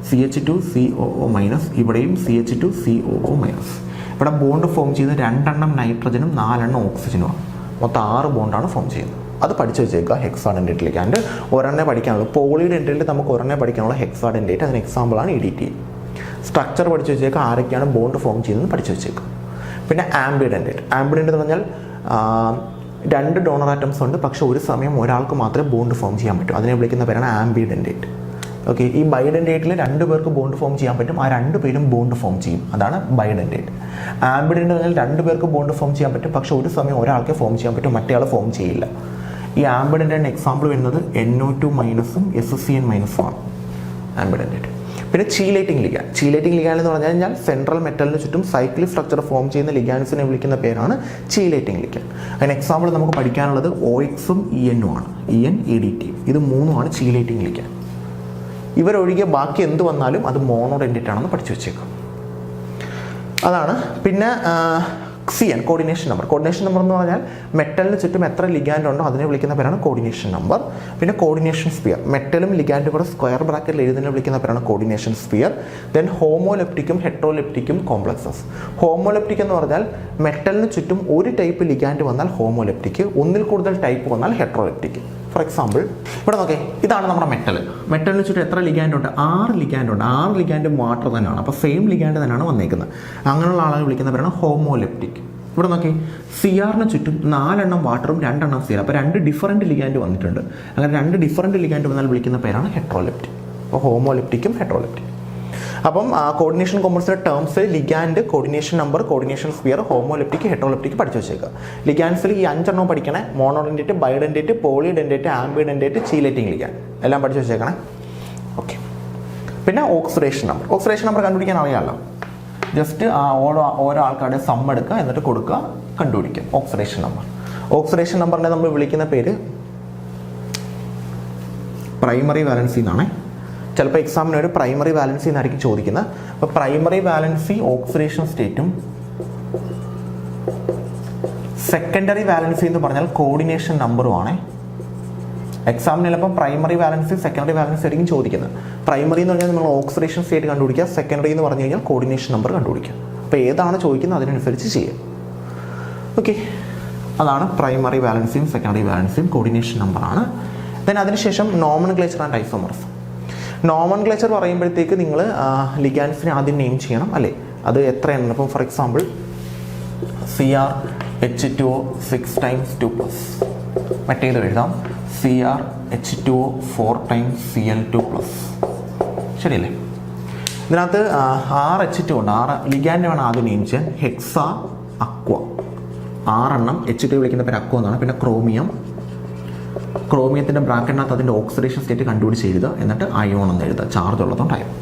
CH2COO-, ഇവിടെയും CH2COO-. ഇവിടെ ബോണ്ട് ഫോം ചെയ്യുന്നത് 2 നൈട്രജനും 4 ഓക്സിജനുമാണ്. മൊത്തം 6 ബോണ്ടാണ് ഫോം ചെയ്യുന്നത്. അത് പഠിച്ചു വെച്ചേക്കുക. ഹെക്സാഡെൻഡേറ്റിലേക്ക് ആൻഡ് ഒരെണ്ണേ പഠിക്കാനുള്ളൂ. പോളിഡെൻഡേറ്റിൽ നമുക്ക് ഒരെണ്ണേ പഠിക്കാനുള്ള ഹെക്സാഡെൻഡേറ്റ്. അതിന് എക്സാമ്പിളാണ് EDT. സ്ട്രക്ചർ പഠിച്ചു വെച്ചേക്കുക, ആരൊക്കെയാണ് ബോണ്ട് ഫോം ചെയ്യുന്നത് പഠിച്ചു വെച്ചേക്കുക. പിന്നെ ആംബിഡെൻഡേറ്റ് എന്ന് പറഞ്ഞാൽ 2 ഡോണർ ആറ്റംസ് ഉണ്ട്, പക്ഷേ ഒരു സമയം ഒരാൾക്ക് മാത്രമേ ബോണ്ട് ഫോം ചെയ്യാൻ പറ്റൂ. അതിനെ വിളിക്കുന്ന പേരാണ് ആംബിഡെൻഡേറ്റ്. ഓക്കെ, ഈ ബൈഡെൻഡേറ്റിൽ 2 പേർക്ക് ബോണ്ട് ഫോം ചെയ്യാൻ പറ്റും, ആ 2 പേരും ബോണ്ട് ഫോം ചെയ്യും, അതാണ് ബൈഡെൻഡേറ്റ്. ആംബിഡെൻഡേറ്റ് എന്ന് പറഞ്ഞാൽ 2 പേർക്ക് ബോണ്ട് ഫോം ചെയ്യാൻ പറ്റും, പക്ഷേ ഒരു സമയം ഒരാൾക്ക് ഫോം ചെയ്യാൻ പറ്റും, മറ്റേ ആൾ ഫോം ചെയ്യില്ല. ഈ ആംബിഡെൻഡേറ്റിന് എക്സാമ്പിൾ വരുന്നത് NO2- SCN- ആണ് ആംബിഡെൻഡേറ്റ്. പിന്നെ ചീലേറ്റിംഗ് ലിഗാൻ എന്ന് പറഞ്ഞു കഴിഞ്ഞാൽ സെൻട്രൽ മെറ്റലിന് ചുറ്റും സൈക്ലിക് സ്ട്രക്ചർ ഫോം ചെയ്യുന്ന ലിഗാൻസിനെ വിളിക്കുന്ന പേരാണ് ചീലേറ്റിംഗ് ലിഗാൻ. അതിന് എക്സാമ്പിൾ നമുക്ക് പഠിക്കാനുള്ളത് OXഉം ENഉം ആണ്. EDT ഇത് മൂന്നുമാണ് ചീലേറ്റിംഗ് ലിഗാൻ. ഇവരൊഴികെ ബാക്കി എന്ത് വന്നാലും അത് മോണോഡെൻഡേറ്റ് ആണെന്ന് പഠിച്ചു വെച്ചേക്കാം. അതാണ്. പിന്നെ CN coordination number. Coordination number എന്ന് പറഞ്ഞാൽ മെറ്റലിന് ചുറ്റും എത്ര ലിഗാൻഡ് ഉണ്ടോ അതിനെ വിളിക്കുന്ന പേരാണ് കോർഡിനേഷൻ നമ്പർ. പിന്നെ കോർഡിനേഷൻ സ്പിയർ, മെറ്റലും ലിഗാൻഡും കൂടെ സ്ക്വയർ ബ്രാക്കറ്റിൽ എഴുതുന്നതിനെ വിളിക്കുന്ന പേരാണ് കോർഡിനേഷൻ സ്പിയർ. ദെൻ ഹോമോലെപ്റ്റിക്കും ഹെട്രോലെപ്റ്റിക്കും കോംപ്ലക്സസ്. ഹോമോലെപ്റ്റിക് എന്ന് പറഞ്ഞാൽ മെറ്റലിന് ചുറ്റും ഒരു ടൈപ്പ് ലിഗാൻഡ് വന്നാൽ ഹോമോലെപ്റ്റിക്, ഒന്നിൽ കൂടുതൽ ടൈപ്പ് വന്നാൽ ഹെട്രോലെപ്റ്റിക്. ഫോർ എക്സാമ്പിൾ ഇവിടെ നോക്കേ, ഇതാണ് നമ്മുടെ മെറ്റലിന് ചുറ്റും എത്ര ലിഗാൻഡ് ഉണ്ട്? 6 ലിഗാൻഡ് ഉണ്ട്. 6 ലിഗാൻഡ് വാട്ടർ തന്നെയാണ്, അപ്പോൾ സെയിം ലിഗാൻഡ് തന്നെയാണ് വന്നേക്കുന്നത്. അങ്ങനെയുള്ള ആളുകൾ വിളിക്കുന്ന പേരാണ് ഹോമോലെപ്റ്റിക്. ഇവിടെ നോക്കി, CRന് ചുറ്റും 4 എണ്ണം വാട്ടറും 2 എണ്ണം CR, അപ്പോൾ 2 ഡിഫറൻറ്റ് ലിഗാൻഡ് വന്നിട്ടുണ്ട്. അങ്ങനെ 2 ഡിഫറൻറ്റ് ലിഗാൻഡ് വന്നാൽ വിളിക്കുന്ന പേരാണ് ഹെട്രോലെപ്റ്റിക്. അപ്പോൾ ഹോമോലെപ്റ്റിക്കും ഹെട്രോലെപ്റ്റിക്കും. അപ്പം കോർഡിനേഷൻ കോമ്പൗണ്ട്സിലെ terms ligand, coordination number, coordination sphere, homoleptic, heteroleptic പഠിച്ചു വെച്ചേക്കുക. ലിഗാൻസിൽ ഈ 5 എണ്ണം പഠിക്കണേ: മോണോഡെൻഡേറ്റ്, ബയോഡെൻഡേറ്റ്, പോളിഡെൻഡേറ്റ്, ആംബിഡെൻഡേറ്റ്, ചീലേറ്റിംഗ് ലിഗാൻഡ് എല്ലാം പഠിച്ചു വെച്ചേക്കണേ. ഓക്കെ. പിന്നെ ഓക്സിഡേഷൻ നമ്പർ കണ്ടുപിടിക്കാൻ അറിയാമല്ലോ. ജസ്റ്റ് ഓരോ ആൾക്കാരുടെ സം എടുക്കുക, എന്നിട്ട് കൊടുക്കുക, കണ്ടുപിടിക്കുക ഓക്സിഡേഷൻ നമ്പറിനെ നമ്മൾ വിളിക്കുന്ന പേര് പ്രൈമറി വാലൻസി എന്നാണ്. ചിലപ്പോൾ എക്സാമിന് ഒരു പ്രൈമറി വാലൻസി എന്നായിരിക്കും ചോദിക്കുന്നത്. അപ്പോൾ പ്രൈമറി വാലൻസി ഓക്സിഡേഷൻ സ്റ്റേറ്റും സെക്കൻഡറി വാലൻസി എന്ന് പറഞ്ഞാൽ കോർഡിനേഷൻ നമ്പറുമാണ്. എക്സാമിന് ചിലപ്പോൾ പ്രൈമറി വാലൻസി സെക്കൻഡറി വാലൻസി ആയിരിക്കും ചോദിക്കുന്നത്. പ്രൈമറി എന്ന് പറഞ്ഞാൽ നമ്മൾ ഓക്സിഡേഷൻ സ്റ്റേറ്റ് കണ്ടുപിടിക്കുക, സെക്കൻഡറി എന്ന് പറഞ്ഞു കഴിഞ്ഞാൽ കോർഡിനേഷൻ നമ്പർ കണ്ടുപിടിക്കുക. അപ്പോൾ ഏതാണ് ചോദിക്കുന്നത് അതിനനുസരിച്ച് ചെയ്യുക. ഓക്കെ, അതാണ് പ്രൈമറി വാലൻസിയും സെക്കൻഡറി വാലൻസിയും കോർഡിനേഷൻ നമ്പറാണ്. ദെൻ അതിനുശേഷം നോമൻക്ലേച്ചർ ആൻഡ് ഐസോമർസ്. നോമൻക്ലേച്ചർ പറയുമ്പോഴത്തേക്ക് നിങ്ങൾ ലിഗാൻസിനെ ആദ്യം നെയിം ചെയ്യണം അല്ലേ, അത് എത്രയാണ്. അപ്പം ഫോർ എക്സാമ്പിൾ CrH2O 6 times 2+, മറ്റേത് എഴുതാം CrH2O 4 times Cl2+. ശരിയല്ലേ? ഇതിനകത്ത് 6H2 ഉണ്ട്. 6 ലിഗാൻഡ് വേണം ആദ്യം നെയിം ചെയ്യാൻ. ഹെക്സ, അക്വ, 6 എണ്ണം. H2 വിളിക്കുന്ന പേര് അക്വ എന്നാണ്. പിന്നെ ക്രോമിയത്തിൻ്റെ ബ്രാക്കറ്റിനകത്ത് അതിൻ്റെ ഓക്സിഡേഷൻ സ്റ്റേറ്റ് കണ്ടുപിടിച്ച് എഴുതുക, എന്നിട്ട് അയോൺ എന്ന് എഴുതുക, ചാർജ് ഉള്ളതുകൊണ്ട് അയോൺ.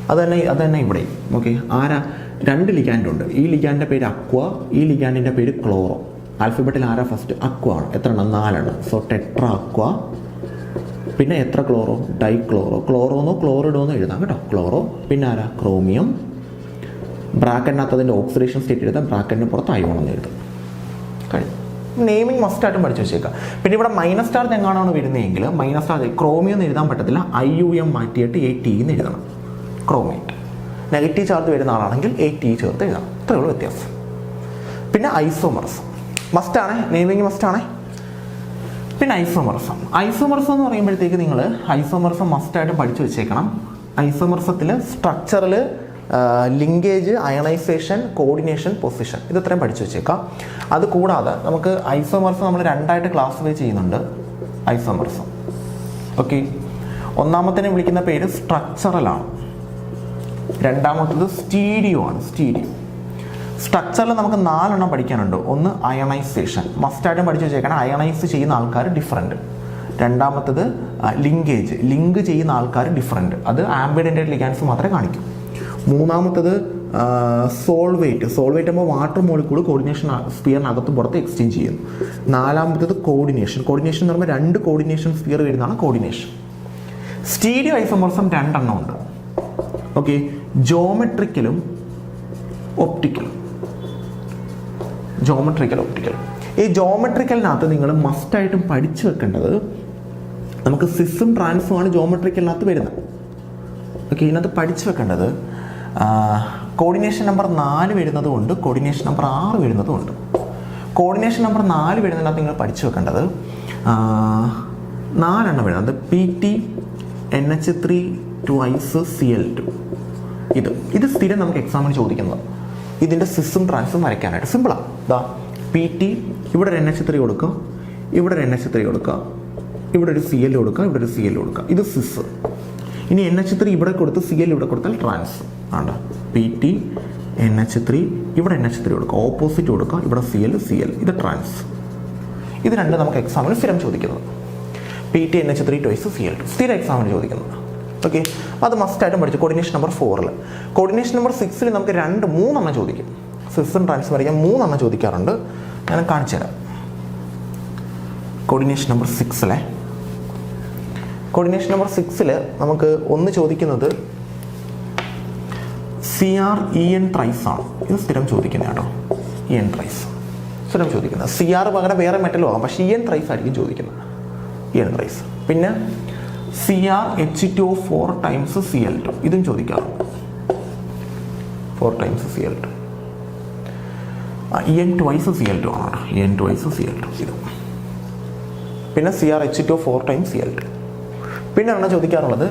അത് തന്നെ ഇവിടെ. ഓക്കെ, 2 ലിഗാൻഡ് ഉണ്ട്. ഈ ലിഗാൻഡിൻ്റെ പേര് അക്വ, ഈ ലിഗാൻഡിൻ്റെ പേര് ക്ലോറോ. ആൽഫബറ്റിൽ ഫസ്റ്റ്? അക്വ ആണ്. എത്ര എണ്ണം? 4 എണ്ണം. So tetra aqua. പിന്നെ എത്ര ക്ലോറോ? ഡൈക്ലോറോ. ക്ലോറോന്നോ ക്ലോറിഡോന്നോ എഴുതാം കേട്ടോ, ക്ലോറോ. പിന്നെ ക്രോമിയം. ബ്രാക്കറ്റിനകത്ത് അതിൻ്റെ ഓക്സിഡേഷൻ സ്റ്റേറ്റ് എഴുതാം, ബ്രാക്കറ്റിന് പുറത്ത് അയോൺ എന്ന് എഴുതാം. കഴിഞ്ഞു. നെയിമിങ് മസ്റ്റായിട്ടും പഠിച്ചു വെച്ചേക്കാം. പിന്നെ ഇവിടെ മൈനസ് ചാർജ് എങ്ങാനാണ് വരുന്നതെങ്കിൽ മൈനസ് ചാർജ് ക്രോമിയം എന്ന് എഴുതാൻ പറ്റത്തില്ല, IUM മാറ്റിയിട്ട് AT എന്ന് എഴുതണം. ക്രോമേറ്റ്. നെഗറ്റീവ് ചാർജ് വരുന്ന ആളാണെങ്കിൽ AT ചേർത്ത് എഴുതണം. ഇത്രയേ ഉള്ളൂ വ്യത്യാസം. പിന്നെ ഐസോമർസം മസ്റ്റാണ്, നെയിമിങ് മസ്റ്റാണ്. പിന്നെ ഐസോമർസം എന്ന് പറയുമ്പോഴത്തേക്ക് നിങ്ങൾ ഐസോമർസം മസ്റ്റായിട്ടും പഠിച്ചു വെച്ചേക്കണം. ഐസോമർസത്തിൽ സ്ട്രക്ചറിൽ ലിങ്കേജ്, അയണൈസേഷൻ, കോർഡിനേഷൻ, പൊസിഷൻ, ഇത്രയും പഠിച്ചു വെച്ചേക്കാം. അതുകൂടാതെ നമുക്ക് ഐസോമർസം നമ്മൾ 2ആയിട്ട് ക്ലാസിഫൈ ചെയ്യുന്നുണ്ട്. ഐസോമർസം ഓക്കെ, ഒന്നാമത്തിനെ വിളിക്കുന്ന പേര് സ്ട്രക്ചറലാണ്, രണ്ടാമത്തത് സ്റ്റീരിയോ ആണ്. സ്ട്രക്ചറിൽ നമുക്ക് 4 എണ്ണം പഠിക്കാനുണ്ട്. ഒന്ന് അയണൈസേഷൻ, മസ്റ്റായിട്ടും പഠിച്ചു വെച്ചേക്കണം. അയണൈസ് ചെയ്യുന്ന ആൾക്കാർ ഡിഫറൻറ്റ്. രണ്ടാമത്തത് ലിങ്ക് ചെയ്യുന്ന ആൾക്കാർ ഡിഫറൻറ്റ്, അത് ആംബിഡെൻറ്റ് ലിഗാൻസ് മാത്രമേ കാണിക്കൂ. മൂന്നാമത്തത് സോൾവേറ്റ് ആകുമ്പോൾ വാട്ടർ മോളിക്യൂൾ കോർഡിനേഷൻ സ്പിയറിനകത്ത് പുറത്ത് എക്സ്ചേഞ്ച് ചെയ്യുന്നു. നാലാമത്തത് കോർഡിനേഷൻ എന്ന് പറയുമ്പോൾ 2 കോർഡിനേഷൻ സ്പിയർ വരുന്നതാണ് കോർഡിനേഷൻ. സ്റ്റീരിയോ ഐസോമർസം 2 എണ്ണം ഉണ്ട്. ഓക്കെ, ജോമെട്രിക്കലും ഒപ്റ്റിക്കലും. ഈ ജോമെട്രിക്കലിനകത്ത് നിങ്ങൾ മസ്റ്റായിട്ടും പഠിച്ചു വെക്കേണ്ടത്, നമുക്ക് സിസും ട്രാൻസും ആണ് ജോമെട്രിക്കലിനകത്ത് വരുന്നത്. ഓക്കെ, ഇതിനകത്ത് പഠിച്ചു വെക്കേണ്ടത് കോർഡിനേഷൻ നമ്പർ 4 വരുന്നതുകൊണ്ട് കോർഡിനേഷൻ നമ്പർ 6 വരുന്നതുകൊണ്ട്. കോർഡിനേഷൻ നമ്പർ 4 വരുന്നതിനകത്ത് നിങ്ങൾ പഠിച്ചു വെക്കേണ്ടത് 4 എണ്ണം വരുന്നത് PT NH3 2 Cl2. ഇത് സ്ഥിരം നമുക്ക് എക്സാമിന് ചോദിക്കുന്നത്. ഇതിൻ്റെ സിസും ട്രാൻസും വരയ്ക്കാനായിട്ട് സിമ്പിളാണ്. PT, ഇവിടെ ഒരു NH3 കൊടുക്കുക, ഇവിടെ ഒരു NH3 കൊടുക്കുക, ഇവിടെ ഒരു Cl കൊടുക്കുക, ഇവിടെ ഒരു Cl കൊടുക്കുക. ഇത് സിസ്. ഇനി NH3 ഇവിടെ കൊടുത്ത് Cl ഇവിടെ കൊടുത്താൽ ട്രാൻസ് ആണ്. PT NH3, ഇവിടെ NH3 കൊടുക്കുക, ഓപ്പോസിറ്റ് കൊടുക്കുക, ഇവിടെ Cl. ഇത് ട്രാൻസ്. ഇത് 2 നമുക്ക് എക്സാമിന് സ്ഥിരം ചോദിക്കുന്നത്. PT NH3 2 Cl2 സ്ഥിരം എക്സാമിന് ചോദിക്കുന്നത്. ഓക്കെ, അത് മസ്റ്റായിട്ടും പഠിച്ചു. Coordination number 4. കോർഡിനേഷൻ നമ്പർ 6 നമുക്ക് 3 എണ്ണം ചോദിക്കും. സിസും ട്രാൻസും വരയ്ക്കാൻ 3 എണ്ണം ചോദിക്കാറുണ്ട്. ഞാൻ കാണിച്ചു തരാം. കോർഡിനേഷൻ നമ്പർ 6 കോർഡിനേഷൻ നമ്പർ 6 നമുക്ക് ഒന്ന് ചോദിക്കുന്നത് CrEn ത്രൈസ് ആണ്. ഇത് സ്ഥിരം ചോദിക്കുന്നത് കേട്ടോ. E N tris. സ്ഥിരം ചോദിക്കുന്നത്. CR പകരം വേറെ മെറ്റലും ആകാം, പക്ഷേ ഇ എൻ ട്രൈസ് ആയിരിക്കും ചോദിക്കുന്നത്. E N tris. പിന്നെ CrH2O4 ടൈംസ് Cl2, ഇതും ചോദിക്കാറുണ്ട്. 4 times Cl2. E N twice Cl2 ആണ്. ഇ എൻ ട്വൈസ് Cl2 ഇത്. പിന്നെ CrH2O4 ടൈംസ് Cl2. പിന്നെ ആണ് ചോദിക്കാറുള്ളത്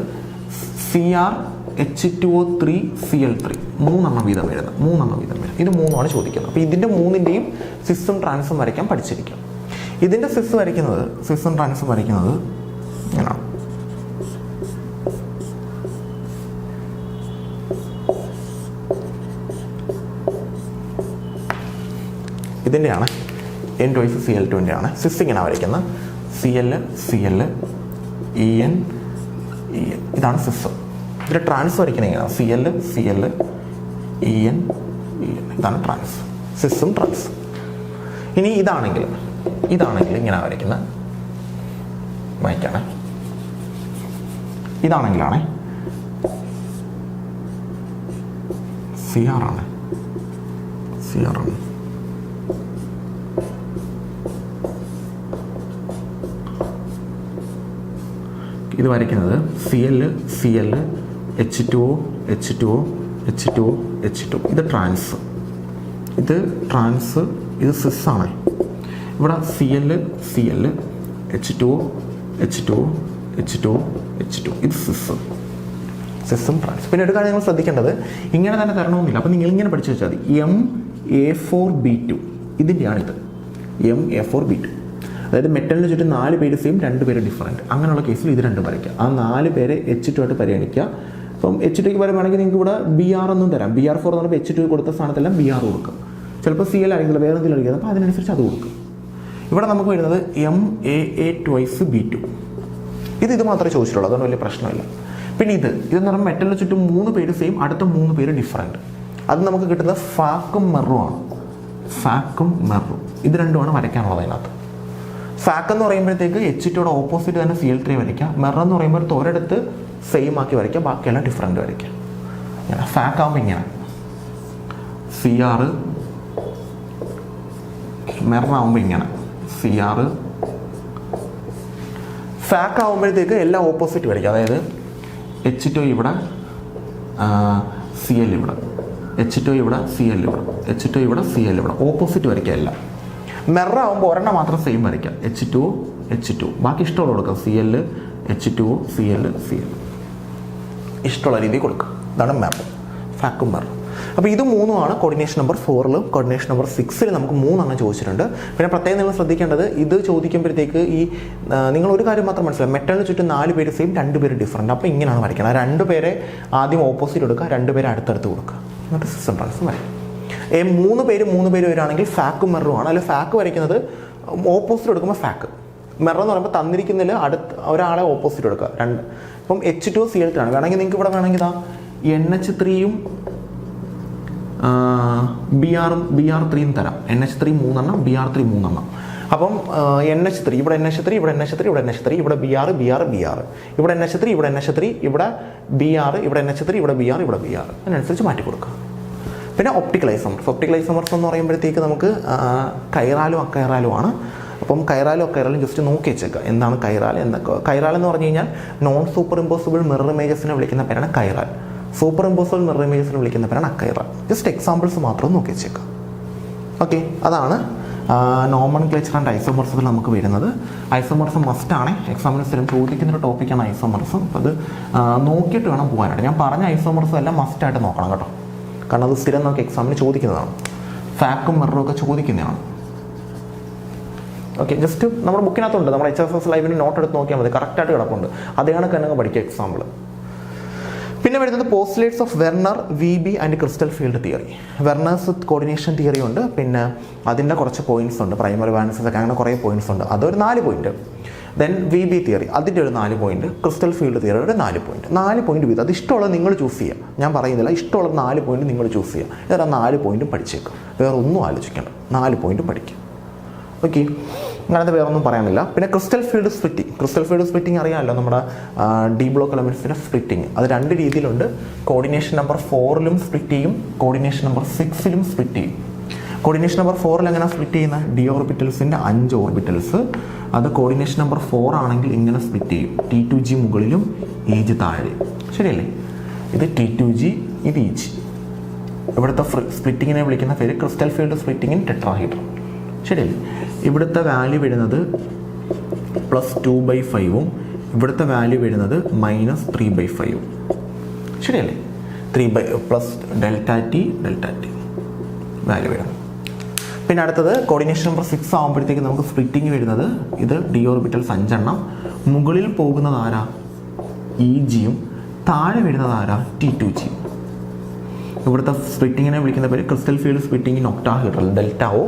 CrH2O3 Cl3, 3 വീതം വരുന്നത്. 3 വീതം വരുന്നത്. ഇത് 3 ചോദിക്കുന്നത്. അപ്പോൾ ഇതിൻ്റെ 3ൻ്റെയും സിസും ട്രാൻസും വരയ്ക്കാൻ പഠിച്ചിരിക്കും. ഇതിൻ്റെ സിസും ട്രാൻസും വരയ്ക്കുന്നത് ഇങ്ങനെയാണ്. ഇതിൻ്റെയാണ് എൻ ട്വൈസ് Cl2 ആണ്. സിസ് ഇങ്ങനെ വരയ്ക്കുന്നത്. Cl EN ഇതാണ് സിസ്. ഇതിൻ്റെ ട്രാൻസ് വരയ്ക്കുന്നത് എങ്ങനെയാണ്? Cl EN ഇതാണ് ട്രാൻസ്. സിസും ട്രാൻസും. ഇനി ഇതാണെങ്കിൽ ഇങ്ങനെ വരയ്ക്കുന്ന വായിക്കാണ്. ഇതാണെങ്കിലാണ് CR ആണ്. ഇത് വരയ്ക്കുന്നത് Cl H2O ഇത് ട്രാൻസ്, ഇത് സിസ് ആണ്. ഇവിടെ Cl H2O ഇത് സിസും ട്രാൻസ്. പിന്നെ ഒരു കാര്യം നിങ്ങൾ ശ്രദ്ധിക്കേണ്ടത്, ഇങ്ങനെ തന്നെ തരണമെന്നില്ല. അപ്പോൾ നിങ്ങൾ ഇങ്ങനെ പഠിച്ചു വെച്ചാൽ മതി. MA4B2 ഇതിൻ്റെയാണ് ഇത്. MA4B2 അതായത് മെറ്റലിന് ചുറ്റും 4 പേര് സെയിം, 2 പേര് ഡിഫറൻറ്റ്. അങ്ങനെയുള്ള കേസിൽ ഇത് രണ്ടും വരയ്ക്കുക. ആ 4 പേരെ H2 ആയിട്ട് പരിഗണിക്കുക. അപ്പം H2ക്ക് പറയുകയാണെങ്കിൽ നിങ്ങൾക്ക് ഇവിടെ BR ഒന്നും തരാം. BR4 എന്ന് പറയുമ്പോൾ H2 കൊടുത്ത സ്ഥാനത്തെല്ലാം BR കൊടുക്കും. ചിലപ്പോൾ CL ആയിരിക്കില്ല, വേറെ എന്തെങ്കിലും അടിക്കുക. അപ്പോൾ അതിനനുസരിച്ച് അത് കൊടുക്കും. ഇവിടെ നമുക്ക് വരുന്നത് MAA ട്വൈസ് B2. ഇത് മാത്രമേ ചോദിച്ചിട്ടുള്ളൂ, അതുകൊണ്ട് വലിയ പ്രശ്നമില്ല. പിന്നെ ഇതെന്ന് പറയുമ്പോൾ മെറ്റലിന് ചുറ്റും 3 പേര് സെയിം, അടുത്ത 3 പേര് ഡിഫറൻറ്റ്. അത് നമുക്ക് കിട്ടുന്നത് ഫാക്കും മെറുമാണ്. ഇത് രണ്ടുമാണ് വരയ്ക്കാനുള്ളത് അതിനകത്ത്. ഫാക്ക് എന്ന് പറയുമ്പോഴത്തേക്ക് H2യുടെ ഓപ്പോസിറ്റ് തന്നെ Cl3 വരയ്ക്കാം. മെറെന്ന് പറയുമ്പോൾ ഒരിടത്ത് സെയിം ആക്കി വരയ്ക്കാം, ബാക്കിയെല്ലാം ഡിഫറൻറ്റ് വരയ്ക്കാം. ഇങ്ങനെ ഫാക്ക് ആകുമ്പോൾ ഇങ്ങനെ CR, മെറാകുമ്പോൾ ഇങ്ങനെ CR. ഫാക്ക് ആകുമ്പോഴത്തേക്ക് എല്ലാം ഓപ്പോസിറ്റ് വരയ്ക്കാം. അതായത് H2 ഇവിടെ, Cl ഇവിടെ, H2 ഇവിടെ, Cl ഇവിടെ, H2 ഇവിടെ, Cl ഇവിടെ, ഓപ്പോസിറ്റ് വരയ്ക്കാം എല്ലാം. മെറാകുമ്പോൾ ഒരെണ്ണം മാത്രം സെയിം വരയ്ക്കാം. H2 ബാക്കി ഇഷ്ടമുള്ള കൊടുക്കാം. Cl H2O Cl ഇഷ്ടമുള്ള രീതിയിൽ കൊടുക്കുക. ഇതാണ് മെറ്, ഫാക്കും മെറ്. അപ്പോൾ ഇത് 3 കോർഡിനേഷൻ നമ്പർ 4-ലും കോർഡിനേഷൻ നമ്പർ 6-ൽ നമുക്ക് 3 ചോദിച്ചിട്ടുണ്ട്. പിന്നെ പ്രത്യേകം നിങ്ങൾ ശ്രദ്ധിക്കേണ്ടത്, ഇത് ചോദിക്കുമ്പോഴത്തേക്ക് നിങ്ങൾ ഒരു കാര്യം മാത്രം മനസ്സിലാവും. മെറ്റലിന് ചുറ്റും 4 പേര് സെയിം, 2 പേര് ഡിഫറൻറ്റ്. അപ്പോൾ ഇങ്ങനെയാണ് വരയ്ക്കണം. 2 പേരെ ആദ്യം ഓപ്പോസിറ്റ് കൊടുക്കുക, 2 പേരെ അടുത്തടുത്ത് കൊടുക്കുക, എന്നിട്ട് സിസ്റ്റം ട്രാൻസും വരയ്ക്കും. 3 പേര് വരികയാണെങ്കിൽ ഫാക്കും മെറുമാണ്. അല്ലെങ്കിൽ ഫാക്ക് വരയ്ക്കുന്നത് ഓപ്പോസിറ്റ് കൊടുക്കുമ്പോൾ ഫാക്ക്. മെറെന്ന് പറയുമ്പോൾ തന്നിരിക്കുന്നതിൽ ഒരാളെ ഓപ്പോസിറ്റ് കൊടുക്കുക. 2 ഇപ്പം H2O Cl3 ആണ്. വേണമെങ്കിൽ നിങ്ങൾക്ക് ഇവിടെ വേണമെങ്കിൽ NH3-യും BR3-യും തരാം. NH3 3 BR3 3. അപ്പം NH3 ഇവിടെ NH3 ഇവിടെ NH3 ഇവിടെ NH3 ഇവിടെ BR ഇവിടെ NH3 ഇവിടെ NH3 ഇവിടെ BR ഇവിടെ NH3 ഇവിടെ BR ഇവിടെ BR അതിനനുസരിച്ച് മാറ്റി കൊടുക്കുക. പിന്നെ ഒപ്റ്റിക്കൽ ഐസോമർസ് എന്ന് പറയുമ്പോഴത്തേക്ക് നമുക്ക് കൈറാലും അക്കൈറാലും ആണ്. അപ്പം കൈറാലും ജസ്റ്റ് നോക്കി വെച്ചേക്കുക. എന്താണ് കൈറാൽ എന്ന് പറഞ്ഞു കഴിഞ്ഞാൽ നോൺ സൂപ്പർ ഇമ്പോസിബിൾ മിറർ ഇമേജസിനെ വിളിക്കുന്ന പേരാണ് കൈറാൽ. സൂപ്പർ ഇമ്പോസിബിൾ മിറർ ഇമേജസിനെ വിളിക്കുന്ന പേരാണ് അക്കൈറാൽ. ജസ്റ്റ് എക്സാമ്പിൾസ് മാത്രം നോക്കി വെച്ചേക്കുക. ഓക്കെ, അതാണ് നോമൻക്ലേച്ചർ ആൻഡ് ഐസോമർസത്തിൽ നമുക്ക് വരുന്നത്. ഐസോമർസം മസ്റ്റാണ്. എക്സാമിന് സ്ഥിരം ചോദിക്കുന്നൊരു ടോപ്പിക്കാണ് ഐസോമർസം. അപ്പോൾ അത് നോക്കിയിട്ട് വേണം പോകാനായിട്ട്. ഞാൻ പറഞ്ഞ ഐസോമർസം എല്ലാം മസ്റ്റായിട്ട് നോക്കണം കേട്ടോ, കാരണം അത് സ്ഥിരം നമുക്ക് എക്സാമിന് ചോദിക്കുന്നതാണ്. ഫാക്കും മെറും ഒക്കെ ചോദിക്കുന്നതാണ്. ഓക്കെ, ജസ്റ്റ് നമ്മുടെ ബുക്കിനകത്തുണ്ട്. നമ്മുടെ HSS ലൈവിന് നോട്ട് എടുത്ത് നോക്കിയാൽ മതി, കറക്റ്റായിട്ട് കിടപ്പുണ്ട്. അതേ കണക്ക് തന്നെ പഠിക്കുക എക്സാമ്പിൾ. പിന്നെ വരുന്നത് postulates of Werner, VB and crystal field theory. Werner's coordination theory ഉണ്ട്. പിന്നെ അതിൻ്റെ കുറച്ച് പോയിന്റ്സ് ഉണ്ട്, പ്രൈമറി വാലൻസസ് ഒക്കെ, അങ്ങനെ കുറേ പോയിന്റ്സ് ഉണ്ട്. അതൊരു 4 പോയിന്റ്. ദെൻ VB തിയറി, അതിൻ്റെ ഒരു 4 പോയിന്റ്. ക്രിസ്റ്റൽ ഫീൽഡ് തിയറി ഒരു 4 പോയിന്റ്. 4 പോയിന്റ് വീതം. അത് ഇഷ്ടമുള്ളത് നിങ്ങൾ ചൂസ് ചെയ്യുക. ഞാൻ പറയുന്നില്ല, ഇഷ്ടമുള്ളത് 4 പോയിന്റ് നിങ്ങൾ ചൂസ് ചെയ്യുക. ഇതാ 4 പോയിന്റും പഠിച്ചേക്കും. വേറെ ഒന്നും ആലോചിക്കേണ്ട, 4 പോയിന്റും പഠിക്കും. ഓക്കെ, അങ്ങനത്തെ വേറെ ഒന്നും പറയാനില്ല. പിന്നെ ക്രിസ്റ്റൽ ഫീൽഡ് സ്പ്ലിറ്റിംഗ് അറിയാമല്ലോ, നമ്മുടെ ഡി ബ്ലോക്ക് എലമെൻറ്റ്സിൻ്റെ സ്പ്ലിറ്റിംഗ്. അത് 2 രീതിയിലുണ്ട്. കോർഡിനേഷൻ നമ്പർ 4-ലും സ്പ്ലിറ്റ് ചെയ്യും, കോർഡിനേഷൻ നമ്പർ 6-ലും സ്പ്ലിറ്റ് ചെയ്യും. കോർഡിനേഷൻ നമ്പർ 4 എങ്ങനെ സ്പ്ലിറ്റ് ചെയ്യുന്ന ഡി ഓർബിറ്റൽസിൻ്റെ 5 ഓർബിറ്റൽസ്, അത് കോർഡിനേഷൻ നമ്പർ 4 ആണെങ്കിൽ ഇങ്ങനെ സ്പ്ലിറ്റ് ചെയ്യും. T2G മുകളിലും EG താഴെ. ശരിയല്ലേ? ഇത് T2G, ഇത് EG. ഇവിടുത്തെ സ്പ്ലിറ്റിങ്ങിനെ വിളിക്കുന്ന പേര് ക്രിസ്റ്റൽ ഫീൽഡ് സ്പ്ലിറ്റിംഗ് ഇൻ ടെട്രാഹീഡ്രൺ. ശരിയല്ലേ? ഇവിടുത്തെ വാല്യൂ വരുന്നത് +2/5 ഇവിടുത്തെ വാല്യൂ വരുന്നത് -3/5. ശരിയല്ലേ? 3 പ്ലസ് ΔT വാല്യൂ വരുന്നത്. പിന്നെ അടുത്തത് കോർഡിനേഷൻ നമ്പർ 6 ആകുമ്പോഴത്തേക്ക് നമുക്ക് സ്പ്ലിറ്റിംഗ് വരുന്നത് ഇത് ഡി ഓർബിറ്റൽസ് 5 എണ്ണം, മുകളിൽ പോകുന്നത് ആരാ? EGയും താഴെ വരുന്നത് ആരാ? T2G. ഇവിടുത്തെ സ്പ്ലിറ്റിങ്ങിനെ വിളിക്കുന്ന പേര് crystal field splitting in octahedral ΔO.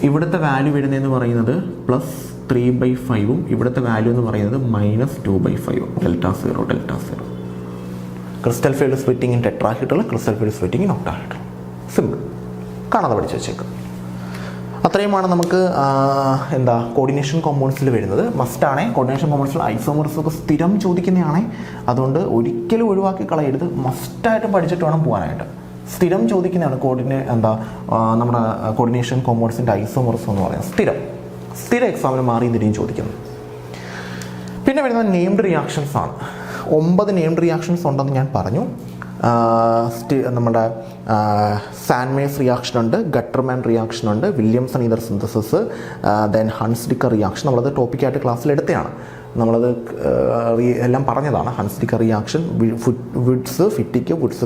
ഇവിടുത്തെ വാല്യൂ വരുന്നതെന്ന് പറയുന്നത് +3/5 ഇവിടുത്തെ വാല്യൂ എന്ന് പറയുന്നത് -2/5 Δ0. Crystal field splitting in tetrahedral, crystal field splitting in octahedral. Simple, കാണാതെ പഠിച്ചു വെച്ചേക്കും. അത്രയുമാണ് നമുക്ക് കോർഡിനേഷൻ കോമ്പൗണ്ട്സിൽ വരുന്നത്. മസ്റ്റാണേ കോർഡിനേഷൻ കോമ്പൗണ്ട്സിൽ ഐസോമേഴ്സ് ഒക്കെ സ്ഥിരം ചോദിക്കുന്നതാണേ, അതുകൊണ്ട് ഒരിക്കലും ഒഴിവാക്കി കളയരുത്. മസ്റ്റായിട്ട് പഠിച്ചിട്ട് വേണം പോകാനായിട്ട്. സ്ഥിരം ചോദിക്കുന്നതാണ് നമ്മുടെ കോർഡിനേഷൻ കോമ്പൗണ്ട്സിൻ്റെ ഐസോമേഴ്സ് എന്ന് പറയുന്നത്. സ്ഥിരം എക്സാമിന് മാറി തിരിയും ചോദിക്കുന്നത്. പിന്നെ വരുന്നത് നെയിംഡ് റിയാക്ഷൻസ് ആണ്. 9 നെയിംഡ് റിയാക്ഷൻസ് ഉണ്ടെന്ന് ഞാൻ പറഞ്ഞു. നമ്മുടെ സാൻമേഴ്സ് റിയാക്ഷൻ ഉണ്ട്, ഗട്ടർമാൻ റിയാക്ഷൻ ഉണ്ട്, Williamson ether synthesis, then Hunsdiecker reaction. നമ്മളത് ടോപ്പിക്കായിട്ട് ക്ലാസ്സിൽ എടുത്തതാണ്, നമ്മളത് എല്ലാം പറഞ്ഞതാണ്. Hunsdiecker reaction, Wurtz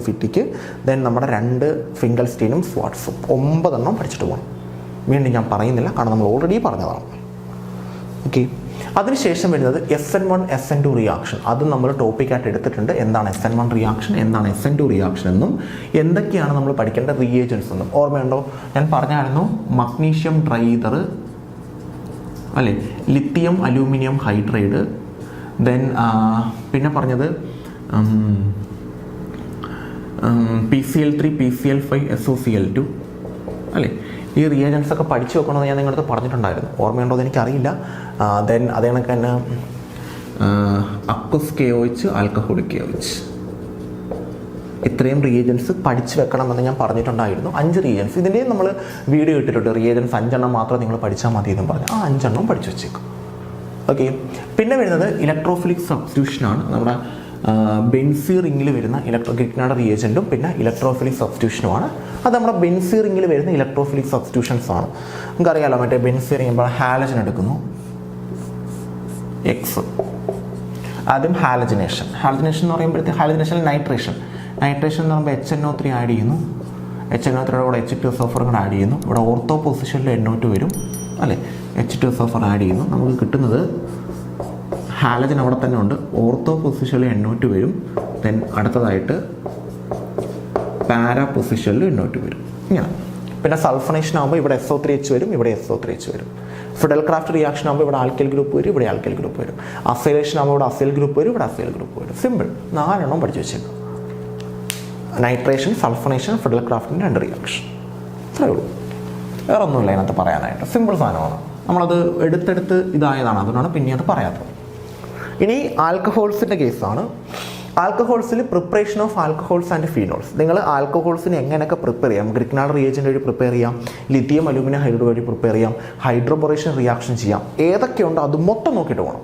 Fittig, then നമ്മുടെ 2 ഫിംഗൽസ്റ്റീനും സ്വാട്സും. 9 എണ്ണം പഠിച്ചിട്ട് പോകണം. വീണ്ടും ഞാൻ പറയുന്നില്ല, കാരണം നമ്മൾ ഓൾറെഡി പറഞ്ഞതാണ്. ഓക്കെ. അതിനുശേഷം വരുന്നത് SN1 SN2 റിയാക്ഷൻ. അത് നമ്മൾ ടോപ്പിക്കായിട്ട് എടുത്തിട്ടുണ്ട്. എന്താണ് SN1 റിയാക്ഷൻ, എന്താണ് SN2 റിയാക്ഷൻ എന്നും എന്തൊക്കെയാണ് നമ്മൾ പഠിക്കേണ്ട റിയേജൻസ് എന്നും ഓർമ്മയുണ്ടോ? ഞാൻ പറഞ്ഞായിരുന്നു മഗ്നീഷ്യം ട്രൈതർ അല്ലേ, ലിത്തിയം അലൂമിനിയം ഹൈഡ്രൈഡ്, ദെൻ പിന്നെ പറഞ്ഞത് PCl3 PCl5 SOCl2 അല്ലേ. ഈ റിയേജൻസ് ഒക്കെ പഠിച്ചു വെക്കണമെന്ന് ഞാൻ നിങ്ങളടുത്ത് പറഞ്ഞിട്ടുണ്ടായിരുന്നു. ഓർമ്മയുണ്ടോ എന്ന് എനിക്കറിയില്ല. ദെൻ അതേ കണക്ക് തന്നെ അക്വസ് KOH, ആൽക്കഹോളിക് KOH, ഇത്രയും റിയേജൻസ് പഠിച്ചു വെക്കണമെന്ന് ഞാൻ പറഞ്ഞിട്ടുണ്ടായിരുന്നു. 5 റിയേജൻസ് ഇതിൻ്റെയും നമ്മൾ വീഡിയോ ഇട്ടിട്ടുണ്ട്. റിയേജൻസ് 5 എണ്ണം മാത്രം നിങ്ങൾ പഠിച്ചാൽ മതി എന്നും പറഞ്ഞു. ആ 5 എണ്ണം പഠിച്ചു വെച്ചേക്കും. ഓക്കെ. പിന്നെ വരുന്നത് ഇലക്ട്രോഫിലിക് സബ്സ്റ്റിറ്റ്യൂഷനാണ്. നമ്മുടെ ബെൻസീൻ റിങ്ങിൽ വരുന്ന ഗ്രിഗ്നാർഡ് റിയേജൻറ്റും പിന്നെ ഇലക്ട്രോഫിലിക് സബ്സ്റ്റിറ്റ്യൂഷനുമാണ്. അത് നമ്മുടെ ബെൻസീൻ റിങ്ങിൽ വരുന്ന ഇലക്ട്രോഫിലിക് സബ്സ്റ്റിറ്റ്യൂഷൻസ് ആണ്. നമുക്കറിയാലോ, മറ്റേ ബെൻസീൻ റിങ്ങുമ്പോൾ ഹാലജൻ എടുക്കുന്നു, X. ആദ്യം ഹാലജനേഷൻ എന്ന് പറയുമ്പോഴത്തേക്ക് ഹാലജനേഷൻ നൈട്രേഷൻ എന്ന് പറയുമ്പോൾ HNO3 ആഡ് ചെയ്യുന്നു, HNO3യുടെ കൂടെ H2SO4 കൂടെ ആഡ് ചെയ്യുന്നു. ഇവിടെ ഓർത്തോ പൊസിഷനിൽ NO2 വരും അല്ലേ, H2SO4 ആഡ് ചെയ്യുന്നു. നമുക്ക് കിട്ടുന്നത് ഹാലജൻ അവിടെ തന്നെ ഉണ്ട്, ഓർത്തോ പൊസിഷനിൽ NO2 വരും. ദെൻ അടുത്തതായിട്ട് പാരാ പൊസിഷനിൽ NO2 വരും. ഇങ്ങനെ. പിന്നെ സൾഫണേഷൻ ആകുമ്പോൾ ഇവിടെ SO3H വരും, ഇവിടെ SO3H വരും. ഫിഡൽ ക്രാഫ്റ്റ് റിയാക്ഷൻ ആകുമ്പോൾ ഇവിടെ ആൽക്കൈൽ ഗ്രൂപ്പ് വരും, ഇവിടെ ആൽക്കൈൽ ഗ്രൂപ്പ് വരും. അസൈലേഷൻ ആകുമ്പോൾ ഇവിടെ അസൈൽ ഗ്രൂപ്പ് വരും, ഇവിടെ അസൈൽ ഗ്രൂപ്പ് വരും. സിമ്പിൾ. 4 എണ്ണം പഠിച്ചു വെച്ചേക്കും. നൈട്രേഷൻ, സൾഫണേഷൻ, ഫിഡൽ ക്രാഫ്റ്റിൻ്റെ 2 റിയാക്ഷൻ. അത്രേ ഉള്ളൂ, വേറെ ഒന്നുമില്ല അതിനകത്ത് പറയാനായിട്ട്. സിമ്പിൾ സാധനമാണ്. നമ്മളത് എടുത്തെടുത്ത് ഇതായതാണ്, അതുകൊണ്ടാണ് പിന്നെ അത് പറയാത്തത്. ഇനി ആൽക്കഹോൾസിൻ്റെ കേസാണ്. ആൽക്കഹോൾസിൽ preparation of alcohols and phenols. നിങ്ങൾ ആൽക്കഹോൾസിന് എങ്ങനെയൊക്കെ പ്രിപ്പയർ ചെയ്യാം? ഗ്രിഗ്നാർഡ് റിയേജൻ്റ് വഴി പ്രിപ്പയർ ചെയ്യാം, ലിത്തിയം അലൂമിനിയം ഹൈഡ്രൈഡ് വഴി പ്രിപ്പയർ ചെയ്യാം, ഹൈഡ്രോബൊറേഷൻ റിയാക്ഷൻ ചെയ്യാം. ഏതൊക്കെയുണ്ടോ അത് മൊത്തം നോക്കിയിട്ട് പോകണം.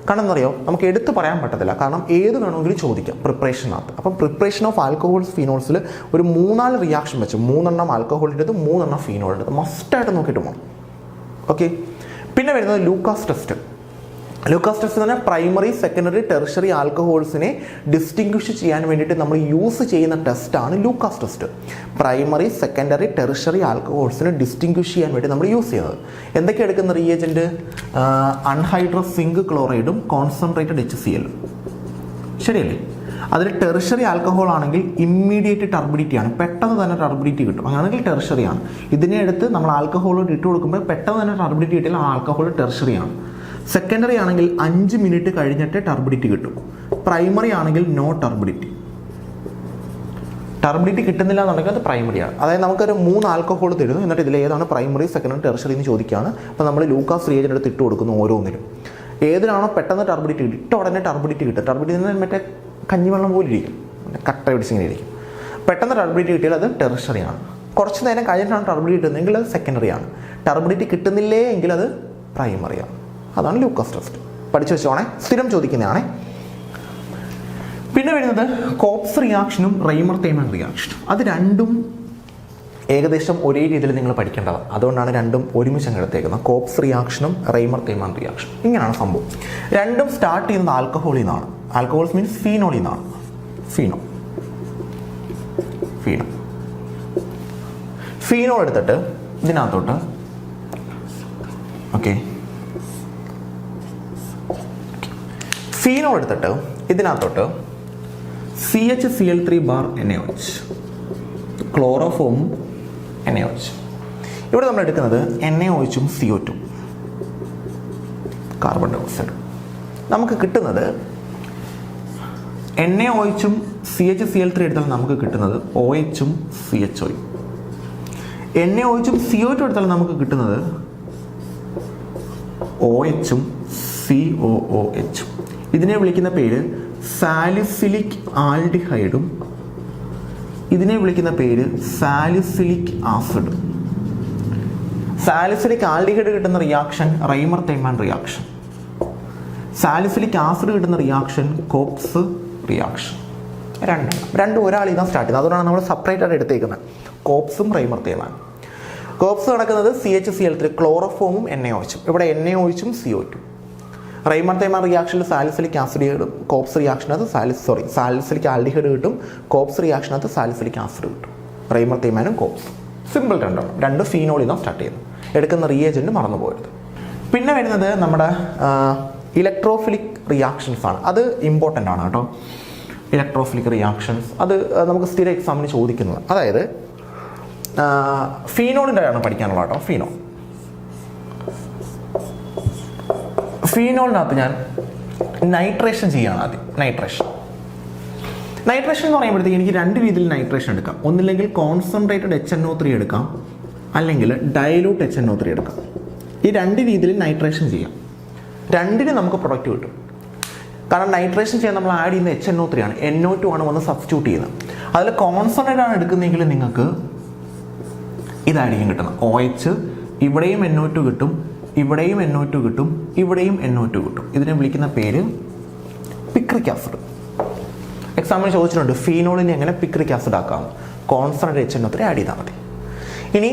കാരണം എന്നറിയോ, നമുക്ക് എടുത്ത് പറയാൻ പറ്റത്തില്ല, കാരണം ഏത് വേണമെങ്കിലും ചോദിക്കാം പ്രിപ്പറേഷനകത്ത്. അപ്പം പ്രിപ്പറേഷൻ ഓഫ് ആൽക്കഹോൾസ് ഫീനോൾസിൽ ഒരു 3-4 റിയാക്ഷൻ വെച്ച് 3 എണ്ണം ആൽക്കഹോളിൻ്റെത് 3 എണ്ണം ഫീനോളിൻ്റെത് മസ്റ്റായിട്ട് നോക്കിയിട്ട് പോകണം. ഓക്കെ. പിന്നെ വരുന്നത് ലൂക്കാസ് ടെസ്റ്റ്. ലൂക്കാസ് ടെസ്റ്റ് എന്ന് പറഞ്ഞാൽ പ്രൈമറി, സെക്കൻഡറി, ടെറിഷറി ആൽക്കഹോൾസിനെ ഡിസ്റ്റിങ്വിഷ് ചെയ്യാൻ വേണ്ടിയിട്ട് നമ്മൾ യൂസ് ചെയ്യുന്ന ടെസ്റ്റാണ് Lucas test. Primary, secondary, tertiary ആൽക്കഹോൾസിനെ ഡിസ്റ്റിങ്വിഷ് ചെയ്യാൻ വേണ്ടി നമ്മൾ യൂസ് ചെയ്യുന്നത്. എന്തൊക്കെ എടുക്കുന്ന റിയേജൻറ്റ്? അൺഹൈഡ്രസ് സിങ്ക് ക്ലോറൈഡും കോൺസെൻട്രേറ്റഡ് HCl. ശരിയല്ലേ? അതിൽ ടെറിഷറി ആൽക്കഹോൾ ആണെങ്കിൽ ഇമ്മീഡിയറ്റ് ടർബിഡിറ്റി ആണ്, പെട്ടെന്ന് തന്നെ ടർബിഡിറ്റി കിട്ടും. അങ്ങനെയാണെങ്കിൽ ടെറിഷറി ആണ്. ഇതിനെ എടുത്ത് നമ്മൾ ആൽക്കഹോളോട് ഇട്ട് കൊടുക്കുമ്പോൾ പെട്ടെന്ന് തന്നെ ടർബിഡിറ്റി കിട്ടിയാൽ ആ ആൽക്കഹോൾ ടെറിഷറി ആണ്. സെക്കൻഡറി ആണെങ്കിൽ 5 മിനിറ്റ് കഴിഞ്ഞിട്ട് ടർബിഡിറ്റി കിട്ടും. പ്രൈമറി ആണെങ്കിൽ നോ ടർബിഡിറ്റി. ടർബിഡിറ്റി കിട്ടുന്നില്ല എന്നുണ്ടെങ്കിൽ അത് പ്രൈമറിയാണ്. അതായത് നമുക്കൊരു 3 ആൽക്കഹോൾ തരുന്നു, എന്നിട്ട് ഇതിൽ ഏതാണ് പ്രൈമറി, സെക്കൻഡറി, ടെറിഷറി എന്ന് ചോദിക്കുകയാണ്. അപ്പോൾ നമ്മൾ ലൂക്കാസ് റിയേജൻ്റ് എടുത്ത് ഇട്ട് കൊടുക്കുന്നു ഓരോന്നിലും. ഏതിനാണോ പെട്ടെന്ന് ടർബിഡിറ്റി കിട്ടും, ഇട്ട ഉടനെ ടർബിഡിറ്റി കിട്ടും. ടർബിഡിറ്റി മറ്റേ കഞ്ഞിവെള്ളം പോലെ ഇരിക്കും, കട്ട പിടിച്ചിങ്ങനെ ഇരിക്കും. പെട്ടെന്ന് ടർബിഡിറ്റി കിട്ടിയാൽ അത് ടെറിഷറിയാണ്. കുറച്ച് നേരം കഴിഞ്ഞിട്ടാണ് ടർബിഡിറ്റി കിട്ടുന്നതെങ്കിൽ അത് സെക്കൻഡറി ആണ്. ടർബിഡിറ്റി കിട്ടുന്നില്ലേ എങ്കിൽ അത് പ്രൈമറിയാണ്. അതാണ് ലൂക്കോസ് ടെസ്റ്റ്. പഠിച്ചു വെച്ചോണേ, സ്ഥിരം ചോദിക്കുന്നതാണേ. പിന്നെ വരുന്നത് കോപ്സ് റിയാക്ഷനും റൈമർ തേമാൻ റിയാക്ഷനും. അത് രണ്ടും ഏകദേശം ഒരേ രീതിയിൽ നിങ്ങൾ പഠിക്കേണ്ടതാണ്. അതുകൊണ്ടാണ് രണ്ടും ഒരുമിച്ച് അങ്ങ് എടുത്തേക്കുന്നത്. കോപ്സ് റിയാക്ഷനും റൈമർ തേമാൻ റിയാക്ഷനും ഇങ്ങനെയാണ് സംഭവം. രണ്ടും സ്റ്റാർട്ട് ചെയ്യുന്നത് ആൽക്കഹോളിൽ നിന്നാണ്. ആൽക്കഹോൾസ് മീൻസ് ഫീനോളിൽ നിന്നാണ്. ഫീനോൾ എടുത്തിട്ട് ഇതിനകത്തോട്ട് ഫീനോൾ എടുത്തിട്ട് ഇതിനകത്തോട്ട് CHCl3 ബാർ NaOH, ക്ലോറോഫോമും NaOH. ഇവിടെ നമ്മൾ എടുക്കുന്നത് NaOHും CO2 കാർബൺ ഡൈ ഓക്സൈഡ്. നമുക്ക് കിട്ടുന്നത് NaOHും CHCl3 എടുത്താൽ നമുക്ക് കിട്ടുന്നത് OHും CHOയും. NaOHും CO2 എടുത്താൽ നമുക്ക് കിട്ടുന്നത് OHും COOHും. ഇതിനെ വിളിക്കുന്ന പേര് സാലിസിലിക് ആൽഡിഹൈഡും ഇതിനെ വിളിക്കുന്ന പേര് സാലിസിലിക് ആസിഡും. സാലിസിലിക് ആൽഡിഹൈഡ് കിട്ടുന്ന റിയാക്ഷൻ റൈമർ തേമാൻ റിയാക്ഷൻ. സാലിസിലിക് ആസിഡ് കിട്ടുന്ന റിയാക്ഷൻ കോപ്സ് റിയാക്ഷൻ. രണ്ടും ഒരാൾ ഇതാണ് സ്റ്റാർട്ട് ചെയ്യുന്നത്. അതുകൊണ്ടാണ് നമ്മൾ സെപ്പറേറ്റ് ആയിട്ട് എടുത്തേക്കുന്നത് കോപ്സും റൈമർ തേമാൻ. കോപ്സ് നടക്കുന്നത് CHCl3 ക്ലോറോഫോമും NaOHും. ഇവിടെ NaOHും CO2. റൈമർ തേമാൻ റിയാക്ഷനിൽ സാലിസിലിക് ആസിഡ് കിട്ടും. കോപ്സ് റിയാക്ഷനകത്ത് സാലിസിലിക് ആൽഡിഹൈഡ് കിട്ടും. കോപ്സ് റിയാക്ഷനകത്ത് സാലിസിലിക് ആസിഡ് കിട്ടും. റൈമർ തേമാനും കോപ്സും സിമ്പിൾ രണ്ട് ഫീനോളിൽ നിന്നാണ് സ്റ്റാർട്ട് ചെയ്യുന്നത്. എടുക്കുന്ന റിയേജൻറ്റ് മറന്നു പോകരുത്. പിന്നെ വരുന്നത് നമ്മുടെ ഇലക്ട്രോഫിലിക് റിയാക്ഷൻസ് ആണ്. അത് ഇമ്പോർട്ടൻ്റ് ആണ് കേട്ടോ. ഇലക്ട്രോഫിലിക് റിയാക്ഷൻസ് അത് നമുക്ക് സ്ഥിര എക്സാമിന് ചോദിക്കുന്നത്. അതായത് ഫീനോളിൻ്റെ ആണ് പഠിക്കാനുള്ളത് കേട്ടോ. ഫീനോളിനകത്ത് ഞാൻ നൈട്രേഷൻ ചെയ്യാണ് ആദ്യം. നൈട്രേഷൻ എന്ന് പറയുമ്പോഴത്തേക്ക് എനിക്ക് രണ്ട് രീതിയിൽ നൈട്രേഷൻ എടുക്കാം. ഒന്നില്ലെങ്കിൽ കോൺസെൻട്രേറ്റഡ് HNO3 എടുക്കാം, അല്ലെങ്കിൽ ഡയലൂട്ട് HNO3 എടുക്കാം. ഈ രണ്ട് രീതിയിൽ നൈട്രേഷൻ ചെയ്യാം. രണ്ടിന് നമുക്ക് പ്രൊഡക്റ്റ് കിട്ടും. കാരണം നൈട്രേഷൻ ചെയ്യാൻ നമ്മൾ ആഡ് ചെയ്യുന്ന HNO3 ആണ്. NO2 ആണ് വന്ന് സബ്സ്റ്റിറ്റ്യൂട്ട് ചെയ്യുന്നത്. അതിൽ കോൺസെൻട്രേറ്റ് ആണ് എടുക്കുന്നതെങ്കിൽ നിങ്ങൾക്ക് ഇത് ആഡ് ചെയ്യാൻ കിട്ടണം. OH, ഇവിടെയും NO2 കിട്ടും, ഇവിടെയും NO2 കിട്ടും, ഇവിടെയും NO2 കിട്ടും. ഇതിനെ വിളിക്കുന്ന പേര് പിക്രിക് ആസിഡ്. എക്സാമിന് ചോദിച്ചിട്ടുണ്ട് ഫീനോളിനെ എങ്ങനെ പിക്രിക് ആസിഡ് ആക്കാം. കോൺസെൻട്രേറ്റ് HNO3 ആഡ് ചെയ്താൽ മതി. ഇനി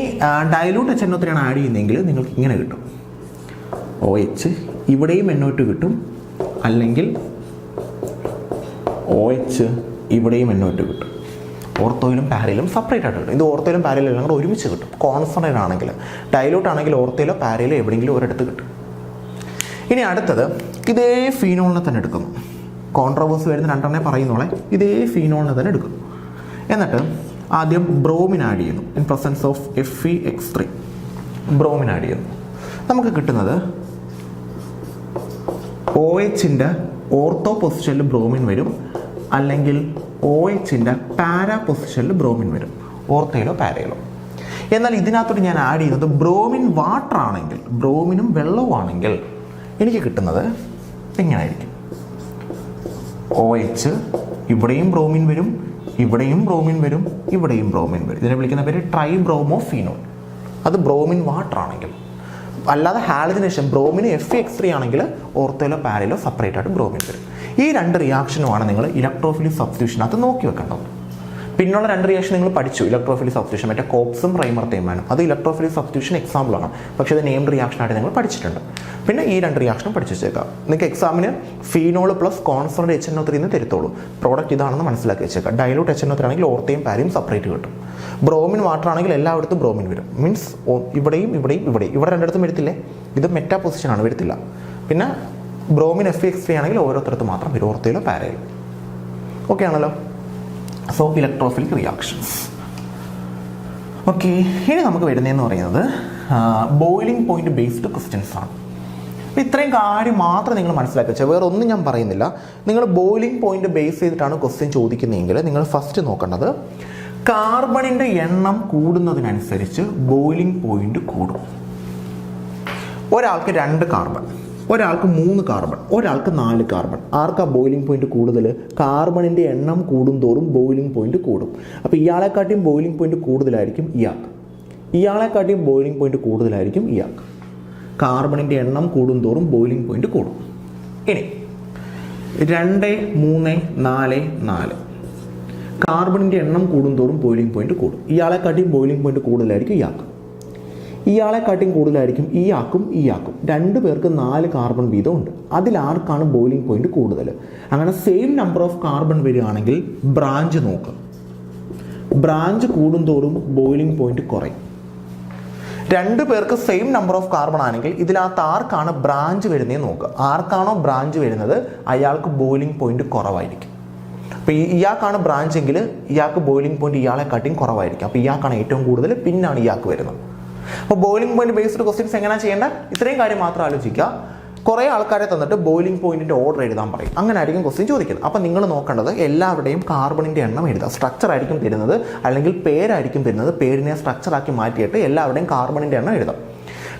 ഡയലൂട്ട് HNO3 ആണ് ആഡ് ചെയ്യുന്നതെങ്കിൽ നിങ്ങൾക്ക് ഇങ്ങനെ കിട്ടും. OH, ഇവിടെയും NO2 കിട്ടും, അല്ലെങ്കിൽ OH, ഇവിടെയും NO2 കിട്ടും. ഓർത്തോയിലും പാരയിലും സെപ്പറേറ്റ് ആയിട്ട് കിട്ടും. ഇത് ഓർത്തോയിലും പാരയിലും എല്ലാം കൂടെ ഒരുമിച്ച് കിട്ടും. കോൺസെൻട്രേറ്റ് ആണെങ്കിൽ, ഡയലൂട്ട് ആണെങ്കിൽ ഓർത്തോയിലോ പാരയിലോ എവിടെയെങ്കിലും ഒരിടത്ത് കിട്ടും. ഇനി അടുത്തത് ഇതേ ഫീനോളിനെ തന്നെ എടുക്കുന്നു. കോൺട്രവേഴ്സി വരുന്ന രണ്ടെണ്ണേ പറയുന്നോളെ. ഇതേ ഫീനോളിനെ തന്നെ എടുക്കുന്നു. എന്നിട്ട് ആദ്യം ബ്രോമിൻ ആഡ് ചെയ്യുന്നു. In presence of FeX3 bromine add ചെയ്യുന്നു. നമുക്ക് കിട്ടുന്നത് OHൻ്റെ ഓർത്തോ പൊസിഷനിൽ ബ്രോമിൻ വരും, അല്ലെങ്കിൽ OHൻ്റെ പാരാ പൊസിഷനിൽ ബ്രോമിൻ വരും, ഓർത്തയിലോ പാരയിലോ. എന്നാൽ ഇതിനകത്തോട്ട് ഞാൻ ആഡ് ചെയ്യുന്നത് ബ്രോമിൻ വാട്ടർ ആണെങ്കിൽ, ബ്രോമിനും വെള്ളവും ആണെങ്കിൽ എനിക്ക് കിട്ടുന്നത് എങ്ങനെയായിരിക്കും? OH, ഇവിടെയും ബ്രോമിൻ വരും, ഇവിടെയും ബ്രോമിൻ വരും, ഇവിടെയും ബ്രോമിൻ വരും. ഇതിനെ വിളിക്കുന്ന പേര് ട്രൈബ്രോമോ ഫീനോൾ. അത് ബ്രോമിൻ വാട്ടർ ആണെങ്കിൽ. അല്ലാതെ ഹാലജനേഷൻ ബ്രോമിന് FeX3 ആണെങ്കിൽ ഓർത്തോയിലോ പാരയിലോ സെപ്പറേറ്റ് ആയിട്ട് ബ്രോമിൻ വരും. ഈ രണ്ട് റിയാക്ഷനുമാണ് നിങ്ങൾ ഇലക്ട്രോഫിലിക് സബ്സ്റ്റിറ്റ്യൂഷനകത്ത് നോക്കി വെക്കേണ്ടത്. പിന്നുള്ള രണ്ട് റിയാക്ഷൻ നിങ്ങൾ പഠിച്ചു. ഇലക്ട്രോഫിലിക് സബ്സ്റ്റിറ്റ്യൂഷൻ മറ്റേ കോപ്സും റൈമർ തേമാനും. അത് ഇലക്ട്രോഫിലിക് സബ്സ്റ്റിറ്റ്യൂഷൻ എക്സാമ്പിളാണ്, പക്ഷേ അത് നെയിംഡ് റിയാക്ഷനായിട്ട് നിങ്ങൾ പഠിച്ചിട്ടുണ്ട്. പിന്നെ ഈ രണ്ട് റിയാക്ഷനും പഠിച്ചു വെച്ചേക്കാം. നിങ്ങൾക്ക് എക്സാമിന് ഫീനോൾ പ്ലസ് കോൺസെൻട്രേറ്റ് HNO3 എന്ന് തരത്തുള്ളൂ. പ്രോഡക്റ്റ് ഇതാണെന്ന് മനസ്സിലാക്കി വെച്ചേക്കാം. ഡയലൂട്ട് HNO3 ആണെങ്കിൽ ഓർത്തയും പാരയും സെപ്പറേറ്റ് കിട്ടും. ബ്രോമിൻ വാട്ടർ ആണെങ്കിൽ എല്ലായിടത്തും ബ്രോമിൻ വരും. മീൻസ് ഇവിടെയും ഇവിടെയും ഇവിടെയും. ഇവിടെ രണ്ടിടത്തും വരത്തില്ലേ? ഇത് മെറ്റാ പൊസിഷനാണ്, വരത്തില്ല. പിന്നെ ബ്രോമിൻ FeX3 ആണെങ്കിൽ ഓരോരുത്തരത്ത് മാത്രം വരും, ഓർത്തയിലോ പാരയിലോ. ഓക്കെ ആണല്ലോ. So electrophilic reactions. ഓക്കെ, ഇനി നമുക്ക് വരുന്നതെന്ന് പറയുന്നത് ബോയിലിംഗ് പോയിന്റ് ബേസ്ഡ് ക്വസ്റ്റ്യൻസ് ആണ്. ഇത്രയും കാര്യം മാത്രം നിങ്ങൾ മനസ്സിലാക്കി വെച്ചാൽ വേറെ ഒന്നും ഞാൻ പറയുന്നില്ല. നിങ്ങൾ ബോയിലിംഗ് പോയിന്റ് ബേസ് ചെയ്തിട്ടാണ് ക്വസ്റ്റ്യൻ ചോദിക്കുന്നതെങ്കിൽ നിങ്ങൾ ഫസ്റ്റ് നോക്കേണ്ടത് കാർബണിൻ്റെ എണ്ണം കൂടുന്നതിനനുസരിച്ച് ബോയിലിംഗ് പോയിന്റ് കൂടും. ഒരാൾക്ക് 2 കാർബൺ, ഒരാൾക്ക് 3 കാർബൺ, ഒരാൾക്ക് 4 കാർബൺ. ആർക്കാ ബോയിലിംഗ് പോയിന്റ് കൂടുതൽ? കാർബണിൻ്റെ എണ്ണം കൂടുന്തോറും ബോയിലിംഗ് പോയിന്റ് കൂടും. അപ്പോൾ ഇയാളെക്കാട്ടിയും ബോയിലിംഗ് പോയിന്റ് കൂടുതലായിരിക്കും ഇയാൾക്ക്, ഇയാളെക്കാട്ടിയും ബോയിലിംഗ് പോയിന്റ് കൂടുതലായിരിക്കും ഇയാൾക്ക്. കാർബണിൻ്റെ എണ്ണം കൂടുന്തോറും ബോയിലിംഗ് പോയിന്റ് കൂടും. ഇനി 2, 3, 4, 4 കാർബണിൻ്റെ എണ്ണം കൂടുന്തോറും ബോയിലിംഗ് പോയിന്റ് കൂടും. ഇയാളെക്കാട്ടിയും ബോയിലിംഗ് പോയിന്റ് കൂടുതലായിരിക്കും ഇയാൾക്ക്, ഇയാളെക്കാട്ടിയും കൂടുതലായിരിക്കും ഇയാൾക്കും ഇയാൾക്കും. 2 പേർക്ക് 4 കാർബൺ വീതം ഉണ്ട്. അതിലാർക്കാണ് ബോയിലിംഗ് പോയിന്റ് കൂടുതൽ? അങ്ങനെ സെയിം നമ്പർ ഓഫ് കാർബൺ വരികയാണെങ്കിൽ ബ്രാഞ്ച് നോക്കുക. ബ്രാഞ്ച് കൂടുന്തോറും ബോയിലിംഗ് പോയിന്റ് കുറയും. 2 പേർക്ക് സെയിം നമ്പർ ഓഫ് കാർബൺ ആണെങ്കിൽ ഇതിനകത്ത് ആർക്കാണ് ബ്രാഞ്ച് വരുന്നതെന്ന് നോക്കുക. ആർക്കാണോ ബ്രാഞ്ച് വരുന്നത് അയാൾക്ക് ബോയിലിംഗ് പോയിന്റ് കുറവായിരിക്കും. അപ്പോൾ ഇയാൾക്കാണ് ബ്രാഞ്ച് എങ്കിൽ ഇയാൾക്ക് ബോയിലിംഗ് പോയിന്റ് ഇയാളെക്കാട്ടിയും കുറവായിരിക്കും. അപ്പോൾ ഇയാൾക്കാണ് ഏറ്റവും കൂടുതൽ, പിന്നാണ് ഇയാൾക്ക് വരുന്നത്. അപ്പോൾ ബോയിലിംഗ് പോയിന്റ് ബേസ്ഡ് ക്വസ്റ്റ്യൻസ് എങ്ങനെയാണ് ചെയ്യേണ്ടത്? ഇത്രയും കാര്യം മാത്രം ആലോചിക്കുക. കുറേ ആൾക്കാരെ തന്നിട്ട് ബോയിലിംഗ് പോയിന്റിന്റെ ഓർഡർ എഴുതാൻ പറയും. അങ്ങനെ ആയിരിക്കും ക്വസ്റ്റ്യൻ ചോദിക്കുന്നത്. അപ്പോൾ നിങ്ങൾ നോക്കേണ്ടത് എല്ലാവരുടെയും കാർബണിൻ്റെ എണ്ണം എഴുതുക. സ്ട്രക്ചർ ആയിരിക്കും തരുന്നത്, അല്ലെങ്കിൽ പേരായിരിക്കും തരുന്നത്. പേരിനെ സ്ട്രക്ചറാക്കി മാറ്റിയിട്ട് എല്ലാവരുടെയും കാർബണിൻ്റെ എണ്ണം എഴുതാം.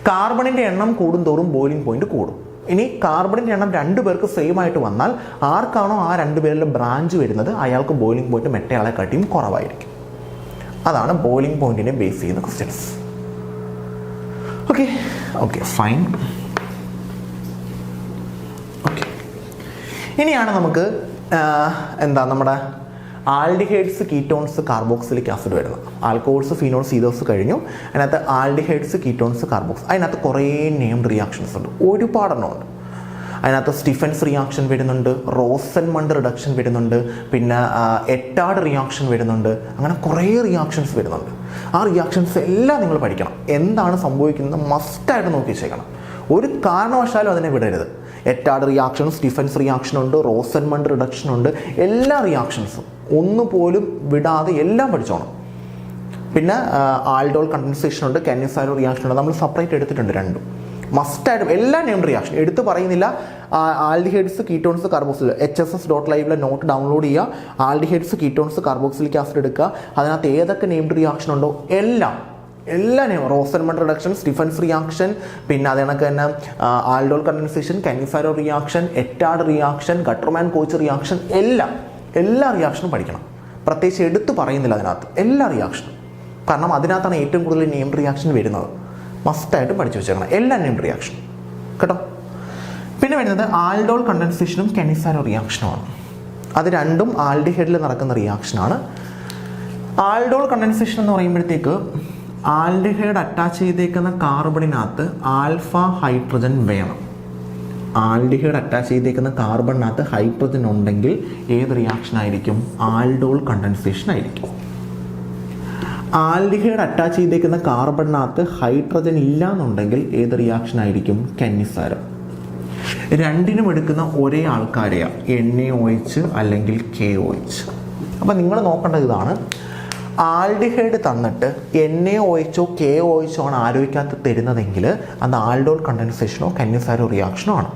കാർബണിൻ്റെ എണ്ണം കൂടുന്തോറും ബോയിലിംഗ് പോയിന്റ് കൂടും. ഇനി കാർബണിൻ്റെ എണ്ണം 2 പേർക്ക് സെയിം ആയിട്ട് വന്നാൽ ആർക്കാണോ ആ 2 പേരിൽ ബ്രാഞ്ച് വരുന്നത് അയാൾക്ക് ബോയിലിംഗ് പോയിന്റ് മറ്റേയാളെക്കാട്ടിയും കുറവായിരിക്കും. അതാണ് ബോയിലിംഗ് പോയിന്റിനെ ബേസ് ചെയ്യുന്ന ക്വസ്റ്റ്യൻസ്. Okay fine. ഓക്കെ, ഇനിയാണ് നമുക്ക് നമ്മുടെ ആൽഡിഹൈഡ്സ്, കീറ്റോൺസ്, കാർബോക്സിലിക് ആസിഡ് വരുന്നത്. ആൽക്കഹോൾസ്, ഫിനോൾസ്, ഈതേഴ്സ് കഴിഞ്ഞു. അതിനകത്ത് ആൽഡിഹൈഡ്സ്, കീറ്റോൺസ്, കാർബോക്സ്. അതിനകത്ത് കുറേ നെയിംഡ് റിയാക്ഷൻസ് ഉണ്ട്, ഒരുപാടെണ്ണം ഉണ്ട്. അതിനകത്ത് സ്റ്റീഫൻസ് റിയാക്ഷൻ വരുന്നുണ്ട്, റോസൻമണ്ട് റിഡക്ഷൻ വരുന്നുണ്ട്, പിന്നെ എറ്റാർഡ് റിയാക്ഷൻ വരുന്നുണ്ട്. അങ്ങനെ കുറേ റിയാക്ഷൻസ് വരുന്നുണ്ട്. ആ റിയാക്ഷൻസ് എല്ലാം നിങ്ങൾ പഠിക്കണം. എന്താണ് സംഭവിക്കുന്നത് മസ്റ്റായിട്ട് നോക്കി വെച്ചേക്കണം. ഒരു കാരണവശാലും അതിനെ വിടരുത്. എറ്റാർഡ് റിയാക്ഷൻ, സ്റ്റീഫൻസ് റിയാക്ഷൻ ഉണ്ട്, റോസൻമണ്ട് റിഡക്ഷൻ ഉണ്ട്. എല്ലാ റിയാക്ഷൻസും ഒന്നുപോലും വിടാതെ എല്ലാം പഠിച്ചോണം. പിന്നെ ആൽഡോൾ കണ്ടൻസേഷൻ ഉണ്ട്, കാനിസാരോ റിയാക്ഷൻ ഉണ്ട്. നമ്മൾ സെപ്പറേറ്റ് എടുത്തിട്ടുണ്ട് രണ്ടും. മസ്റ്റായിട്ടും എല്ലാ നെയിംഡ് റിയാക്ഷൻ എടുത്ത് പറയുന്നില്ല. Aldehydes, ketones, carboxyl HSS.live note download ചെയ്യുക. ആൽഡിഹൈഡ്സ്, കീറ്റോൺസ്, കാർബോക്സിലിക് ആസിഡ് എടുക്കുക. അതിനകത്ത് ഏതൊക്കെ നെയിംഡ് റിയാക്ഷൻ ഉണ്ടോ എല്ലാ റോസൻമണ്ട് റിഡക്ഷൻ, സ്റ്റീഫൻസ് റിയാക്ഷൻ, പിന്നെ അത് കണക്ക് തന്നെ aldol condensation, Cannizzaro reaction, Etard reaction, Gattermann Koch reaction, എല്ലാ റിയാക്ഷനും പഠിക്കണം. പ്രത്യേകിച്ച് എടുത്ത് പറയുന്നില്ല അതിനകത്ത് എല്ലാ റിയാക്ഷനും. കാരണം അതിനകത്താണ് ഏറ്റവും കൂടുതൽ നെയിംഡ് റിയാക്ഷൻ വരുന്നത്. മസ്റ്റായിട്ട് പഠിച്ചു വെച്ചേക്കണം എല്ലാ നെയിംഡ് റിയാക്ഷനും കേട്ടോ. പിന്നെ വരുന്നത് ആൽഡോൾ കണ്ടൻസേഷനും കാനിസാരോ റിയാക്ഷനുമാണ്. അത് രണ്ടും ആൽഡിഹൈഡിൽ നടക്കുന്ന റിയാക്ഷനാണ്. ആൽഡോൾ കണ്ടൻസേഷൻ എന്ന് പറയുമ്പോഴത്തേക്ക് ആൽഡിഹൈഡ് അറ്റാച്ച് ചെയ്തേക്കുന്ന കാർബണിനകത്ത് ആൽഫ ഹൈഡ്രജൻ വേണം. ആൽഡിഹൈഡ് അറ്റാച്ച് ചെയ്തേക്കുന്ന കാർബണിനകത്ത് ഹൈഡ്രജൻ ഉണ്ടെങ്കിൽ ഏത് റിയാക്ഷൻ ആയിരിക്കും? ആൽഡോൾ കണ്ടൻസേഷൻ ആയിരിക്കും. ആൽഡിഹൈഡ് അറ്റാച്ച് ചെയ്തേക്കുന്ന കാർബണിനകത്ത് ഹൈഡ്രജൻ ഇല്ല എന്നുണ്ടെങ്കിൽ ഏത് റിയാക്ഷൻ ആയിരിക്കും? കാനിസാരോ. രണ്ടിനും എടുക്കുന്ന ഒരേ ആൾക്കാരെയാണ്, NaOH അല്ലെങ്കിൽ KOH. അപ്പം നിങ്ങൾ നോക്കേണ്ടത് ഇതാണ്. ആൽഡിഹൈഡ് തന്നിട്ട് NaOH KOH ആണ് ആരോഗ്യക്കകത്ത് തരുന്നതെങ്കിൽ അത് ആൽഡോൾ കണ്ടൻസേഷനോ കാനിസാരോ റിയാക്ഷനോ ആണ്.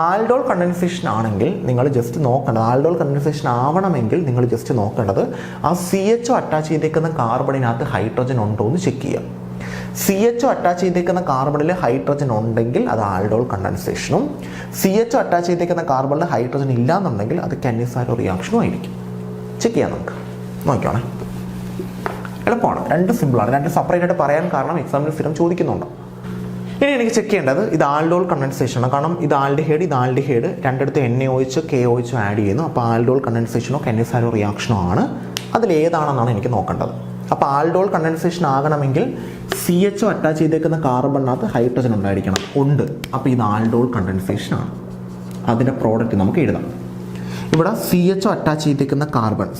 ആൽഡോൾ കണ്ടൻസേഷൻ ആണെങ്കിൽ നിങ്ങൾ ജസ്റ്റ് നോക്കേണ്ടത്, ആൽഡോൾ കണ്ടൻസേഷൻ ആവണമെങ്കിൽ നിങ്ങൾ ജസ്റ്റ് നോക്കേണ്ടത് ആ CHO അറ്റാച്ച് ചെയ്തേക്കുന്ന കാർബണിനകത്ത് ഹൈഡ്രജൻ ഉണ്ടോ എന്ന് ചെക്ക് ചെയ്യുക. CHO അറ്റാച്ച് ചെയ്തേക്കുന്ന കാർബണിൽ ഹൈഡ്രജൻ ഉണ്ടെങ്കിൽ അത് ആൽഡോൾ കണ്ടൻസേഷനും, CHO അറ്റാച്ച് ചെയ്തേക്കുന്ന കാർബണിൽ ഹൈഡ്രജൻ ഇല്ല എന്നുണ്ടെങ്കിൽ അത് കാനിസാരോ റിയാക്ഷനും ആയിരിക്കും. ചെക്ക് ചെയ്യാം, നമുക്ക് നോക്കിയാണേ. എളുപ്പമാണ്, രണ്ട് സിമ്പിളാണ്. രണ്ട് സെപ്പറേറ്റ് ആയിട്ട് പറയാൻ കാരണം എക്സാമിന് സ്ഥിരം ചോദിക്കുന്നുണ്ട്. ഇനി എനിക്ക് ചെക്ക് ചെയ്യേണ്ടത് ഇത് ആൽഡോൾ കണ്ടൻസേഷൻ ആണ്. കാരണം ഇത് ആൽഡിഹൈഡ് രണ്ടിടത്ത് NaOH KOH ആഡ് ചെയ്യുന്നു. അപ്പോൾ ആൽഡോൾ കണ്ടൻസേഷനോ കാനിസാരോ റിയാക്ഷനോ ആണ്. അതിലേതാണെന്നാണ് എനിക്ക് നോക്കേണ്ടത്. അപ്പോൾ ആൽഡോൾ കണ്ടൻസേഷൻ ആകണമെങ്കിൽ CHO അറ്റാച്ച് ചെയ്തേക്കുന്ന കാർബണിനകത്ത് ഹൈഡ്രജൻ ഉണ്ടായിരിക്കണം. ഉണ്ട്. അപ്പോൾ ഇത് ആൽഡോൾ കണ്ടൻസേഷൻ ആണ്. അതിൻ്റെ പ്രോഡക്റ്റ് നമുക്ക് എഴുതാം. ഇവിടെ CHO അറ്റാച്ച് ചെയ്തേക്കുന്ന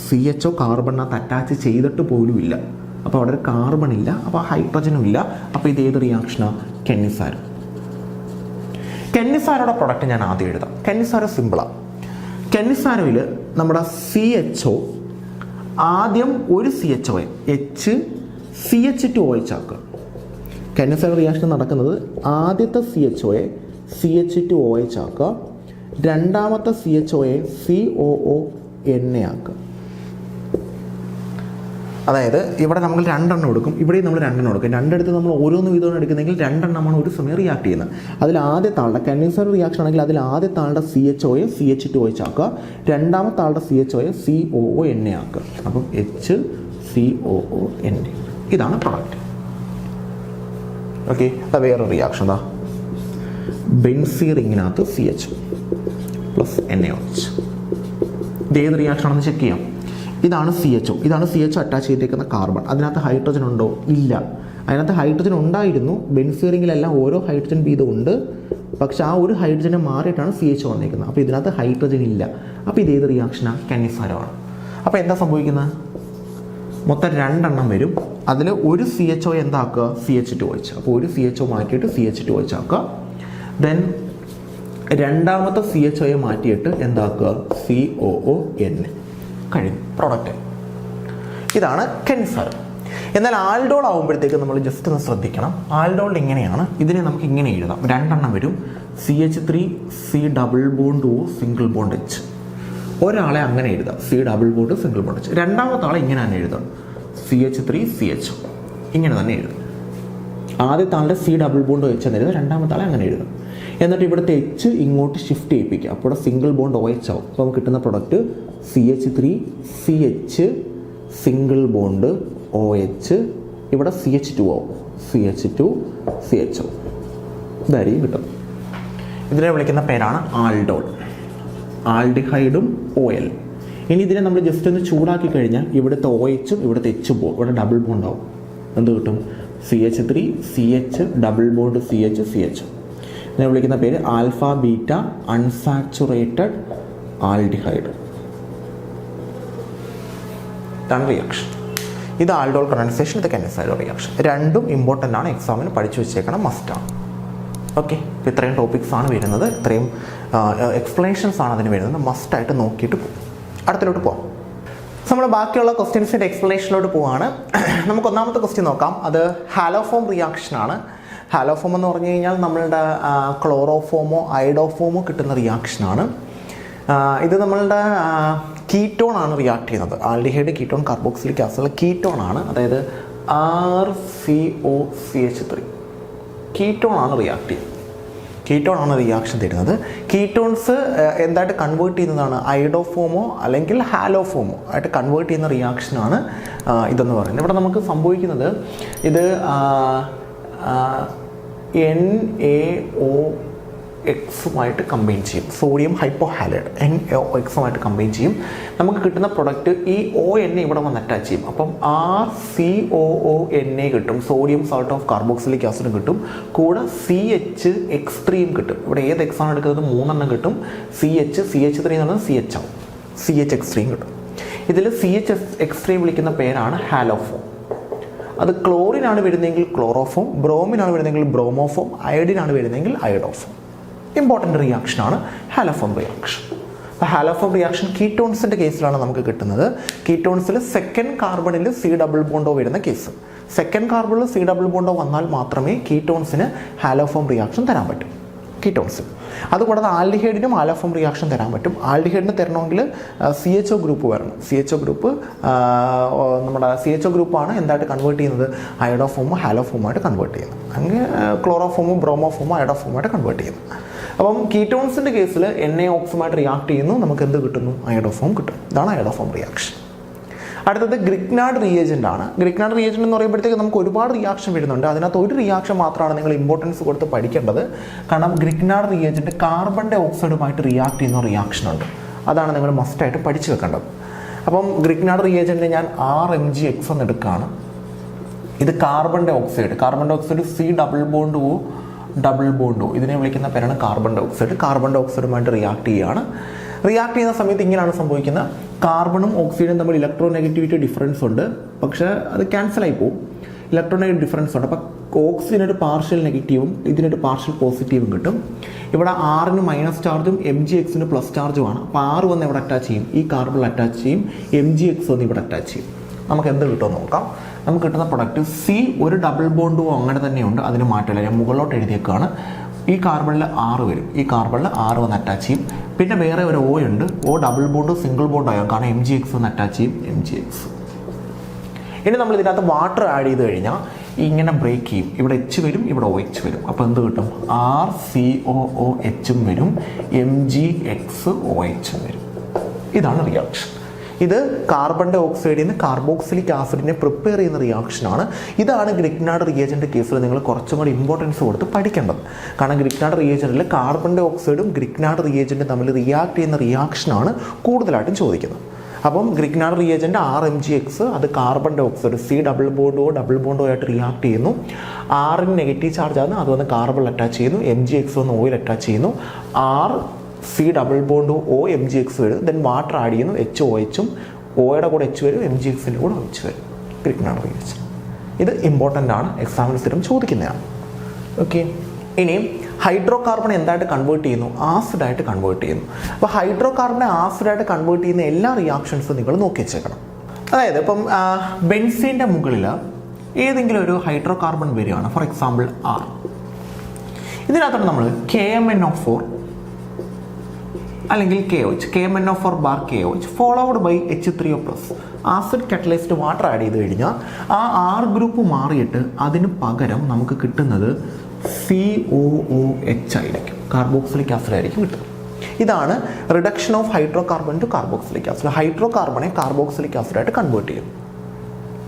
CHO കാർബണിനകത്ത് അറ്റാച്ച് ചെയ്തിട്ട് പോലും ഇല്ല. അപ്പോൾ അവിടെ ഒരു കാർബൺ ഇല്ല, അപ്പോൾ ഹൈഡ്രജനും ഇല്ല. അപ്പോൾ ഇത് ഏത് റിയാക്ഷനാണ്? കാനിസാരോ. കാനിസാരോയുടെ പ്രൊഡക്റ്റ് ഞാൻ ആദ്യം എഴുതാം. കാനിസാരോ സിമ്പിളാണ്. കാനിസാരോയിൽ നമ്മുടെ CHO ആദ്യം ഒരു CHOയെ CH2OH ആക്കുക. കാനിസാരോ റിയാക്ഷൻ നടക്കുന്നത് ആദ്യത്തെ CHOയെ CH2OH ആക്കുക, രണ്ടാമത്തെ CHOയെ COONA ആക്കുക. അതായത് ഇവിടെ നമ്മൾ 2 എണ്ണം എടുക്കും, ഇവിടെയും നമ്മൾ 2 എണ്ണം എടുക്കും. രണ്ടിടത്ത് നമ്മൾ ഓരോന്ന് വീതമാണ് എടുക്കുന്നതെങ്കിൽ 2 എണ്ണമാണ് ഒരു സമയം റിയാക്ട് ചെയ്യുന്നത്. അതിൽ ആദ്യത്തെ ആളുടെ കണ്ടൻസർ റിയാക്ഷൻ ആണെങ്കിൽ അതിൽ ആദ്യത്തെ ആളുടെ CHOയെ CH2OH ആക്കുക, രണ്ടാമത്തെ ആളുടെ CHOയെ COONA ആക്കുക. അപ്പം HCOONA ഇതാണ് പ്രൊഡക്റ്റ്. ഓക്കെ, അത് വേറെ റിയാക്ഷൻ എന്താ, ബെൻസീൻ റിങ്ങിനകത്ത് CH പ്ലസ് NaOH. ഇത് ഏത് റിയാക്ഷൻ ആണെന്ന് ചെക്ക് ചെയ്യാം. ഇതാണ് CHO, ഇതാണ് CHO അറ്റാച്ച് ചെയ്തേക്കുന്ന കാർബൺ. അതിനകത്ത് ഹൈഡ്രജൻ ഉണ്ടോ? ഇല്ല. അതിനകത്ത് ഹൈഡ്രജൻ ഉണ്ടായിരുന്നു, ബെൻസീൻ റിങ്ങിലെല്ലാം ഓരോ ഹൈഡ്രജൻ വീതം ഉണ്ട്. പക്ഷെ ആ ഒരു ഹൈഡ്രജനെ മാറിയിട്ടാണ് CHO വന്നേക്കുന്നത്. അപ്പോൾ ഇതിനകത്ത് ഹൈഡ്രജൻ ഇല്ല. അപ്പോൾ ഇത് ഏത് റിയാക്ഷനാണ്? കന്നിസാരമാണ്. അപ്പോൾ എന്താ സംഭവിക്കുന്നത്? മൊത്തം 2 എണ്ണം വരും. അതിൽ ഒരു CHO എന്താക്കുക? CH2OH. അപ്പോൾ ഒരു CHO മാറ്റിയിട്ട് CH2OH ആക്കുക. ദെൻ രണ്ടാമത്തെ CHOയെ മാറ്റിയിട്ട് എന്താക്കുക? COON. കഴിയും, പ്രോഡക്റ്റ്. ഇതാണ് കെൻസാരം. എന്നാൽ ആൽഡോൾ ആകുമ്പോഴത്തേക്ക് നമ്മൾ ജസ്റ്റ് ഒന്ന് ശ്രദ്ധിക്കണം. ആൽഡോൾ ഇങ്ങനെയാണ്, ഇതിനെ നമുക്ക് ഇങ്ങനെ എഴുതാം. 2 എണ്ണം വരും, CH3 C double bond O single bond H. ഒരാളെ അങ്ങനെ എഴുതാം, C double bond single bond H. രണ്ടാമത്തെ ആളെ ഇങ്ങനെ തന്നെ എഴുതാം, CH3 CH. ഇങ്ങനെ തന്നെ എഴുതാം. ആദ്യത്തെ ആളുടെ C ഡബിൾ ബോണ്ട് H എന്ന് എഴുതാം, രണ്ടാമത്തെ ആളെ അങ്ങനെ എഴുതാം. എന്നിട്ട് ഇവിടുത്തെ H ഇങ്ങോട്ട് ഷിഫ്റ്റ് ചെയ്യിപ്പിക്കുക. അപ്പോൾ ഇവിടെ സിംഗിൾ ബോണ്ട് OH ആവും. അപ്പോൾ നമുക്ക് കിട്ടുന്ന product CH3 CH single bond OH. ഇവിടെ CH2 ആവും, CH2 CHO. ഇതായിരിക്കും കിട്ടും. ഇതിനെ വിളിക്കുന്ന പേരാണ് ആൽഡോൾ, ആൽഡിഹൈഡും OL. ഇനി ഇതിനെ നമ്മൾ ജസ്റ്റ് ഒന്ന് ചൂടാക്കി കഴിഞ്ഞാൽ ഇവിടുത്തെ OHും ഇവിടുത്തെ H പോകും, ഇവിടെ ഡബിൾ ബോണ്ട് ആവും. എന്ത് കിട്ടും? CH3 CH double bond CH CH. ഇതിനെ വിളിക്കുന്ന പേര് ആൽഫ ബീറ്റ അൺസാച്ചുറേറ്റഡ് ആൽഡിഹൈഡ്. ഇതാണ് റിയാക്ഷൻ. ഇത് ആൽഡോൾ കണ്ടൻസേഷൻ, ഇത് കെൻസാരോ റിയാക്ഷൻ. രണ്ടും ഇമ്പോർട്ടൻ്റ് ആണ്, എക്സാമിന് പഠിച്ചു വെച്ചേക്കണം, മസ്റ്റാണ്. ഓക്കെ, ഇപ്പോൾ ഇത്രയും ടോപ്പിക്സ് ആണ് വരുന്നത്, ഇത്രയും എക്സ്പ്ലനേഷൻസ് ആണ് അതിന് വരുന്നത്. മസ്റ്റായിട്ട് നോക്കിയിട്ട് പോകും. അടുത്തിലോട്ട് പോകാം. നമ്മൾ ബാക്കിയുള്ള ക്വസ്റ്റ്യൻസിൻ്റെ എക്സ്പ്ലനേഷനിലോട്ട് പോവാണ്. നമുക്ക് ഒന്നാമത്തെ ക്വസ്റ്റ്യൻ നോക്കാം. അത് ഹാലോഫോം റിയാക്ഷനാണ്. ഹാലോഫോം എന്ന് പറഞ്ഞു കഴിഞ്ഞാൽ നമ്മളുടെ ക്ലോറോഫോമോ അയഡോഫോമോ കിട്ടുന്ന റിയാക്ഷനാണ്. ഇത് നമ്മളുടെ കീറ്റോൺ ആണ് റിയാക്ട് ചെയ്യുന്നത്. Aldehyde ketone carboxylic acid ketone ആണ്. അതായത് RCOCH3 കീറ്റോൺ ആണ് റിയാക്ട് ചെയ്യുന്നത്. കീറ്റോൺ ആണ് റിയാക്ഷൻ തരുന്നത്. കീറ്റോൺസ് എന്തായിട്ട് കൺവേർട്ട് ചെയ്യുന്നതാണ്? അയഡോഫോമോ അല്ലെങ്കിൽ ഹാലോഫോമോ ആയിട്ട് കൺവേർട്ട് ചെയ്യുന്ന റിയാക്ഷനാണ് ഇതെന്ന് പറയുന്നത്. ഇവിടെ നമുക്ക് സംഭവിക്കുന്നത് ഇത് NaOXുമായിട്ട് കമ്പൈൻ ചെയ്യും. സോഡിയം ഹൈപ്പോഹാലൈഡ് NaOXുമായിട്ട് കമ്പൈൻ ചെയ്യും. നമുക്ക് കിട്ടുന്ന പ്രൊഡക്റ്റ് ഈ ONA ഇവിടെ വന്ന് അറ്റാച്ച് ചെയ്യും. അപ്പം RCOONA കിട്ടും. സോഡിയം സോൾട്ട് ഓഫ് കാർബോക്സിലിക് ആസിഡും കിട്ടും. കൂടെ CHX3യും കിട്ടും. ഇവിടെ ഏത് X ആണ് എടുക്കുന്നത്? 3 എണ്ണം കിട്ടും. CH3 എന്ന് പറയുന്നത് CH ആവും. CHX3യും കിട്ടും. ഇതിൽ CHX3 വിളിക്കുന്ന പേരാണ് ഹാലോഫോം. അത് ക്ലോറിനാണ് വരുന്നതെങ്കിൽ ക്ലോറോഫോം, ബ്രോമിനാണ് വരുന്നതെങ്കിൽ ബ്രോമോഫോം, അയഡിനാണ് വരുന്നതെങ്കിൽ അയഡോഫോം. ഇമ്പോർട്ടൻ്റ് റിയാക്ഷനാണ് ഹാലോഫോം റിയാക്ഷൻ. അപ്പോൾ ഹാലോഫോം റിയാക്ഷൻ കീറ്റോൺസിൻ്റെ കേസിലാണ് നമുക്ക് കിട്ടുന്നത്. കീറ്റോൺസിൽ സെക്കൻഡ് കാർബണിൽ C ഡബിൾ ബോണ്ടോ വരുന്ന കേസ്. സെക്കൻഡ് കാർബണിൽ C ഡബിൾ ബോണ്ടോ വന്നാൽ മാത്രമേ കീറ്റോൺസിന് ഹാലോഫോം റിയാക്ഷൻ തരാൻ പറ്റും. കീറ്റോൺസിൽ അതുകൂടാതെ ആൽഡിഹൈഡിനും ഹാലോഫോം റിയാക്ഷൻ തരാൻ പറ്റും. ആൽഡിഹൈഡിന് തരണമെങ്കിൽ CHO ഗ്രൂപ്പ് വരണം. CHO ഗ്രൂപ്പ് നമ്മുടെ CHO ഗ്രൂപ്പാണ് എന്തായിട്ട് കൺവേർട്ട് ചെയ്യുന്നത്? അയഡോഫോമോ ഹാലോഫോമായിട്ട് കൺവേർട്ട് ചെയ്യുന്നത്. അങ്ങനെ ക്ലോറോഫോമോ ബ്രോമോഫോമോ അയഡോഫോമായിട്ട് കൺവേർട്ട് ചെയ്യുന്നു. അപ്പം കീറ്റോൺസിൻ്റെ കേസിൽ NaOXുമായിട്ട് റിയാക്ട് ചെയ്യുന്നു, നമുക്ക് എന്ത് കിട്ടുന്നു? അയഡോഫോം കിട്ടും. ഇതാണ് അയഡോഫോം റിയാക്ഷൻ. അടുത്തത് ഗ്രിഗ്നാർഡ് റിയേജൻ്റ് ആണ്. ഗ്രിഗ്നാർഡ് റിയേജൻ്റ് എന്ന് പറയുമ്പോഴത്തേക്ക് നമുക്ക് ഒരുപാട് റിയാക്ഷൻ വരുന്നുണ്ട്. അതിനകത്ത് ഒരു റിയാക്ഷൻ മാത്രമാണ് നിങ്ങൾ ഇമ്പോർട്ടൻസ് കൊടുത്ത് പഠിക്കേണ്ടത്. കാരണം ഗ്രിഗ്നാർഡ് റിയേജൻ്റ് കാർബൺ ഡൈ ഓക്സൈഡുമായിട്ട് റിയാക്ട് ചെയ്യുന്ന റിയാക്ഷൻ ഉണ്ട്. അതാണ് നിങ്ങൾ മസ്റ്റായിട്ട് പഠിച്ചു വെക്കേണ്ടത്. അപ്പം ഗ്രിഗ്നാർഡ് റിയേജൻ്റ് ഞാൻ RMgX എന്ന് എടുക്കുകയാണ്. ഇത് carbon dioxide. Carbon dioxide C double bond O double bond O. ഇതിനെ വിളിക്കുന്ന പേരാണ് കാർബൺ ഡൈ ഓക്സൈഡ്. കാർബൺ ഡൈ ഓക്സൈഡുമായിട്ട് റിയാക്ട് ചെയ്യുകയാണ്. റിയാക്ട് ചെയ്യുന്ന സമയത്ത് ഇങ്ങനെയാണ് സംഭവിക്കുന്നത്. കാർബണും ഓക്സിജനും തമ്മിൽ ഇലക്ട്രോ നെഗറ്റിവിറ്റി ഡിഫറൻസ് ഉണ്ട്. പക്ഷേ അത് ക്യാൻസലായി പോകും. ഇലക്ട്രോ നെഗറ്റീവ് ഡിഫറൻസ് ഉണ്ട്. അപ്പോൾ ഓക്സിജനൊരു പാർഷ്യൽ നെഗറ്റീവും ഇതിനൊരു പാർഷ്യൽ പോസിറ്റീവും കിട്ടും. ഇവിടെ Rന് മൈനസ് ചാർജും MgXന് പ്ലസ് ചാർജുമാണ്. അപ്പോൾ R വന്ന് ഇവിടെ അറ്റാച്ച് ചെയ്യും, ഈ കാർബണിൽ അറ്റാച്ച് ചെയ്യും. MgX വന്ന് ഇവിടെ അറ്റാച്ച് ചെയ്യും. നമുക്ക് എന്ത് കിട്ടുമെന്ന് നോക്കാം. നമുക്ക് കിട്ടുന്ന പ്രൊഡക്റ്റ് C ഒരു ഡബിൾ ബോണ്ടോ അങ്ങനെ തന്നെയുണ്ട്, അതിന് മാറ്റമില്ല. ഞാൻ മുകളിലോട്ട് എഴുതിയേക്കാണ്. ഈ കാർബണിൽ R വരും, ഈ കാർബണിൽ R വന്ന് അറ്റാച്ച് ചെയ്യും. പിന്നെ വേറെ ഒരു O ഉണ്ട്. O double bond single bond ആകും, കാരണം MgX വന്ന് അറ്റാച്ച് ചെയ്യും. MgX ഇനി നമ്മൾ ഇതിനകത്ത് വാട്ടർ ആഡ് ചെയ്ത് കഴിഞ്ഞാൽ ഇങ്ങനെ ബ്രേക്ക് ചെയ്യും. ഇവിടെ എച്ച് വരും, ഇവിടെ OH വരും. അപ്പോൾ എന്ത് കിട്ടും? RCOOH വരും, MgXOH വരും. ഇതാണ് റിയാക്ഷൻ. ഇത് കാർബൺ ഡൈ ഓക്സൈഡിൽ നിന്ന് കാർബോക്സിലിക് ആസിഡിനെ പ്രിപ്പയർ ചെയ്യുന്ന റിയാക്ഷനാണ്. ഇതാണ് ഗ്രിഗ്നാർഡ് റിയേജൻ്റ് കേസിൽ നിങ്ങൾ കുറച്ചും കൂടി ഇമ്പോർട്ടൻസ് കൊടുത്ത് പഠിക്കേണ്ടത്. കാരണം ഗ്രിഗ്നാർഡ് റിയേജൻറ്റിൽ കാർബൺ ഡൈ ഓക്സൈഡും ഗ്രിഗ്നാർഡ് റിയേജൻറ്റും തമ്മിൽ റിയാക്ട് ചെയ്യുന്ന റിയാക്ഷനാണ് കൂടുതലായിട്ടും ചോദിക്കുന്നത്. അപ്പം ഗ്രിഗ്നാർഡ് റിയേജൻറ്റ് RMgX അത് carbon dioxide C double bond O ആയിട്ട് റിയാക്ട് ചെയ്യുന്നു. Rന് നെഗറ്റീവ് ചാർജ് ആണ്, അത് വന്ന് കാർബൺ അറ്റാച്ച് ചെയ്യുന്നു. MgX വന്ന് ഓയിൽ അറ്റാച്ച് ചെയ്യുന്നു. C double bond O MgX വരും. ദെൻ വാട്ടർ ആഡ് ചെയ്യുന്നു, HOHും ഓയുടെ കൂടെ H വരും, MgXൻ്റെ കൂടെ OH വരും. ഗ്രിഗ്നാർഡ് റിയേജൻറ്റ് ഇത് ഇമ്പോർട്ടൻ്റ് ആണ്, എക്സാമിന് സ്ഥിരം ചോദിക്കുന്നതാണ്. ഓക്കെ, ഇനി ഹൈഡ്രോ കാർബൺ എന്തായിട്ട് കൺവേർട്ട് ചെയ്യുന്നു? ആസിഡായിട്ട് കൺവേർട്ട് ചെയ്യുന്നു. അപ്പോൾ ഹൈഡ്രോ കാർബണെ ആസിഡായിട്ട് കൺവേർട്ട് ചെയ്യുന്ന എല്ലാ റിയാക്ഷൻസും നിങ്ങൾ നോക്കി വെച്ചേക്കണം. അതായത് ഇപ്പം ബെൻസീൻ്റെ മുകളിൽ ഏതെങ്കിലും ഒരു ഹൈഡ്രോ കാർബൺ വരികയാണ്, ഫോർ എക്സാമ്പിൾ R. ഇതിനകത്തോട്ട് നമ്മൾ KMnO4 അല്ലെങ്കിൽ KOH, KMnO4 bar KOH followed by H3O+, acid catalysed water add ചെയ്ത് കഴിഞ്ഞാൽ ആ R ഗ്രൂപ്പ് മാറിയിട്ട് അതിന് പകരം നമുക്ക് കിട്ടുന്നത് COOH ആയിരിക്കും, കാർബോക്സിലിക് ആസിഡ് ആയിരിക്കും കിട്ടുന്നത്. ഇതാണ് reduction of hydrocarbon to carboxylic acid. ഹൈഡ്രോ കാർബണെ കാർബോക്സിലിക് ആസിഡായിട്ട് കൺവേർട്ട് ചെയ്യും.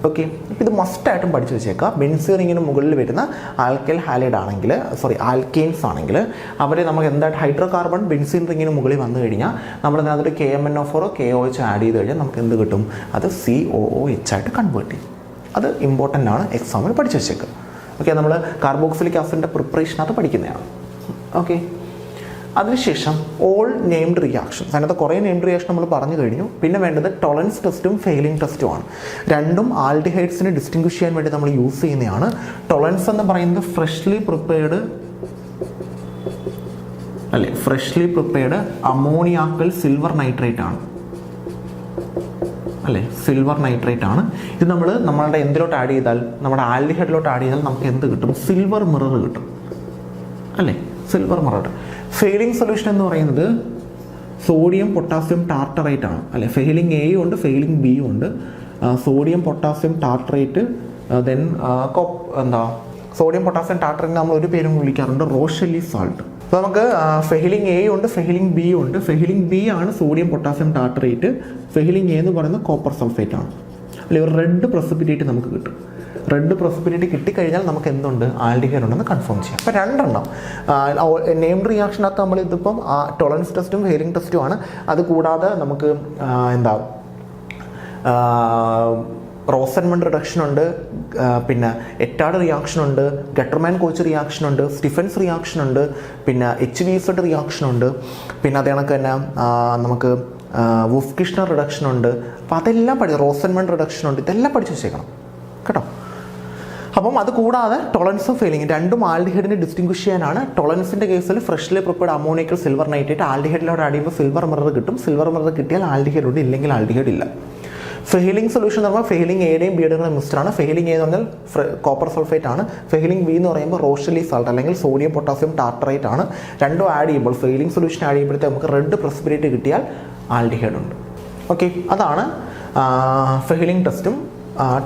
ഓക്കെ, അപ്പോൾ ഇത് മസ്റ്റായിട്ടും പഠിച്ചു വെച്ചേക്കാം. ബെൻസീൻ റിങ്ങിന് മുകളിൽ വരുന്ന ആൽക്കൈൽ ഹാലൈഡ് ആണെങ്കിൽ, ആൽക്കെയിൻസ് ആണെങ്കിൽ അവരെ നമുക്ക് എന്തായിട്ട് ഹൈഡ്രോ കാർബൺ ബെൻസീൻ റിങ്ങിന് മുകളിൽ വന്നു കഴിഞ്ഞാൽ നമ്മൾ അതിനകത്ത് KMnO4 KOH ആഡ് ചെയ്ത് കഴിഞ്ഞാൽ നമുക്ക് എന്ത് കിട്ടും? അത് COOH ആയിട്ട് കൺവേർട്ട് ചെയ്യും. അത് ഇമ്പോർട്ടൻ്റ് ആണ്, എക്സാമിൽ പഠിച്ചു വെച്ചേക്കുക. ഓക്കെ, നമ്മൾ കാർബോക്സിലിക് ആസിഡിൻ്റെ പ്രിപ്പറേഷനകത്ത് പഠിക്കുന്നതാണ്. ഓക്കെ, അതിനുശേഷം ഓൾ നെയിംഡ് റിയാക്ഷൻസ്. അതിനകത്ത് കുറേ നെയിംഡ് റിയാക്ഷൻ നമ്മൾ പറഞ്ഞു കഴിഞ്ഞു. പിന്നെ വേണ്ടത് ടോളറൻസ് ടെസ്റ്റും ഫെയിലിംഗ് ടെസ്റ്റുമാണ്. രണ്ടും ആൽഡിഹൈഡ്സിനെ ഡിസ്റ്റിങ്വിഷ് ചെയ്യാൻ വേണ്ടി നമ്മൾ യൂസ് ചെയ്യുന്നതാണ്. ടോളറൻസ് എന്ന് പറയുന്നത് freshly prepared ammoniacal silver nitrate ആണ്, അല്ലേ? സിൽവർ നൈട്രേറ്റ് ആണ്. ഇത് നമ്മളുടെ എന്തിലോട്ട് ആഡ് ചെയ്താൽ, നമ്മുടെ ആൽഡിഹൈഡിലോട്ട് ആഡ് ചെയ്താൽ നമുക്ക് എന്ത് കിട്ടും? സിൽവർ മിറർ കിട്ടും, അല്ലേ? Silver mirror. ഫെയിലിംഗ് സൊല്യൂഷൻ എന്ന് പറയുന്നത് സോഡിയം പൊട്ടാസ്യം ടാർട്ടറേറ്റ് ആണ്, അല്ലെ? ഫെയിലിംഗ് എയും ഉണ്ട്, ഫെയിലിംഗ് ബിയും ഉണ്ട്. Sodium potassium tartrate, then sodium potassium tartrate നമ്മൾ ഒരു പേരും വിളിക്കാറുണ്ട്, റോഷെല്ലി സാൾട്ട്. അപ്പോൾ നമുക്ക് ഫെയിലിംഗ് എയും ഉണ്ട്, ഫെയിലിംഗ് ബിയും ഉണ്ട്. ഫെയിലിംഗ് ബി ആണ് sodium potassium tartrate. Failing A എന്ന് പറയുന്നത് കോപ്പർ സൾഫേറ്റ് ആണ്, അല്ലെ? ഒരു റെഡ് പ്രസിപ്പിറ്റേറ്റ് നമുക്ക് കിട്ടും. റെഡ് പ്രസിപ്പിറ്റേറ്റ് കിട്ടിക്കഴിഞ്ഞാൽ നമുക്ക് എന്തുണ്ട്? ആൽഡിഹൈഡ് ഉണ്ടെന്ന് കൺഫേം ചെയ്യാം. അപ്പോൾ രണ്ടെണ്ണം നെയിംഡ് റിയാക്ഷനകത്ത് നമ്മൾ ഇതിപ്പം ടോളറൻസ് ടെസ്റ്റും ഫെയിലിംഗ് ടെസ്റ്റും ആണ്. അതുകൂടാതെ നമുക്ക് റോസൻമണ്ട് റിഡക്ഷൻ ഉണ്ട്, പിന്നെ എറ്റാഡ് റിയാക്ഷൻ ഉണ്ട്, ഗട്ടർമാൻ കോച്ച് റിയാക്ഷൻ ഉണ്ട്, സ്റ്റീഫൻസ് റിയാക്ഷൻ ഉണ്ട്, പിന്നെ HVZ റിയാക്ഷൻ ഉണ്ട്, പിന്നെ അതേ കണക്ക് തന്നെ നമുക്ക് വുഫ്-കിഷ്ണർ റിഡക്ഷൻ ഉണ്ട്. അപ്പോൾ അതെല്ലാം റോസൻമണ്ട് റിഡക്ഷൻ ഉണ്ട്. ഇതെല്ലാം പഠിച്ചു വെച്ചേക്കണം കേട്ടോ. അപ്പം അത് കൂടാതെ ടോളറൻസും ഫെയിലിംഗ് രണ്ടും ആൽഡിഹൈഡിനെ ഡിസ്റ്റിങ്വിഷ് ചെയ്യാനാണ്. ടോളറൻസിൻ്റെ കേസിൽ freshly prepared ammoniacal silver nitrate ആൽഡിഹൈഡിലോട് ആഡ് ചെയ്യുമ്പോൾ സിൽവർ മിറർ കിട്ടും. സിൽവർ മിറർ കിട്ടിയാൽ ആൽഡിഹൈഡ് ഉണ്ട്, ഇല്ലെങ്കിൽ ആൽഡിഹൈഡ് ഇല്ല. ഫെയിലിംഗ് സൊല്യൂഷൻ എന്ന് പറഞ്ഞാൽ ഫെയിലിംഗ് എയുടെയും ബിയുടെയും കൂടെ മിക്സ്ഡാണ്. ഫെയിലിംഗ് എ എന്ന് പറഞ്ഞാൽ കോപ്പർ സൾഫേറ്റ് ആണ്. ഫെയിലിംഗ് ബി എന്ന് പറയുമ്പോൾ റോഷെല്ലി സാൾട്ട് അല്ലെങ്കിൽ സോഡിയം പൊട്ടാസ്യം ടാർട്ടറേറ്റ് ആണ്. രണ്ടും ആഡ് ചെയ്യുമ്പോൾ ഫെയിലിംഗ് സൊല്യൂഷൻ ആഡ് ചെയ്യുമ്പോഴത്തേക്ക് നമുക്ക് റെഡ് പ്രസിപ്പിറ്റേറ്റ് കിട്ടിയാൽ ആൽഡിഹൈഡ് ഉണ്ട്. ഓക്കെ, അതാണ് ഫെയിലിംഗ് ടെസ്റ്റും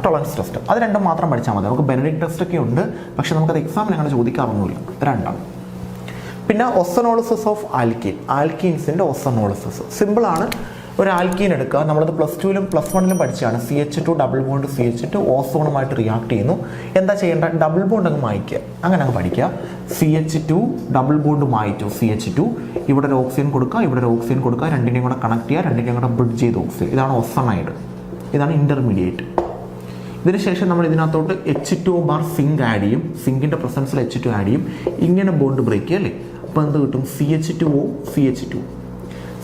ടോളറൻസ് ടെസ്റ്റും. അത് രണ്ടും മാത്രം പഠിച്ചാൽ മതി. നമുക്ക് ബെനഡിക്ട് ടെസ്റ്റൊക്കെ ഉണ്ട്, പക്ഷേ നമുക്കത് എക്സാമിന് അങ്ങനെ ചോദിക്കാറൊന്നുമില്ല. രണ്ടാണ്. പിന്നെ ഒസനോളിസിസ് ഓഫ് ആൽക്കീൻസിൻ്റെ ഒസനോളിസിസ് സിമ്പിളാണ്. ഒരു ആൽക്കീൻ എടുക്കുക, നമ്മളത് +2ലും +1ലും പഠിച്ചാണ്. CH2 double bond CH2 ഓസോണുമായിട്ട് react ചെയ്യുന്നു. എന്താ ചെയ്യേണ്ട? ഡബിൾ ബോണ്ട് അങ്ങ് മായ്ക്കുക, അങ്ങനെ അങ്ങ് പഠിക്കുക. CH2 ഡബിൾ ബോണ്ട് മായിച്ചു, CH2 ഇവിടെ ഒരു ഓക്സിജൻ കൊടുക്കുക, ഇവിടെ ഒരു ഓക്സിജൻ കൊടുക്കുക, രണ്ടിനെയും കൂടെ കണക്ട് ചെയ്യുക, രണ്ടിനെയും കൂടെ ബ്രിഡ്ജ് ചെയ്ത് ഓക്സിജൻ. ഇതാണ് ഒസണൈഡ്, ഇതാണ് ഇൻ്റർമീഡിയറ്റ്. ഇതിനുശേഷം നമ്മൾ ഇതിനകത്തോട്ട് H2O ബാർ സിങ്ക് ആഡ് ചെയ്യും. സിങ്കിൻ്റെ പ്രസൻസിൽ H2 ആഡ് ചെയ്യും. ഇങ്ങനെ ബോണ്ട് ബ്രേക്ക് ചെയ്യുക, അല്ലേ? അപ്പോൾ എന്ത് കിട്ടും?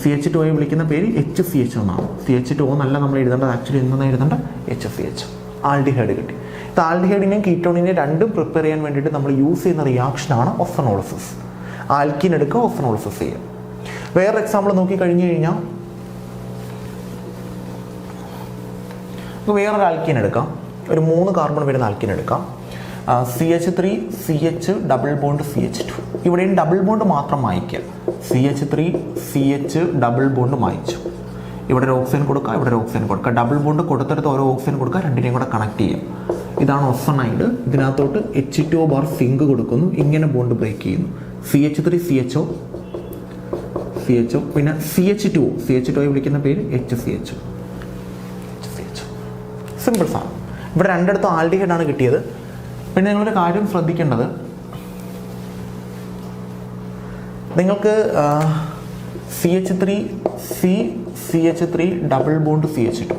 CH2O വിളിക്കുന്ന പേര് HCH എന്നാണ്. CH2O എന്നല്ല നമ്മൾ എഴുതേണ്ടത്, ആക്ച്വലി എന്താണ് എഴുതേണ്ട? HCH. ആൽഡിഹൈഡ് കിട്ടി. ഇത് ആൽഡിഹൈഡിനെയും കീറ്റോണിനെയും രണ്ടും പ്രിപ്പയർ ചെയ്യാൻ വേണ്ടിയിട്ട് നമ്മൾ യൂസ് ചെയ്യുന്ന റിയാക്ഷനാണ് ഒസനോളിസിസ്. ആൽക്കീൻ എടുക്കുക, ഒസനോളിസിസ് ചെയ്യുക. വേറൊരു എക്സാമ്പിൾ നോക്കി കഴിഞ്ഞു കഴിഞ്ഞാൽ വേറൊരു ആൽക്കീൻ എടുക്കാം. ഒരു 3 കാർബൺ വരുന്ന ആൽക്കീൻ എടുക്കാം. CH3 CH double bond CH2. ഇവിടെയും ഡബിൾ ബോണ്ട് മാത്രം മായ്ക്കുക. CH3 CH ഡബിൾ ബോണ്ട് മായ്ച്ചു. ഇവിടെ ഒരു ഓക്സിജൻ കൊടുക്കുക, ഇവിടെ ഒരു ഓക്സിജൻ കൊടുക്കുക. ഡബിൾ ബോണ്ട് കൊടുത്തെടുത്ത് ഓരോ ഓക്സിജൻ കൊടുക്കുക, രണ്ടിനെയും കൂടെ കണക്ട് ചെയ്യാം. ഇതാണ് ഒസണൈഡ്. ഇതിനകത്തോട്ട് H2O ബാർ സിങ്ക് കൊടുക്കുന്നു, ഇങ്ങനെ ബോണ്ട് ബ്രേക്ക് ചെയ്യുന്നു. CH3 CHO, പിന്നെ CH2O വിളിക്കുന്ന പേര് HCHO. സിമ്പിൾ സാധനം. ഇവിടെ രണ്ടിടത്തും ആൽഡിഹൈഡ് ആണ് കിട്ടിയത്. പിന്നെ നിങ്ങളൊരു കാര്യം ശ്രദ്ധിക്കേണ്ടത്, നിങ്ങൾക്ക് CH3 ഡബിൾ ബോണ്ട് CH2,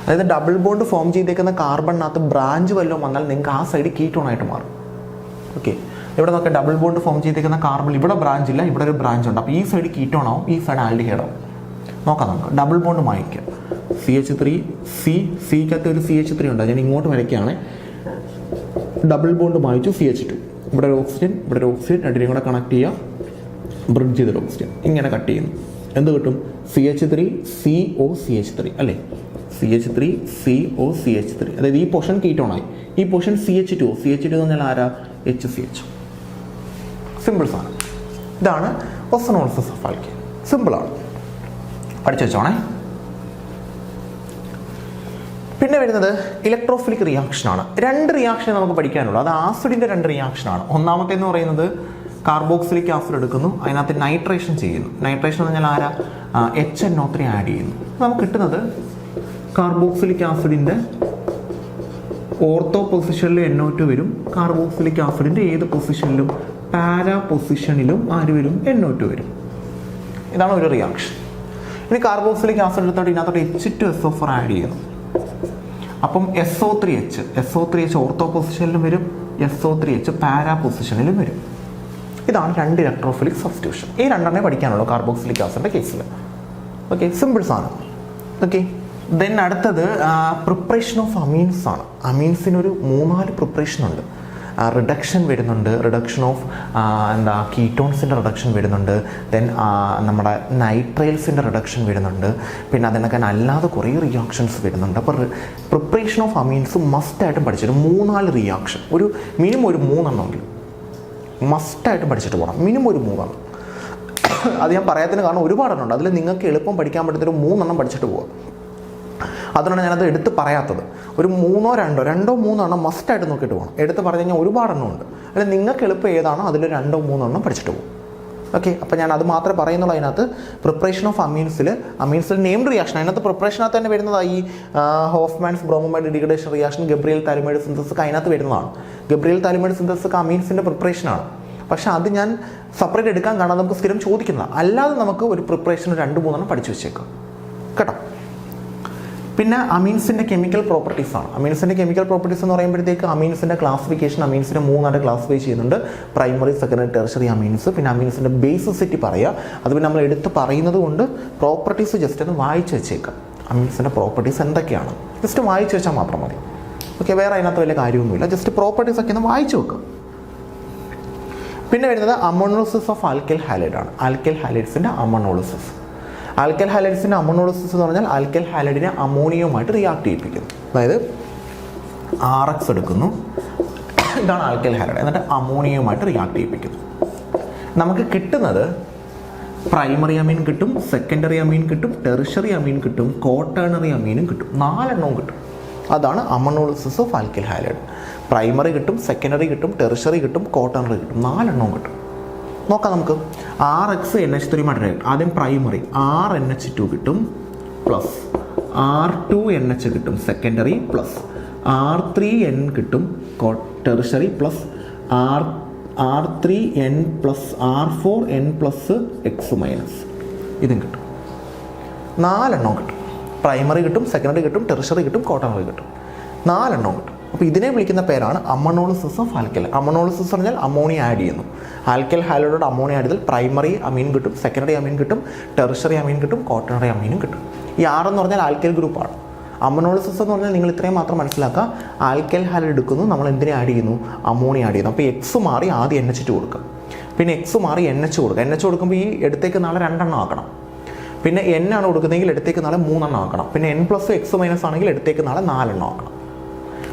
അതായത് ഡബിൾ ബോണ്ട് ഫോം ചെയ്തേക്കുന്ന കാർബണിനകത്ത് ബ്രാഞ്ച് വല്ലതും വന്നാൽ നിങ്ങൾക്ക് ആ സൈഡ് കീറ്റോൺ ആയിട്ട് മാറും. ഓക്കെ, ഇവിടെ നോക്കുക, ഡബിൾ ബോണ്ട് ഫോം ചെയ്തേക്കുന്ന കാർബൺ ഇവിടെ ബ്രാഞ്ച് ഇല്ല, ഇവിടെ ഒരു ബ്രാഞ്ച് ഉണ്ട്. അപ്പോൾ ഈ സൈഡ് കീറ്റോൺ ആവും, ഈ സൈഡ് ആൽഡിഹൈഡ് ആവും. നോക്കാം നമുക്ക്. Double bond മായ്ക്കാം. CH3 സിക്കകത്ത് ഒരു CH3 ഉണ്ട്, ഞാൻ ഇങ്ങോട്ട് വരയ്ക്കുകയാണ്. ഡബിൾ ബോണ്ട് മായിച്ചു CH2, ഇവിടെ ഒരു ഓക്സിജൻ, ഇവിടെ ഒരു ഓക്സിജൻ, രണ്ടിനെയും കൂടെ കണക്ട് ചെയ്യുക, ബ്രിഡ്ജ് ചെയ്തൊരു ഓക്സിജൻ ഇങ്ങനെ കട്ട് ചെയ്യുന്നു. എന്ത് കിട്ടും? CH3 CO CH3 അല്ലേ? CH3 CO CH3, അതായത് ഈ പോർഷൻ കീറ്റോണായി, ഈ പോർഷൻ CH2 എന്ന് പറഞ്ഞാൽ ആരാ? HCHO. സിമ്പിൾ സാധനം. ഇതാണ് ഓസോണോളിസിസ് ഓഫ് ആൽക്കൈൻ. സിമ്പിളാണ്, പഠിച്ചു വെച്ചോണേ. പിന്നെ വരുന്നത് ഇലക്ട്രോഫിലിക് റിയാക്ഷനാണ്. രണ്ട് റിയാക്ഷൻ നമുക്ക് പഠിക്കാനുള്ളൂ. അത് ആസിഡിൻ്റെ രണ്ട് റിയാക്ഷനാണ്. ഒന്നാമത്തേന്ന് പറയുന്നത് കാർബോക്സിലിക് ആസിഡ് എടുക്കുന്നു, അതിനകത്ത് നൈട്രേഷൻ ചെയ്യുന്നു. നൈട്രേഷൻ എന്ന് പറഞ്ഞാൽ ആരാ? HNO3 ആഡ് ചെയ്യുന്നു. നമുക്ക് കിട്ടുന്നത് കാർബോക്സിലിക് ആസിഡിൻ്റെ ഓർത്തോ പൊസിഷനിലും NO2 വരും, കാർബോക്സിലിക് ആസിഡിൻ്റെ ഏത് പൊസിഷനിലും പാരാ പൊസിഷനിലും ആര് വരും? NO2 വരും. ഇതാണ് ഒരു റിയാക്ഷൻ. ഇനി കാർബോക്സിലിക് ആസിഡ് എടുത്തോട്ട് ഇതിനകത്തോട്ട് H2SO4 ആഡ് ചെയ്യുന്നു. അപ്പം SO3H ഓർത്തോ പൊസിഷനിലും വരും, SO3H പാരാ പൊസിഷനിലും വരും. ഇതാണ് രണ്ട് ഇലക്ട്രോഫിലിക് സബ്സ്റ്റിറ്റ്യൂഷൻ. ഈ രണ്ടെണ്ണേ പഠിക്കാനുള്ളൂ കാർബോക്സിലിക് ആസിഡിൻ്റെ കേസിൽ. ഓക്കെ, സിമ്പിൾ സാധനം. ഓക്കെ, ദെൻ അടുത്തത് പ്രിപ്പറേഷൻ ഓഫ് അമീൻസ് ആണ്. അമീൻസിനൊരു 3-4 പ്രിപ്പറേഷൻ ഉണ്ട്. റിഡക്ഷൻ വരുന്നുണ്ട്, റിഡക്ഷൻ ഓഫ് കീറ്റോൺസിൻ്റെ റിഡക്ഷൻ വരുന്നുണ്ട്, ദെൻ നമ്മുടെ നൈട്രൈൽസിൻ്റെ റിഡക്ഷൻ വരുന്നുണ്ട്, പിന്നെ അതിനൊക്കെ അല്ലാതെ കുറേ റിയാക്ഷൻസ് വരുന്നുണ്ട്. അപ്പോൾ പ്രിപ്പറേഷൻ ഓഫ് അമീൻസ് മസ്റ്റായിട്ടും പഠിച്ചിട്ട് 3-4 റിയാക്ഷൻ, ഒരു മിനിമം ഒരു 3 എണ്ണമെങ്കിലും മസ്റ്റായിട്ടും പഠിച്ചിട്ട് പോകണം. മിനിമം ഒരു 3 എണ്ണം. അത് ഞാൻ പറയാത്തതിന് കാരണം ഒരുപാടെണ്ണം ഉണ്ട്. അതിൽ നിങ്ങൾക്ക് എളുപ്പം പഠിക്കാൻ പറ്റുന്നൊരു 3 എണ്ണം പഠിച്ചിട്ട് പോകാം. അതുകൊണ്ടാണ് ഞാനത് എടുത്ത് പറയാത്തത്. ഒരു 2-3 എണ്ണം മസ്റ്റായിട്ട് നോക്കിയിട്ട് പോകണം. എടുത്ത് പറഞ്ഞു കഴിഞ്ഞാൽ ഒരുപാടെണ്ണം ഉണ്ട്. അല്ലെങ്കിൽ നിങ്ങൾക്ക് എളുപ്പം ഏതാണോ അതിൽ 2-3 എണ്ണം പഠിച്ചിട്ട് പോകും. ഓക്കെ, അപ്പോൾ ഞാൻ അത് മാത്രമേ പറയുന്നുള്ളൂ. അതിനകത്ത് പ്രിപ്പറേഷൻ ഓഫ് അമീൻസിൽ നെയിംഡ് റിയാക്ഷൻ, അതിനകത്ത് പ്രിപ്പറേഷനകത്ത് തന്നെ വരുന്നതാണ് ഈ Hoffmann's bromamide degradation reaction, Gabriel phthalimide synthesis അതിനകത്ത് വരുന്നതാണ്. ഗബ്രിയൽ താലിമൈഡ് സിന്തസിസ് അമീൻസിൻ്റെ പ്രിപ്പറേഷനാണ്. പക്ഷെ അത് ഞാൻ സെപ്പറേറ്റ് എടുക്കാൻ കാണാൻ നമുക്ക് സ്ഥിരം ചോദിക്കുന്നതാണ്. അല്ലാതെ നമുക്ക് ഒരു പ്രിപ്പറേഷൻ 2-3 എണ്ണം പഠിച്ചു വെച്ചേക്കാം കേട്ടോ. പിന്നെ അമീൻസിൻ്റെ കെമിക്കൽ പ്രോപ്പർട്ടീസാണ്. അമീൻസിൻ്റെ കെമിക്കൽ പ്രോപ്പർട്ടീസ് എന്ന് പറയുമ്പോഴത്തേക്ക് അമീൻസിൻ്റെ ക്ലാസിഫിക്കേഷൻ, അമീൻസിനെ 3 ക്ലാസിഫൈ ചെയ്യുന്നുണ്ട്. Primary, secondary, tertiary amines. പിന്നെ അമീൻസിൻ്റെ ബേസിസിറ്റി പറയുക. അത് പിന്നെ നമ്മൾ എടുത്ത് പറയുന്നത് കൊണ്ട് പ്രോപ്പർട്ടീസ് ജസ്റ്റ് ഒന്ന് വായിച്ച് വെച്ചേക്കാം. അമീൻസിൻ്റെ പ്രോപ്പർട്ടീസ് എന്തൊക്കെയാണ് ജസ്റ്റ് വായിച്ച് വെച്ചാൽ മാത്രം മതി. ഓക്കെ, വേറെ അതിനകത്ത് വലിയ കാര്യമൊന്നുമില്ല. ജസ്റ്റ് പ്രോപ്പർട്ടീസ് ഒക്കെ ഒന്ന് വായിച്ച് വെക്കാം. പിന്നെ വരുന്നത് അമോണോളിസിസ് ഓഫ് ആൽക്കൈൽ ഹാലൈഡ് ആണ്. ആൽക്കൈൽ ഹാലൈഡ്സിൻ്റെ അമോണോളിസിസ്. ആൽക്കൈൽ ഹാലൈഡ്സിൻ്റെ അമോണോളിസിസ് എന്ന് പറഞ്ഞാൽ ആൽക്കൈൽ ഹാലൈഡിനെ അമോണിയവുമായിട്ട് റിയാക്ട് ചെയ്യിപ്പിക്കുന്നു. അതായത് RX എടുക്കുന്നു, ഇതാണ് ആൽക്കൈൽ ഹാലൈഡ്, എന്നിട്ട് അമോണിയവുമായിട്ട് റിയാക്ട് ചെയ്യിപ്പിക്കുന്നു. നമുക്ക് കിട്ടുന്നത് പ്രൈമറി അമീൻ കിട്ടും, സെക്കൻഡറി അമീൻ കിട്ടും, ടെറിഷറി അമീൻ കിട്ടും, ക്വാട്ടേണറി അമീനും കിട്ടും. 4 എണ്ണവും കിട്ടും. അതാണ് അമോണോളിസിസ് ഓഫ് ആൽക്കൈൽ ഹാലൈഡ്. പ്രൈമറി കിട്ടും, സെക്കൻഡറി കിട്ടും, ടെറിഷറി കിട്ടും, ക്വാട്ടേണറി കിട്ടും. 4 എണ്ണവും കിട്ടും. നോക്കാം നമുക്ക്. RX NH3 react. ആദ്യം പ്രൈമറി RNH2 കിട്ടും, പ്ലസ് R2NH കിട്ടും സെക്കൻഡറി, പ്ലസ് R3N കിട്ടും tertiary, plus R3N plus R4N plus X minus ഇതും കിട്ടും. 4 എണ്ണം കിട്ടും. പ്രൈമറി കിട്ടും, സെക്കൻഡറി കിട്ടും, ടെറിഷറി കിട്ടും, ക്വാട്ടേണറി കിട്ടും. 4 എണ്ണം കിട്ടും. അപ്പോൾ ഇതിനെ വിളിക്കുന്ന പേരാണ് അമോണോളിസിസ് ഓഫ് ആൽക്കൈൽ. അമോണോളിസിസ് പറഞ്ഞാൽ അമോണിയ ആഡ് ചെയ്യുന്നു. ആൽക്കൈൽ ഹാലൈഡോട് അമോണിയ ആഡ് ചെയ്താൽ പ്രൈമറി അമീൻ കിട്ടും, സെക്കൻഡറി അമീൻ കിട്ടും, ടെറിഷറി അമീൻ കിട്ടും, ക്വാട്ടേണറി അമീനും കിട്ടും. ഈ 6 എന്ന് പറഞ്ഞാൽ ആൽക്കൈൽ ഗ്രൂപ്പാണ്. അമോണോളിസിസ് എന്ന് പറഞ്ഞാൽ നിങ്ങൾ ഇത്രയും മാത്രം മനസ്സിലാക്കുക. ആൽക്കൈൽ ഹാലൈഡ് എടുക്കുന്നു, നമ്മൾ എന്തിനെ ആഡ് ചെയ്യുന്നു? അമോണിയ ആഡ് ചെയ്യുന്നു. അപ്പോൾ X മാറി ആദ്യം NH2 കൊടുക്കുക, പിന്നെ X മാറി NH കൊടുക്കുക. NH കൊടുക്കുമ്പോൾ ഈ എടുത്തേക്ക് നാളെ 2 എണ്ണം ആക്കണം. പിന്നെ N ആണ് കൊടുക്കുന്നതെങ്കിൽ എടുത്തേക്ക് നാളെ 3 എണ്ണം ആക്കണം. പിന്നെ N പ്ലസ് X മൈനസ് ആണെങ്കിൽ എടുത്തേക്ക് നാളെ 4 എണ്ണം ആക്കണം.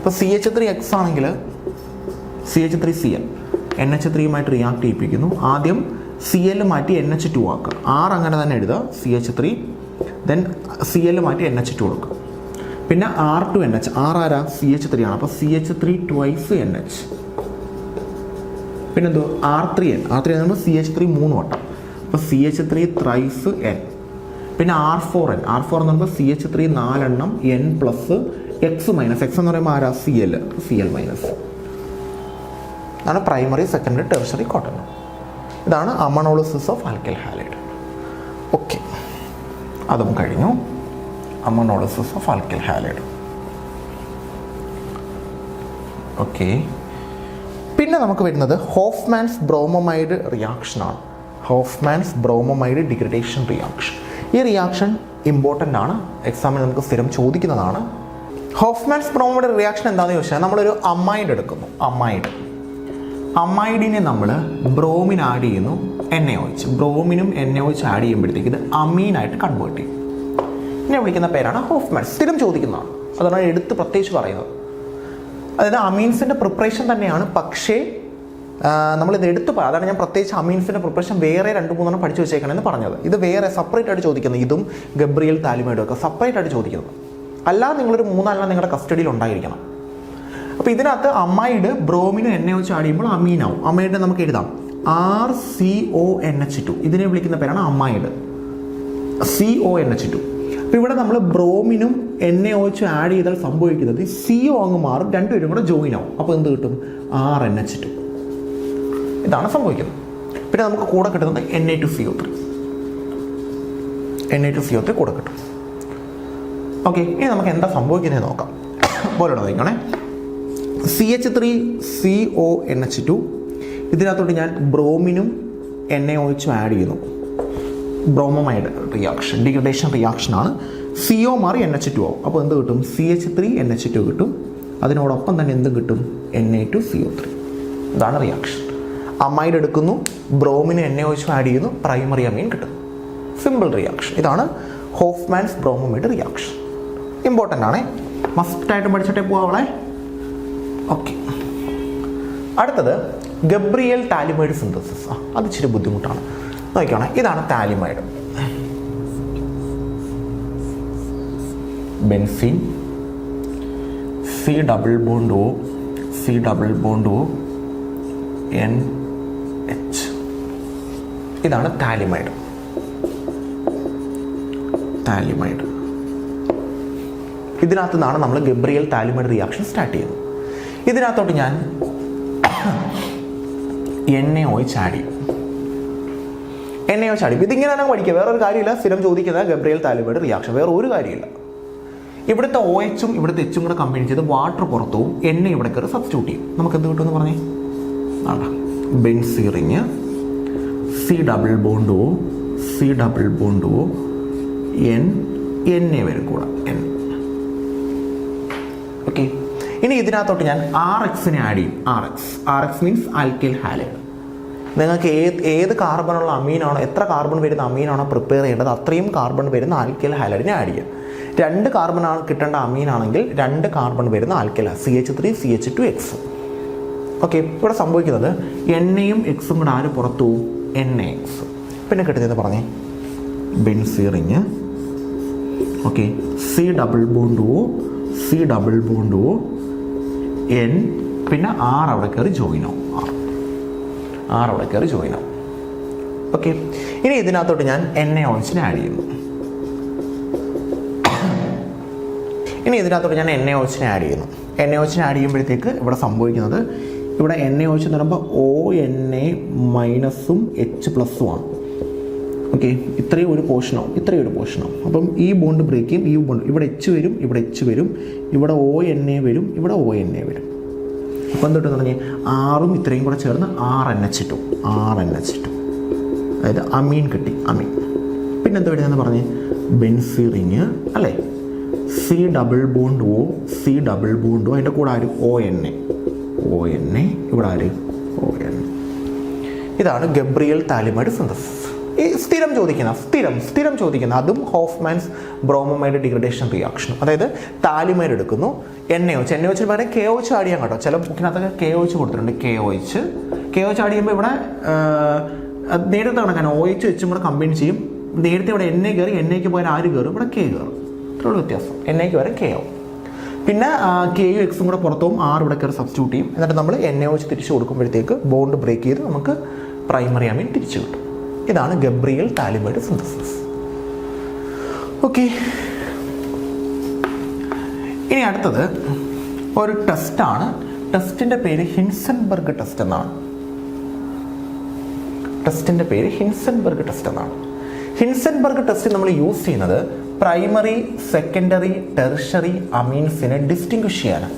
ഇപ്പോൾ CH3X ആണെങ്കിൽ CH3Cl NH3യുമായിട്ട് റിയാക്ട് ചെയ്യിപ്പിക്കുന്നു. ആദ്യം Cl മാറ്റി NH2 ആക്കുക. R അങ്ങനെ തന്നെ എഴുതുക. CH3 ദെൻ Cl മാറ്റി NH2 കൊടുക്കും. പിന്നെ R2NH, R ആരാ? CH3 ആണ്. അപ്പോൾ CH3 ട്വൈസ് NH. പിന്നെന്തോ R3N, R3 എന്ന് പറയുമ്പോൾ CH3 3 വട്ടം, അപ്പോൾ CH3 ത്രൈസ് N. പിന്നെ R4N, R4 എന്ന് പറയുമ്പോൾ CH3 4 എണ്ണം N plus X minus, X എന്ന് പറയുമ്പോൾ ആരാ? Cl minus. ഇതാണ് പ്രൈമറി, സെക്കൻഡറി, ടെർഷറി ക്വാട്ടർണറി. ഇതാണ് അമണോളിസിസ് ഓഫ് ആൽക്കൈൽ ഹാലൈഡ്. ഓക്കെ, അതും കഴിഞ്ഞു. അമണോളിസിസ് ഓഫ് ആൽക്കൈൽ ഹാലൈഡ്. ഓക്കെ, പിന്നെ നമുക്ക് വരുന്നത് ഹോഫ്മാൻസ് ബ്രോമോമൈഡ് റിയാക്ഷനാണ്. ഹോഫ്മാൻസ് ബ്രോമോമൈഡ് ഡിഗ്രഡേഷൻ റിയാക്ഷൻ. ഈ റിയാക്ഷൻ ഇമ്പോർട്ടൻ്റ് ആണ്, എക്സാമിന് നമുക്ക് സ്ഥിരം ചോദിക്കുന്നതാണ്. ഹോഫ്മാൻസ് ബ്രോമോമൈഡ് റിയാക്ഷൻ എന്താണെന്ന് ചോദിച്ചാൽ നമ്മളൊരു അമൈഡ് എടുക്കുന്നു. അമൈഡിനെ നമ്മൾ ബ്രോമിൻ ആഡ് ചെയ്യുന്നു, NaOH. ബ്രോമിനും NaOH ആഡ് ചെയ്യുമ്പോഴത്തേക്ക് ഇത് അമീനായിട്ട് കൺവേർട്ട് ചെയ്യും. ഇതിനെ വിളിക്കുന്ന പേരാണ് ഹോഫ്മാൻസ്. സ്ഥിരം ചോദിക്കുന്നതാണ്, അതാണ് എടുത്ത് പ്രത്യേകിച്ച് പറയുന്നത്. അതായത് അമീൻസിൻ്റെ പ്രിപ്പറേഷൻ തന്നെയാണ്, പക്ഷേ നമ്മളിത് അതാണ് ഞാൻ പ്രത്യേകിച്ച് അമീൻസിൻ്റെ പ്രിപ്പറേഷൻ വേറെ 2-3 പഠിച്ചു വെച്ചേക്കണമെന്ന് പറഞ്ഞത്. ഇത് വേറെ സെപ്പറേറ്റ് ആയിട്ട് ചോദിക്കുന്നത്, ഇതും ഗബ്രിയൽ താലിമൈഡും ഒക്കെ സെപ്പറേറ്റ് ആയിട്ട് ചോദിക്കുന്നത്. അല്ലാതെ നിങ്ങളൊരു 3 നിങ്ങളുടെ കസ്റ്റഡിയിൽ ഉണ്ടായിരിക്കണം. അപ്പോൾ ഇതിനകത്ത് അമൈഡ് ബ്രോമിനും NaOH ആഡ് ചെയ്യുമ്പോൾ അമീനാവും. അമൈഡിനെ നമുക്ക് എഴുതാം RCONH2. ഇതിനെ വിളിക്കുന്ന പേരാണ് അമൈഡ്, CONH2. അപ്പോൾ ഇവിടെ നമ്മൾ ബ്രോമിനും NaOH ആഡ് ചെയ്താൽ സംഭവിക്കുന്നത് CO അങ്ങ് മാറും, രണ്ടുപേരും കൂടെ ജോയിൻ ആവും. അപ്പോൾ എന്ത് കിട്ടും? RNH2. ഇതാണ് സംഭവിക്കുന്നത്. പിന്നെ നമുക്ക് കൂടെ കിട്ടുന്നത് Na2CO3 കൂടെ കിട്ടും. ഓക്കെ, ഇനി നമുക്ക് എന്താ സംഭവിക്കുന്നത് നോക്കാം. പോലെ നോക്കണേ, CH3CONH2. ഇതിനകത്തോട്ട് ഞാൻ ബ്രോമിനും NaOH ആഡ് ചെയ്യുന്നു. ബ്രോമോമൈഡ് റിയാക്ഷൻ, ഡിഗ്രഡേഷൻ റിയാക്ഷനാണ്. CO മാറി NH2 ആവും. അപ്പോൾ എന്ത് കിട്ടും? CH3NH2 കിട്ടും. അതിനോടൊപ്പം തന്നെ എന്തും കിട്ടും? Na2CO3. ഇതാണ് റിയാക്ഷൻ. അമൈഡ് എടുക്കുന്നു, ബ്രോമിന് NaOH ആഡ് ചെയ്യുന്നു, പ്രൈമറി അമീൻ കിട്ടും. Simple reaction. ഇതാണ് ഹോഫ്മാൻസ് ബ്രോമോമൈഡ് റിയാക്ഷൻ. ഇമ്പോർട്ടൻ്റ് ആണേ, മസ്റ്റായിട്ട് പഠിച്ചിട്ടേ പോവാളെ. ഓക്കെ, അടുത്തത് ഗബ്രിയൽ താലിമൈഡ് സിന്തസിസ്. അത് ഇച്ചിരി ബുദ്ധിമുട്ടാണ്. നോക്കിക്കോണേ, ഇതാണ് phthalimide. Benzene, C double bond O, C double bond O, NH. ഇതാണ് താലിമൈഡ്. ഇതിനകത്തു നിന്നാണ് നമ്മൾ ഗബ്രിയൽ താലിമൈഡ് റിയാക്ഷൻ സ്റ്റാർട്ട് ചെയ്യുന്നത്. ഇതിനകത്തോട്ട് ഞാൻ NaOH ആഡ് ചെയ്യും. ഇതിങ്ങനെ തന്നെ പഠിക്കുക, വേറൊരു കാര്യമില്ല. സ്ഥിരം ചോദിക്കുന്ന ഗബ്രിയൽ താലിമൈഡ് റിയാക്ഷൻ, വേറെ ഒരു കാര്യമില്ല. ഇവിടുത്തെ OHും ഇവിടുത്തെ Hും കൂടെ കമ്പൈൻ ചെയ്ത് വാട്ടർ പുറത്തും Na ഇവിടെ കയറി സബ്സ്റ്റിറ്റ്യൂട്ട് ചെയ്യും. നമുക്ക് എന്ത് കിട്ടുമെന്ന് പറഞ്ഞേ, ബെൻസീറിങ്, C double bond O, C double bond O, Na വരും കൂടെ N. ഓക്കെ, ഇനി ഇതിനകത്തോട്ട് ഞാൻ RXനെ ആഡ് ചെയ്യും. RX means alkyl halide. നിങ്ങൾക്ക് ഏത് കാർബണുള്ള അമീനാണോ, എത്ര കാർബൺ വരുന്ന അമീനാണോ പ്രിപ്പയർ ചെയ്യേണ്ടത്, അത്രയും കാർബൺ വരുന്ന ആൽക്കൈൽ ഹാലൈഡിനെ ആഡ് ചെയ്യുക. 2 കാർബണാണ് കിട്ടേണ്ട അമീനാണെങ്കിൽ 2 കാർബൺ വരുന്ന ആൽക്കൈൽ, CH3 CH2X. ഓക്കെ, ഇവിടെ സംഭവിക്കുന്നത് NAയും Xും കൂടെ ആര് പുറത്തു പോവും? NaX. പിന്നെ കിട്ടുന്നത് പറഞ്ഞേ, benzene ring. Okay, C double bond O, C double bond O, N. പിന്നെ R അവിടെ കയറി ജോയിൻ ആവും. ഓക്കെ, ഇനി ഇതിനകത്തോട്ട് ഞാൻ NaOHനെ ആഡ് ചെയ്യുന്നു. NaOHനെ ആഡ് ചെയ്യുമ്പോഴത്തേക്ക് ഇവിടെ സംഭവിക്കുന്നത്, ഇവിടെ NaOH എന്ന് പറയുമ്പോൾ ONA മൈനസും H+ഉം ആണ്. ഓക്കെ, ഇത്രയും ഒരു പോർഷനാവും. അപ്പം ഈ ബോണ്ട് ബ്രേക്ക് ചെയ്യും. ഈ ബോണ്ട് ഇവിടെ H വരും, ഇവിടെ ONA വരും, ഇവിടെ ONA വരും. അപ്പോൾ എന്തൊട്ട് പറഞ്ഞാൽ ആറും ഇത്രയും കൂടെ ചേർന്ന് RNH2. അതായത് അമീൻ കിട്ടി, അമീൻ. പിന്നെ എന്താ വരുന്നതെന്ന് പറഞ്ഞ് ബെൻസീറിങ് അല്ലേ, C double bond O, C double bond O, അതിൻ്റെ കൂടെ ആര്? ONA. ഇവിടെ ആര്? ONA. ഇതാണ് ഗബ്രിയൽ താലിമൈഡ് സിന്തസിസ്. ഈ സ്ഥിരം ചോദിക്കുന്ന അതും ഹോഫ്മാൻസ് ബ്രോമോമൈഡ് ഡിഗ്രഡേഷൻ റിയാക്ഷൻ. അതായത് താലിമൈഡ് എടുക്കുന്നു, NaOH പകരം KOH ആഡ് ചെയ്യാൻ കേട്ടോ. ചില ബുക്കിനകത്തൊക്കെ KOH കൊടുത്തിട്ടുണ്ട്. KOH ആഡ് ചെയ്യുമ്പോൾ ഇവിടെ നേരത്തെ കണക്കാണ് OH Hും കൂടെ കമ്പൈൻ ചെയ്യും, നേരത്തെ ഇവിടെ NA കയറി, NAക്ക് പകരം ആര് കയറും? ഇവിടെ K കയറും. ഇത്രയുള്ള വ്യത്യാസം. NAക്ക് പകരം K ആവും. പിന്നെ Kയും Xും കൂടെ പുറത്തും R ഇവിടെ കയറി സബ്സ്റ്റിറ്റ്യൂട്ട് ചെയ്യും. എന്നിട്ട് നമ്മൾ NaOH തിരിച്ചു കൊടുക്കുമ്പോഴത്തേക്ക് ബോണ്ട് ബ്രേക്ക് ചെയ്ത് നമുക്ക് പ്രൈമറി അമീൻ തിരിച്ചു കിട്ടും. ഇതാണ് ഗബ്രിയൽ താലിമൈഡ് സിന്തസിസ്. ഓക്കെ, ഇനി അടുത്തത് ഒരു ടെസ്റ്റാണ്. ടെസ്റ്റിൻ്റെ പേര് ഹിൻസൻബർഗ് ടെസ്റ്റ് എന്നാണ്. ടെസ്റ്റിൻ്റെ പേര് ഹിൻസൻബർഗ് ടെസ്റ്റ് എന്നാണ്. ഹിൻസൻബർഗ് ടെസ്റ്റ് നമ്മൾ യൂസ് ചെയ്യുന്നത് പ്രൈമറി, സെക്കൻഡറി, ടെർഷറി അമീൻസിനെ ഡിസ്റ്റിങ്വിഷ് ചെയ്യാനാണ്.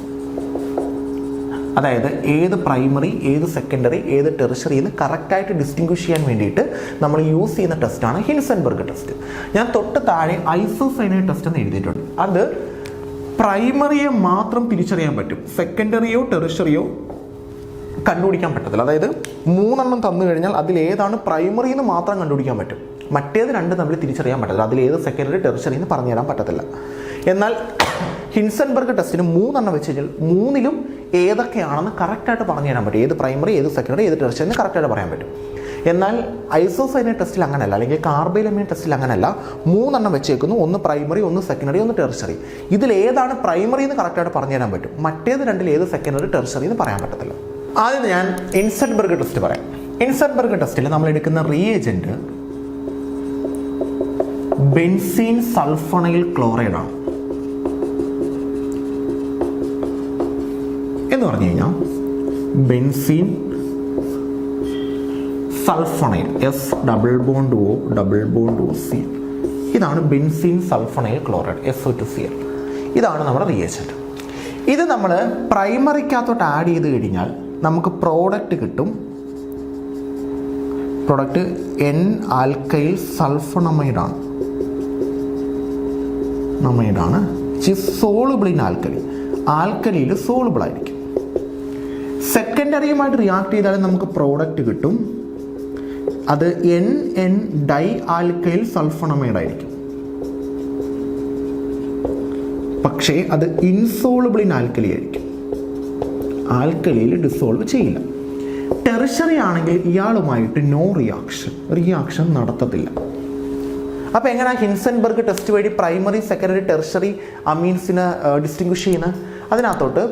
അതായത് ഏത് പ്രൈമറി, ഏത് സെക്കൻഡറി, ഏത് ടെർഷറി എന്ന് കറക്റ്റായിട്ട് ഡിസ്റ്റിങ്വിഷ് ചെയ്യാൻ വേണ്ടിയിട്ട് നമ്മൾ യൂസ് ചെയ്യുന്ന ടെസ്റ്റാണ് ഹിൻസൻബർഗ് ടെസ്റ്റ്. ഞാൻ തൊട്ട് താഴെ ഐസോസൈനൈഡ് ടെസ്റ്റ് എന്ന് എഴുതിയിട്ടുണ്ട്. അത് പ്രൈമറിയെ മാത്രം തിരിച്ചറിയാൻ പറ്റും, സെക്കൻഡറിയോ ടെർഷറിയോ കണ്ടുപിടിക്കാൻ പറ്റത്തില്ല. അതായത് 3 തന്നു കഴിഞ്ഞാൽ അതിലേതാണ് പ്രൈമറി എന്ന് മാത്രം കണ്ടുപിടിക്കാൻ പറ്റും, മറ്റേത് 2 തമ്മിൽ തിരിച്ചറിയാൻ പറ്റത്തില്ല. അതിലേത് സെക്കൻഡറി, ടെർഷറി എന്ന് പറഞ്ഞു തരാൻ പറ്റത്തില്ല. എന്നാൽ ഹിൻസൻബർഗ് ടെസ്റ്റിന് 3 വെച്ച് കഴിഞ്ഞാൽ 3ലും ഏതൊക്കെയാണെന്ന് കറക്റ്റായിട്ട് പറഞ്ഞു തരാൻ പറ്റും. ഏത് പ്രൈമറി, ഏത് സെക്കൻഡറി, ഏത് ടെർഷറി എന്ന് കറക്റ്റായിട്ട് പറയാൻ പറ്റും. എന്നാൽ ഐസോസൈനൈഡ് ടെസ്റ്റിൽ അങ്ങനെയല്ല, അല്ലെങ്കിൽ കാർബൈലമൈൻ ടെസ്റ്റിൽ അങ്ങനെയല്ല. 3 വെച്ചേക്കുന്നു, ഒന്ന് പ്രൈമറി, ഒന്ന് സെക്കൻഡറി, ഒന്ന് ടെർഷറി. ഇതിലേതാണ് പ്രൈമറി എന്ന് കറക്റ്റായിട്ട് പറഞ്ഞു തരാൻ പറ്റും, മറ്റേത് 2ൽ ഏത് സെക്കൻഡറി, ടെർഷറി എന്ന് പറയാൻ പറ്റത്തില്ല. ആദ്യം ഞാൻ ഹിൻസൻബർഗ് ടെസ്റ്റ് പറയാം. ഹിൻസൻബർഗ് ടെസ്റ്റിൽ നമ്മൾ എടുക്കുന്ന റിയേജന്റ് ബെൻസീൻ സൾഫണൈൽ ക്ലോറൈഡ് ആണ്. എന്ന് പറഞ്ഞു കഴിഞ്ഞാൽ ബെൻസീൻ സൾഫണൈൽ, S+O+C, ഇതാണ് ബെൻസീൻ സൾഫണൈൽ ക്ലോറൈഡ്, SO2Cl. ഇതാണ് നമ്മുടെ റിയേജന്റ്. ഇത് നമ്മൾ പ്രൈമറിക്കകത്തോട്ട് ആഡ് ചെയ്ത് കഴിഞ്ഞാൽ നമുക്ക് പ്രോഡക്റ്റ് കിട്ടും. പ്രോഡക്റ്റ് N-ആൽക്കൈൽ സൾഫണമൈഡാണ്, സോളുബിൾ ഇൻ ആൽക്കലി. ആൽക്കലിയിൽ സോളുബിൾ ആയിരിക്കും. സെക്കൻഡറിയുമായിട്ട് റിയാക്ട് ചെയ്താൽ നമുക്ക് പ്രോഡക്റ്റ് കിട്ടും. അത് NN ഡൈ ആൽക്കൈൽ സൾഫണമൈഡ് ആയിരിക്കും. പക്ഷേ അത് ഇൻസോളുബിൾ ഇൻ ആൽക്കലി ആയിരിക്കും, ആൽക്കലിയിൽ ഡിസോൾവ് ചെയ്യില്ല. ടെർഷറി ആണെങ്കിൽ ഇയാളുമായിട്ട് നോ റിയാക്ഷൻ നടത്തത്തില്ല. അപ്പോൾ എങ്ങനെയാണ് ഹിൻസൻബർഗ് ടെസ്റ്റ് വഴി പ്രൈമറി, സെക്കൻഡറി, ടെർഷറി അമീൻസിനെ ഡിസ്റ്റിങ്വിഷ് ചെയ്യുന്നത്? അതിനകത്തോട്ട്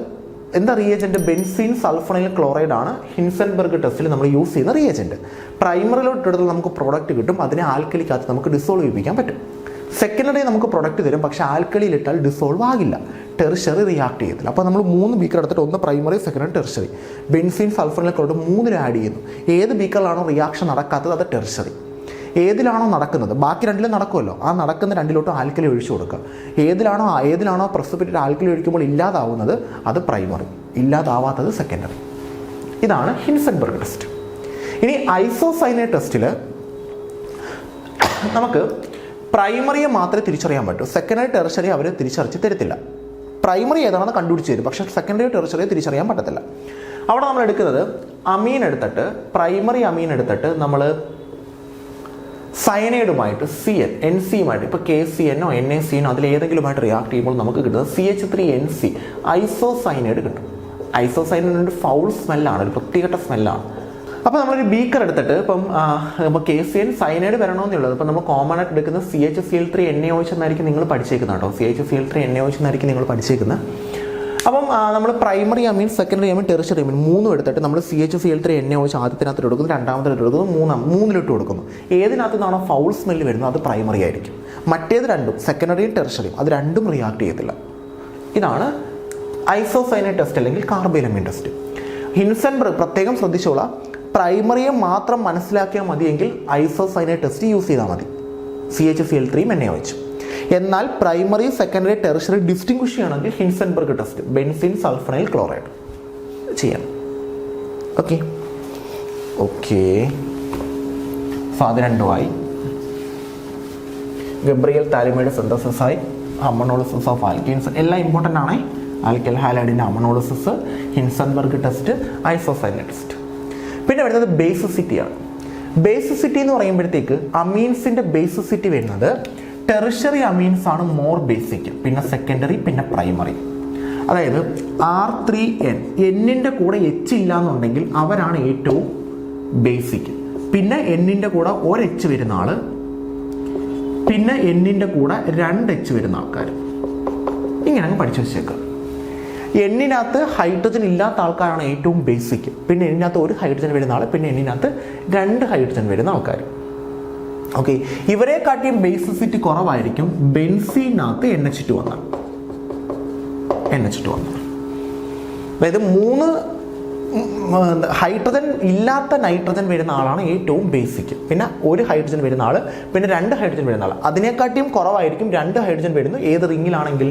എന്താ റിയേജന്റ്? ബെൻസീൻ സൾഫണൈൽ ക്ലോറൈഡ് ആണ് ഹിൻസൻബർഗ് ടെസ്റ്റിൽ നമ്മൾ യൂസ് ചെയ്യുന്ന റിയേജന്റ്. പ്രൈമറിലോട്ട് എടുത്താൽ നമുക്ക് പ്രോഡക്റ്റ് കിട്ടും, അതിനെ ആൽക്കലിക്കകത്ത് നമുക്ക് ഡിസോൾവ് ചെയ്യിപ്പിക്കാൻ പറ്റും. സെക്കൻഡറി നമുക്ക് പ്രൊഡക്റ്റ് തരും, പക്ഷേ ആൽക്കലിയിലിട്ടാൽ ഡിസോൾവ് ആകില്ല, ടെർഷറി റിയാക്ട് ചെയ്യത്തില്ല. അപ്പോൾ നമ്മൾ 3 ബീക്കർ എടുത്തിട്ട് ഒന്ന് primary, secondary, tertiary, benzene sulphonyl chloride 3 add ചെയ്യുന്നു. ഏത് ബീക്കറിലാണോ റിയാക്ഷൻ നടക്കാത്തത് അത് ടെർഷറി. ഏതിലാണോ നടക്കുന്നത്, ബാക്കി 2ലും നടക്കുമല്ലോ, ആ നടക്കുന്ന 2ലോട്ടും ആൽക്കലി ഒഴിച്ചു കൊടുക്കുക. ഏതിലാണോ പ്രസിപ്പിറ്റേറ്റ് ആൽക്കലി ഒഴിക്കുമ്പോൾ ഇല്ലാതാവുന്നത് അത് പ്രൈമറി, ഇല്ലാതാവാത്തത് സെക്കൻഡറി. ഇതാണ് ഹിൻസൻബർഗ് ടെസ്റ്റ്. ഇനി ഐസോസൈനൈഡ് ടെസ്റ്റിൽ നമുക്ക് പ്രൈമറിയെ മാത്രമേ തിരിച്ചറിയാൻ പറ്റൂ, സെക്കൻഡറി, ടെർഷറി അവർ തിരിച്ചറിച്ച് തരത്തില്ല. പ്രൈമറി ഏതാണെന്ന് കണ്ടുപിടിച്ച് തരും, പക്ഷേ സെക്കൻഡറി, ടെർഷറി തിരിച്ചറിയാൻ പറ്റത്തില്ല. അവിടെ നമ്മൾ എടുക്കുന്നത് അമീൻ എടുത്തിട്ട്, പ്രൈമറി അമീൻ എടുത്തിട്ട് നമ്മൾ സയനൈഡുമായിട്ട് NCയുമായിട്ട്, ഇപ്പോൾ KCNO NaCNO അതിലേതെങ്കിലുമായിട്ട് റിയാക്ട് ചെയ്യുമ്പോൾ നമുക്ക് കിട്ടുന്നത് CH3NC ഐസോസൈനൈഡ് കിട്ടും. ഐസോസൈനൈഡ് ഫൗൾ സ്മെല്ലാണ്, ഒരു പ്രത്യേക സ്മെല്ലാണ്. അപ്പോൾ നമ്മളൊരു ബീക്കർ എടുത്തിട്ട് ഇപ്പോൾ KCN സയനൈഡ് വരണമെന്നുള്ളത്, ഇപ്പോൾ നമ്മൾ കോമൺ ആയിട്ട് എടുക്കുന്ന CHCl3NaOH എന്നായിരിക്കും നിങ്ങൾ പഠിച്ചേക്കുന്നത് കേട്ടോ. CHCl3NaOH എന്നായിരിക്കും നിങ്ങൾ പഠിച്ചേക്കുന്നത്. അപ്പം നമ്മൾ പ്രൈമറി അമീൻ, സെക്കൻഡറി അമീൻ, ടെർഷറി അമീൻ 3 എടുത്തിട്ട് നമ്മൾ CHCl3NaOH ആദ്യത്തിനകത്ത് എടുക്കുന്നു, രണ്ടാമത്തിനകത്ത് എടുക്കുന്നു, മൂന്നിലിട്ട് കൊടുക്കുന്നു. ഏതിനകത്ത് നിന്നാണോ ഫൗൾ സ്മെല്ല് വരുന്നത് അത് പ്രൈമറി ആയിരിക്കും. മറ്റേത് 2ഉം സെക്കൻഡറിയും ടെർഷറിയും അത് 2ഉം റിയാക്ട് ചെയ്യത്തില്ല. ഇതാണ് ഐസോസൈനൈഡ് ടെസ്റ്റ് അല്ലെങ്കിൽ കാർബൈലമൈൻ ടെസ്റ്റ്. ഹിൻസൻബർഗ് പ്രത്യേകം ശ്രദ്ധിച്ചോളാം, പ്രൈമറിയെ മാത്രം മനസ്സിലാക്കിയാൽ മതിയെങ്കിൽ ഐസോസൈനൈഡ് ടെസ്റ്റ് യൂസ് ചെയ്താൽ മതി, CHCl3NaOH. എന്നാൽ പ്രൈമറി, സെക്കൻഡറി, ടെർഷറി ഡിസ്റ്റിങ്വിഷ് ചെയ്യണമെങ്കിൽ Hinsberg test, benzene sulphonyl chloride ചെയ്യാം. ഓക്കെ, സോ അത് 2ആയി. ഗബ്രിയൽ താലിമൈഡ് സിന്തസിസ് ആയി, അമണോളിസിസ് ഓഫ് ആൽക്കീൻസ് എല്ലാം ഇമ്പോർട്ടൻ്റ് ആണ്. ആൽക്കൽ ഹാലൈഡിൻ്റെ ammonolysis, Hinsberg test, isocyanide test. പിന്നെ വരുന്നത് ബേസിസിറ്റിയാണ്. ബേസിസിറ്റി എന്ന് പറയുമ്പോഴത്തേക്ക് അമീൻസിൻ്റെ ബേസിസിറ്റി വരുന്നത് ടെർഷറി അമീൻസ് ആണ് മോർ ബേസിക്, പിന്നെ സെക്കൻഡറി, പിന്നെ പ്രൈമറി. അതായത് R3N, Nൻ്റെ കൂടെ H ഇല്ല എന്നുണ്ടെങ്കിൽ അവരാണ് ഏറ്റവും ബേസിക്. പിന്നെ Nൻ്റെ കൂടെ ഒരു H വരുന്ന ആൾ പിന്നെ എന്നിൻ്റെ കൂടെ 2H വരുന്ന ആൾക്കാർ. ഇങ്ങനെ അങ്ങ് പഠിച്ചു വെച്ചേക്കുക. എണ്ണിനകത്ത് ഹൈഡ്രജൻ ഇല്ലാത്ത ആൾക്കാരാണ് ഏറ്റവും ബേസിക്. പിന്നെ എണ്ണിനകത്ത് 1 ഹൈഡ്രജൻ വരുന്ന ആൾ, പിന്നെ എണ്ണിനകത്ത് 2 ഹൈഡ്രജൻ വരുന്ന ആൾക്കാർ. ഓക്കെ, ഇവരെ കാട്ടിയും ബേസിസിറ്റി കുറവായിരിക്കും ബെൻസീനകത്ത് NH2 വന്നാൽ. അതായത് 3 ഹൈഡ്രജൻ ഇല്ലാത്ത നൈട്രജൻ വരുന്ന ആളാണ് ഏറ്റവും ബേസിക്. പിന്നെ 1 ഹൈഡ്രജൻ വരുന്ന ആൾ, പിന്നെ 2 ഹൈഡ്രജൻ വരുന്ന ആൾ. അതിനെക്കാട്ടിയും കുറവായിരിക്കും 2 ഹൈഡ്രജൻ വരുന്നത് ഏത് റിങ്ങിലാണെങ്കിൽ,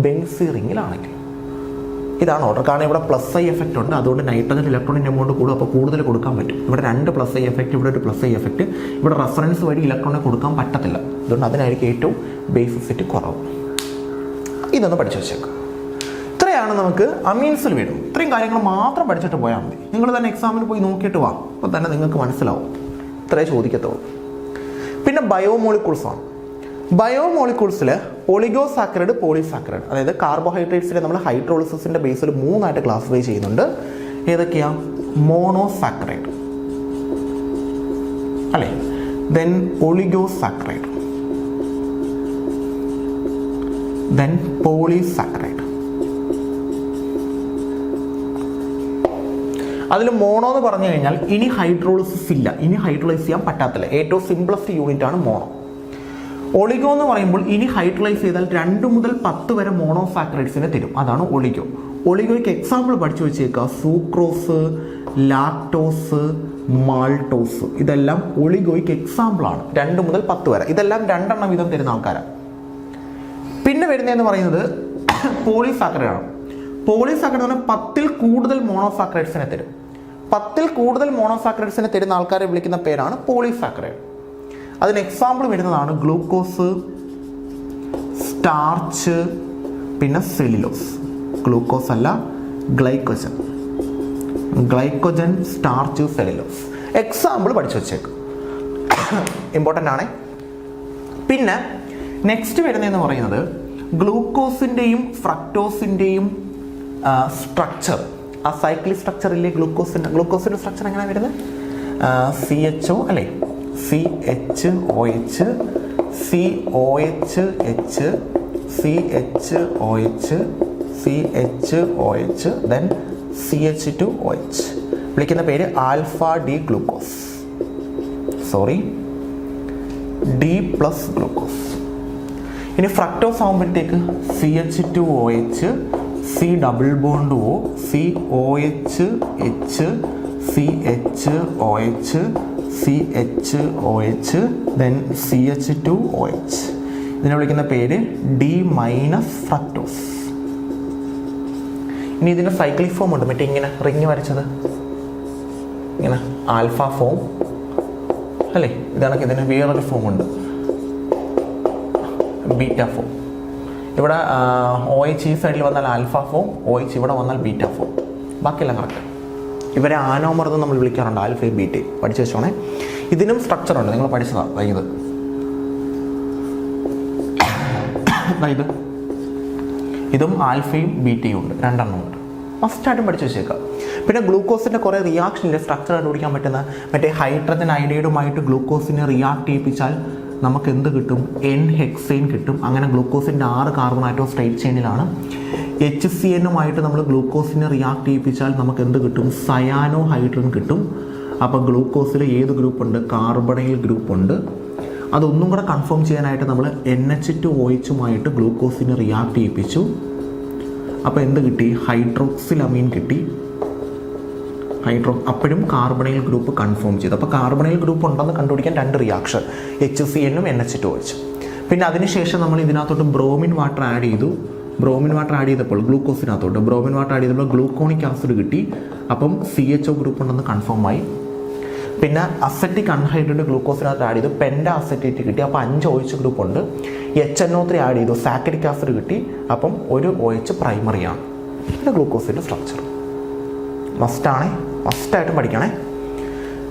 ബെൻസീൻ റിങ്ങിലാണെങ്കിൽ. ഇതാണ് ഓർഡർ. കാരണം ഇവിടെ +I എഫക്റ്റ് ഉണ്ട്, അതുകൊണ്ട് നൈട്രജൻ ഇലക്ട്രോണിൻ്റെ എമൗണ്ട് കൂടും, അപ്പോൾ കൂടുതൽ കൊടുക്കാൻ പറ്റും. ഇവിടെ 2 +I എഫക്റ്റ്, ഇവിടെ ഒരു +I എഫക്റ്റ്. ഇവിടെ റെഫറൻസ് വഴി ഇലക്ട്രോണിനെ കൊടുക്കാൻ പറ്റത്തില്ല, അതുകൊണ്ട് അതിനായിരിക്കും ഏറ്റവും ബേസിസിറ്റി കുറവ്. ഇതൊന്ന് പഠിച്ചു വെച്ചേക്കാം. ഇത്രയാണ് നമുക്ക് അമീൻസിൽ വരുന്നത്. ഇത്രയും കാര്യങ്ങൾ മാത്രം പഠിച്ചിട്ട് പോയാൽ മതി. നിങ്ങൾ തന്നെ എക്സാമിന് പോയി നോക്കിയിട്ട് വാ, അപ്പോൾ തന്നെ നിങ്ങൾക്ക് മനസ്സിലാവും. ഇത്രേ ചോദിക്കത്തുള്ളൂ. പിന്നെ ബയോമോളിക്യൂൾസ് ആണ്. ബയോമോളിക്യൂൾസിൽ ഒളിഗോസാക്കറൈഡ്, പോളിസാക്കറൈഡ്, അതായത് കാർബോഹൈഡ്രേറ്റ്സിനെ നമ്മൾ ഹൈഡ്രോളിസിന്റെ ബേസിൽ 3 ആയിട്ട് ക്ലാസിഫൈ ചെയ്യുന്നുണ്ട്. ഏതൊക്കെയാ? മോണോസാക്കറൈഡ് അല്ലേ, ദെൻ ഒളിഗോസാക്കറൈഡ്, ദെൻ പോളിസാക്കറൈഡ്. അതിൽ മോണോ എന്ന് പറഞ്ഞു കഴിഞ്ഞാൽ ഇനി ഹൈഡ്രോളിസിസ് ഇല്ല, ഇനി ഹൈഡ്രോളൈസ് ചെയ്യാൻ പറ്റാത്തില്ല. ഏറ്റവും സിംപ്ലസ്റ്റ് യൂണിറ്റ് ആണ് മോണോ. ഒളിഗോ എന്ന് പറയുമ്പോൾ ഇനി ഹൈഡ്രോളൈസ് ചെയ്താൽ 2 മുതൽ 10 വരെ മോണോസാക്കറൈഡ്സിനെ തരും. അതാണ് ഒളിഗോ. ഒളിഗോയ്ക്ക് എക്സാമ്പിൾ പഠിച്ചു വെച്ചേക്കുക. സൂക്രോസ്, ലാക്ടോസ്, മാൾട്ടോസ്, ഇതെല്ലാം ഒളിഗോയ്ക്ക് എക്സാമ്പിളാണ്. 2 മുതൽ 10 വരെ ഇതെല്ലാം 2 എണ്ണം വീതം തരുന്ന ആൾക്കാരാണ്. പിന്നെ വരുന്നതെന്ന് പറയുന്നത് പോളിസാക്കറൈഡ് ആണ്. പോളിസാക്കറൈഡ് എന്ന് പറഞ്ഞാൽ 10ൽ കൂടുതൽ മോണോസാക്കറൈഡ്സിനെ തരും. 10ൽ കൂടുതൽ മോണോസാക്കറൈഡ്സിനെ തരുന്ന ആൾക്കാരെ വിളിക്കുന്ന പേരാണ് പോളിസാക്കറൈഡ്. അതിന് എക്സാമ്പിൾ വരുന്നതാണ് ഗ്ലൂക്കോസ്, സ്റ്റാർച്ച്, പിന്നെ സെല്ലുലോസ്. ഗ്ലൂക്കോസ് അല്ല, ഗ്ലൈക്കോജൻ, സ്റ്റാർച്ച്, സെല്ലുലോസ്. എക്സാമ്പിൾ പഠിച്ചു വെച്ചേക്കും, ഇമ്പോർട്ടൻ്റ് ആണ്. പിന്നെ നെക്സ്റ്റ് വരുന്നതെന്ന് പറയുന്നത് ഗ്ലൂക്കോസിൻ്റെയും ഫ്രക്ടോസിൻ്റെയും സ്ട്രക്ചർ. ആ സൈക്ലിക് സ്ട്രക്ചർ ഇല്ലേ ഗ്ലൂക്കോസിൻ്റെ സ്ട്രക്ചർ എങ്ങനെയാണ് വരുന്നത്? CHO അല്ലേ, CHOH, COH, CHOH, then CH2OH. വിളിക്കുന്ന പേര് alpha D glucose, D+ glucose. ഇനി ഫ്രക്ടോസ് ആകുമ്പോഴത്തേക്ക് CH2OH, C double bond O, COH, CHOH, then CH2OH. ഇതിനെ വിളിക്കുന്ന പേര് D- ഫ്രക്ടോസ്. ഇനി ഇതിൻ്റെ സൈക്ലിക് ഫോം ഉണ്ട്, മറ്റേ ഇങ്ങനെ റിങ് വരച്ചത്, ഇങ്ങനെ ആൽഫ ഫോം അല്ലേ. ഇതാണ് ഇതിന് വേറൊരു ഫോം ഉണ്ട്, ബീറ്റ ഫോം. ഇവിടെ OH ഈ സൈഡിൽ വന്നാൽ ആൽഫ ഫോം, OH ഇവിടെ വന്നാൽ ബീറ്റ ഫോം. ബാക്കിയെല്ലാം കറക്റ്റ്. ഇവരെ ആനോമർ എന്ന് നമ്മൾ വിളിക്കാറുണ്ട്, ആൽഫയും ബീറ്റയും. പഠിച്ചു വെച്ചോണേ. ഇതിനും സ്ട്രക്ചർ ഉണ്ട്, നിങ്ങൾ പഠിച്ചതാണ്. ഇതും ആൽഫയും ബീറ്റയും ഉണ്ട്, 2 എണ്ണം ഉണ്ട്. മസ്റ്റായിട്ടും പഠിച്ചു വെച്ചേക്കാം. പിന്നെ ഗ്ലൂക്കോസിൻ്റെ കുറേ റിയാക്ഷനിലെ സ്ട്രക്ചർ കണ്ടുപിടിക്കാൻ പറ്റുന്ന മറ്റേ ഹൈഡ്രജൻ അയഡൈഡുമായിട്ട് ഗ്ലൂക്കോസിനെ റിയാക്ട് ചെയ്യിപ്പിച്ചാൽ നമുക്ക് എന്ത് കിട്ടും? N-ഹെക്സൈൻ കിട്ടും. അങ്ങനെ ഗ്രൂക്കോസിൻ്റെ 6 കാർബൺ ആറ്റം സ്ട്രൈറ്റ് ചെയിനിലാണ്. HCN-ഉമായിട്ട് നമ്മൾ ഗ്ലൂക്കോസിനെ റിയാക്ട് ചെയ്യിപ്പിച്ചാൽ നമുക്ക് എന്ത് കിട്ടും? സയാനോ ഹൈഡ്രജൻ കിട്ടും. അപ്പോൾ ഗ്ലൂക്കോസിൽ ഏത് ഗ്രൂപ്പുണ്ട്? കാർബണൈൽ ഗ്രൂപ്പുണ്ട്. അതൊന്നും കൂടെ കൺഫേം ചെയ്യാനായിട്ട് നമ്മൾ NH2OH-ഉമായിട്ട് ഗ്ലൂക്കോസിനെ റിയാക്ട് ചെയ്യിപ്പിച്ചു. അപ്പോൾ എന്ത് കിട്ടി? ഹൈഡ്രോക്സിലമീൻ കിട്ടി. അപ്പോഴും കാർബണൈൽ ഗ്രൂപ്പ് കൺഫേം ചെയ്തു. അപ്പോൾ കാർബണൈൽ ഗ്രൂപ്പ് ഉണ്ടെന്ന് കണ്ടുപിടിക്കാൻ 2 റിയാക്ഷൻ, HCN-ഉം NH2OH. പിന്നെ അതിനുശേഷം നമ്മൾ ഇതിനകത്തോട്ട് ബ്രോമിൻ വാട്ടർ ആഡ് ചെയ്തു. ബ്രോമിൻ വാട്ടർ ആഡ് ചെയ്തപ്പോൾ ഗ്ലൂക്കോസിനകത്തോട്ട് ബ്രോമിൻ വാട്ടർ ആഡ് ചെയ്തപ്പോൾ ഗ്ലൂക്കോണിക് ആസിഡ് കിട്ടി. അപ്പം CHO ഗ്രൂപ്പ് ഉണ്ടെന്ന് കൺഫേം ആയി. പിന്നെ അസറ്റിക് അൺഹൈഡ്രേറ്റഡ് ഗ്ലൂക്കോസിനകത്ത് ആഡ് ചെയ്തു, പെൻഡ അസറ്റേറ്റ് കിട്ടി. അപ്പോൾ 5 OH ഗ്രൂപ്പ് ഉണ്ട്. HNO3 ആഡ് ചെയ്തു, സാക്കറിക് ആസിഡ് കിട്ടി. അപ്പം 1 OH പ്രൈമറിയാണ്. പിന്നെ ഗ്ലൂക്കോസിൻ്റെ സ്ട്രക്ചർ മസ്റ്റായിട്ടും പഠിക്കണേ.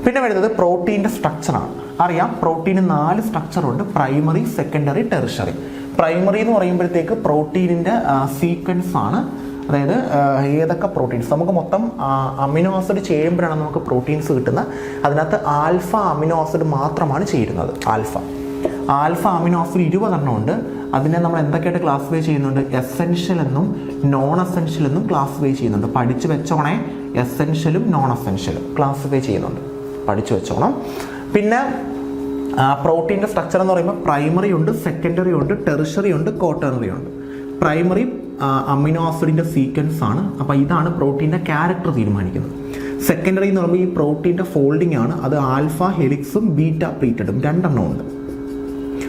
പിന്നെ വരുന്നത് പ്രോട്ടീൻ്റെ സ്ട്രക്ചറാണ്. അറിയാം, പ്രോട്ടീന് 4 സ്ട്രക്ചറുണ്ട്: പ്രൈമറി, സെക്കൻഡറി, ടെറിഷറി. പ്രൈമറി എന്ന് പറയുമ്പോഴത്തേക്ക് പ്രോട്ടീനിൻ്റെ സീക്വൻസ് ആണ്. അതായത് ഏതൊക്കെ പ്രോട്ടീൻസ് നമുക്ക് മൊത്തം അമിനോ ആസിഡ് ചേരുമ്പോഴാണ് നമുക്ക് പ്രോട്ടീൻസ് കിട്ടുന്നത്. അതിനകത്ത് ആൽഫ അമിനോ ആസിഡ് മാത്രമാണ് ചേരുന്നത്, ആൽഫ. ആൽഫ അമിനോ ആസിഡ് 20 ഉണ്ട്. അതിനെ നമ്മൾ എന്തൊക്കെയായിട്ട് ക്ലാസിഫൈ ചെയ്യുന്നുണ്ട്? എസെൻഷ്യൽ എന്നും നോൺ എസെൻഷ്യൽ എന്നും ക്ലാസിഫൈ ചെയ്യുന്നുണ്ട്. പഠിച്ചു വെച്ചോണേ, എസെൻഷ്യലും നോൺ എസെൻഷ്യലും ക്ലാസിഫൈ ചെയ്യുന്നുണ്ട്, പഠിച്ചു വെച്ചോണം. പിന്നെ പ്രോട്ടീൻ്റെ സ്ട്രക്ചർ എന്ന് പറയുമ്പോൾ പ്രൈമറി ഉണ്ട്, സെക്കൻഡറി ഉണ്ട്, ടെറിഷറി ഉണ്ട്, ക്വാട്ടർണറി ഉണ്ട്. പ്രൈമറി അമിനോ ആസിഡിൻ്റെ സീക്വൻസ് ആണ്. അപ്പോൾ ഇതാണ് പ്രോട്ടീൻ്റെ ക്യാരക്ടർ തീരുമാനിക്കുന്നത്. സെക്കൻഡറി എന്ന് പറയുമ്പോൾ ഈ പ്രോട്ടീൻ്റെ ഫോൾഡിംഗ് ആണ്. അത് ആൽഫ ഹെലിക്സും ബീറ്റ പ്ലീറ്റഡും 2 ഉണ്ട്.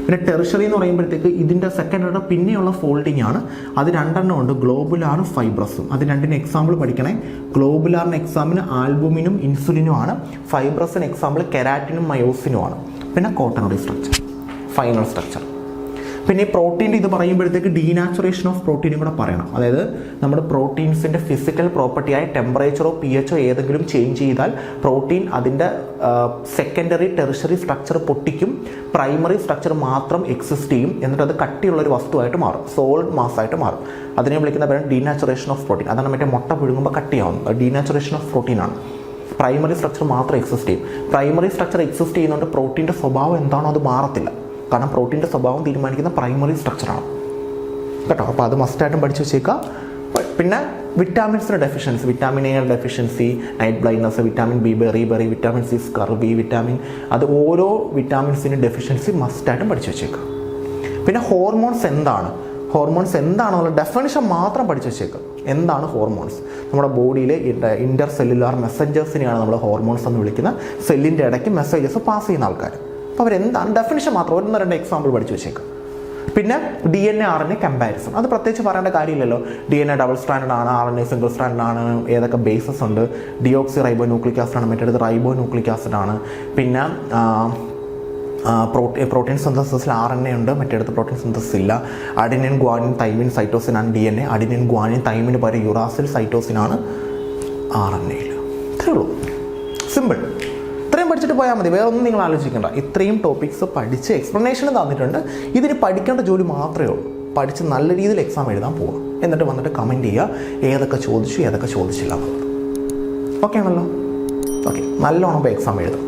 പിന്നെ ടെറിഷറി എന്ന് പറയുമ്പോഴത്തേക്ക് ഇതിൻ്റെ സെക്കൻഡറിയുടെ പിന്നെയുള്ള ഫോൾഡിംഗ് ആണ്. അത് 2 ഉണ്ട്, ഗ്ലോബുലാറും ഫൈബ്രസും. അത് 2 എക്സാമ്പിൾ പഠിക്കണേ. ഗ്ലോബുലാറിന് എക്സാമ്പിൾ ആൽബുമിനും ഇൻസുലിനും ആണ്. ഫൈബ്രസിന് എക്സാമ്പിൾ കെരാറ്റിനും മയോസിനും ആണ്. പിന്നെ ക്വാട്ടർണറി സ്ട്രക്ചർ, ഫൈനൽ സ്ട്രക്ചർ. പിന്നെ ഈ പ്രോട്ടീൻ്റെ ഇത് പറയുമ്പോഴത്തേക്ക് ഡീനാച്ചുറേഷൻ ഓഫ് പ്രോട്ടീനും കൂടെ പറയണം. അതായത് നമ്മുടെ പ്രോട്ടീൻസിൻ്റെ ഫിസിക്കൽ പ്രോപ്പർട്ടിയായ ടെമ്പറേച്ചറോ pHോ ഏതെങ്കിലും ചേഞ്ച് ചെയ്താൽ പ്രോട്ടീൻ അതിൻ്റെ സെക്കൻഡറി ടെറിഷറി സ്ട്രക്ചർ പൊട്ടിക്കും, പ്രൈമറി സ്ട്രക്ചർ മാത്രം എക്സിസ്റ്റ് ചെയ്യും. എന്നിട്ട് അത് കട്ടിയുള്ളൊരു വസ്തുവായിട്ട് മാറും, സോളിഡ് മാസ്സായിട്ട് മാറും. അതിനെ വിളിക്കുന്ന പേരാണ് ഡീനാച്ചുറേഷൻ ഓഫ് പ്രോട്ടീൻ. അതാണ് മറ്റേ മുട്ട പുഴുങ്ങുമ്പോൾ കട്ടിയാവുന്നത്. ഡീനാച്ചുറേഷൻ ഓഫ് പ്രോട്ടീനാണ്. പ്രൈമറി സ്ട്രക്ചർ മാത്രം എക്സിസ്റ്റ് ചെയ്യും. പ്രൈമറി സ്ട്രക്ചർ എക്സിസ്റ്റ് ചെയ്യുന്നതുകൊണ്ട് പ്രോട്ടീൻ്റെ സ്വഭാവം എന്താണോ അത് മാറത്തില്ല. കാരണം പ്രോട്ടീൻ്റെ സ്വഭാവം തീരുമാനിക്കുന്ന പ്രൈമറി സ്ട്രക്ചറാണ് കേട്ടോ. അപ്പോൾ അത് മസ്റ്റായിട്ടും പഠിച്ചു വെച്ചേക്കുക. പിന്നെ വിറ്റാമിൻസിൻ്റെ deficiency, vitamin A deficiency, night blindness, vitamin B ബെറി, വിറ്റാമിൻ സി സ്കർവി, അത് ഓരോ വിറ്റാമിൻസിൻ്റെ ഡെഫിഷ്യൻസി മസ്റ്റായിട്ടും പഠിച്ചു വെച്ചേക്കുക. പിന്നെ ഹോർമോൺസ് എന്താണെന്നുള്ള ഡെഫിനിഷൻ മാത്രം പഠിച്ചു വെച്ചേക്കുക. എന്താണ് ഹോർമോൺസ്? നമ്മുടെ ബോഡിയിലെ ഇൻ്റർ സെല്ലുലാർ മെസ്സഞ്ചേഴ്സിനെയാണ് നമ്മൾ ഹോർമോൺസ് എന്ന് വിളിക്കുന്നത്. സെല്ലിൻ്റെ ഇടയ്ക്ക് മെസ്സേജസ് പാസ് ചെയ്യുന്ന ആൾക്കാർ. അപ്പോൾ അവരെന്താണ് ഡെഫിനിഷൻ മാത്രം 1-2 എക്സാമ്പിൾ പഠിച്ചു വെച്ചേക്കാം. പിന്നെ DNA RNA കമ്പാരിസൺ, അത് പ്രത്യേകിച്ച് പറയേണ്ട കാര്യമില്ലല്ലോ. DNA ഡബിൾ സ്ട്രാൻഡഡ് ആണ്, RNA സിംഗിൾ സ്ട്രാൻഡഡ് ആണ്, ഏതൊക്കെ ബേസസ് ഉണ്ട്, ഡിയോക്സി റൈബോ ന്യൂക്ലിക് ആസിഡ് ആണ്, മറ്റേത് റൈബോ ന്യൂക്ലിക് ആസിഡ് ആണ്. പിന്നെ പ്രോട്ടീൻ സിന്തസിസിൽ RNA ഉണ്ട്, മറ്റേടത്ത് പ്രോട്ടീൻ സിന്തസിസ് ഇല്ല. അഡിനിൻ ഗ്വാനിൻ തൈമിൻ സൈറ്റോസിൻ ആണ് DNA. അഡിനിൻ ഗ്വാനിൻ തൈമിന് പകരം യുറാസിൽ സൈറ്റോസിൻ ആണ് RNA. ഇത്രയേ ഉള്ളൂ, സിമ്പിൾ. ഇത്രയും പഠിച്ചിട്ട് പോയാൽ മതി, വേറെ ഒന്നും നിങ്ങൾ ആലോചിക്കേണ്ട. ഇത്രയും ടോപ്പിക്സ് പഠിച്ച് എക്സ്പ്ലനേഷൻ തന്നിട്ടുണ്ട്. ഇതിന് പഠിക്കേണ്ട ജോലി മാത്രമേ ഉള്ളൂ. പഠിച്ച് നല്ല രീതിയിൽ എക്സാം എഴുതാൻ പോകാം. എന്നിട്ട് വന്നിട്ട് കമൻറ്റ് ചെയ്യുക ഏതൊക്കെ ചോദിച്ചു ഏതൊക്കെ ചോദിച്ചില്ല എന്നുള്ളത്. ഓക്കെ ആണല്ലോ? ഓക്കെ, നല്ലോണം പോയി എക്സാം എഴുതാം.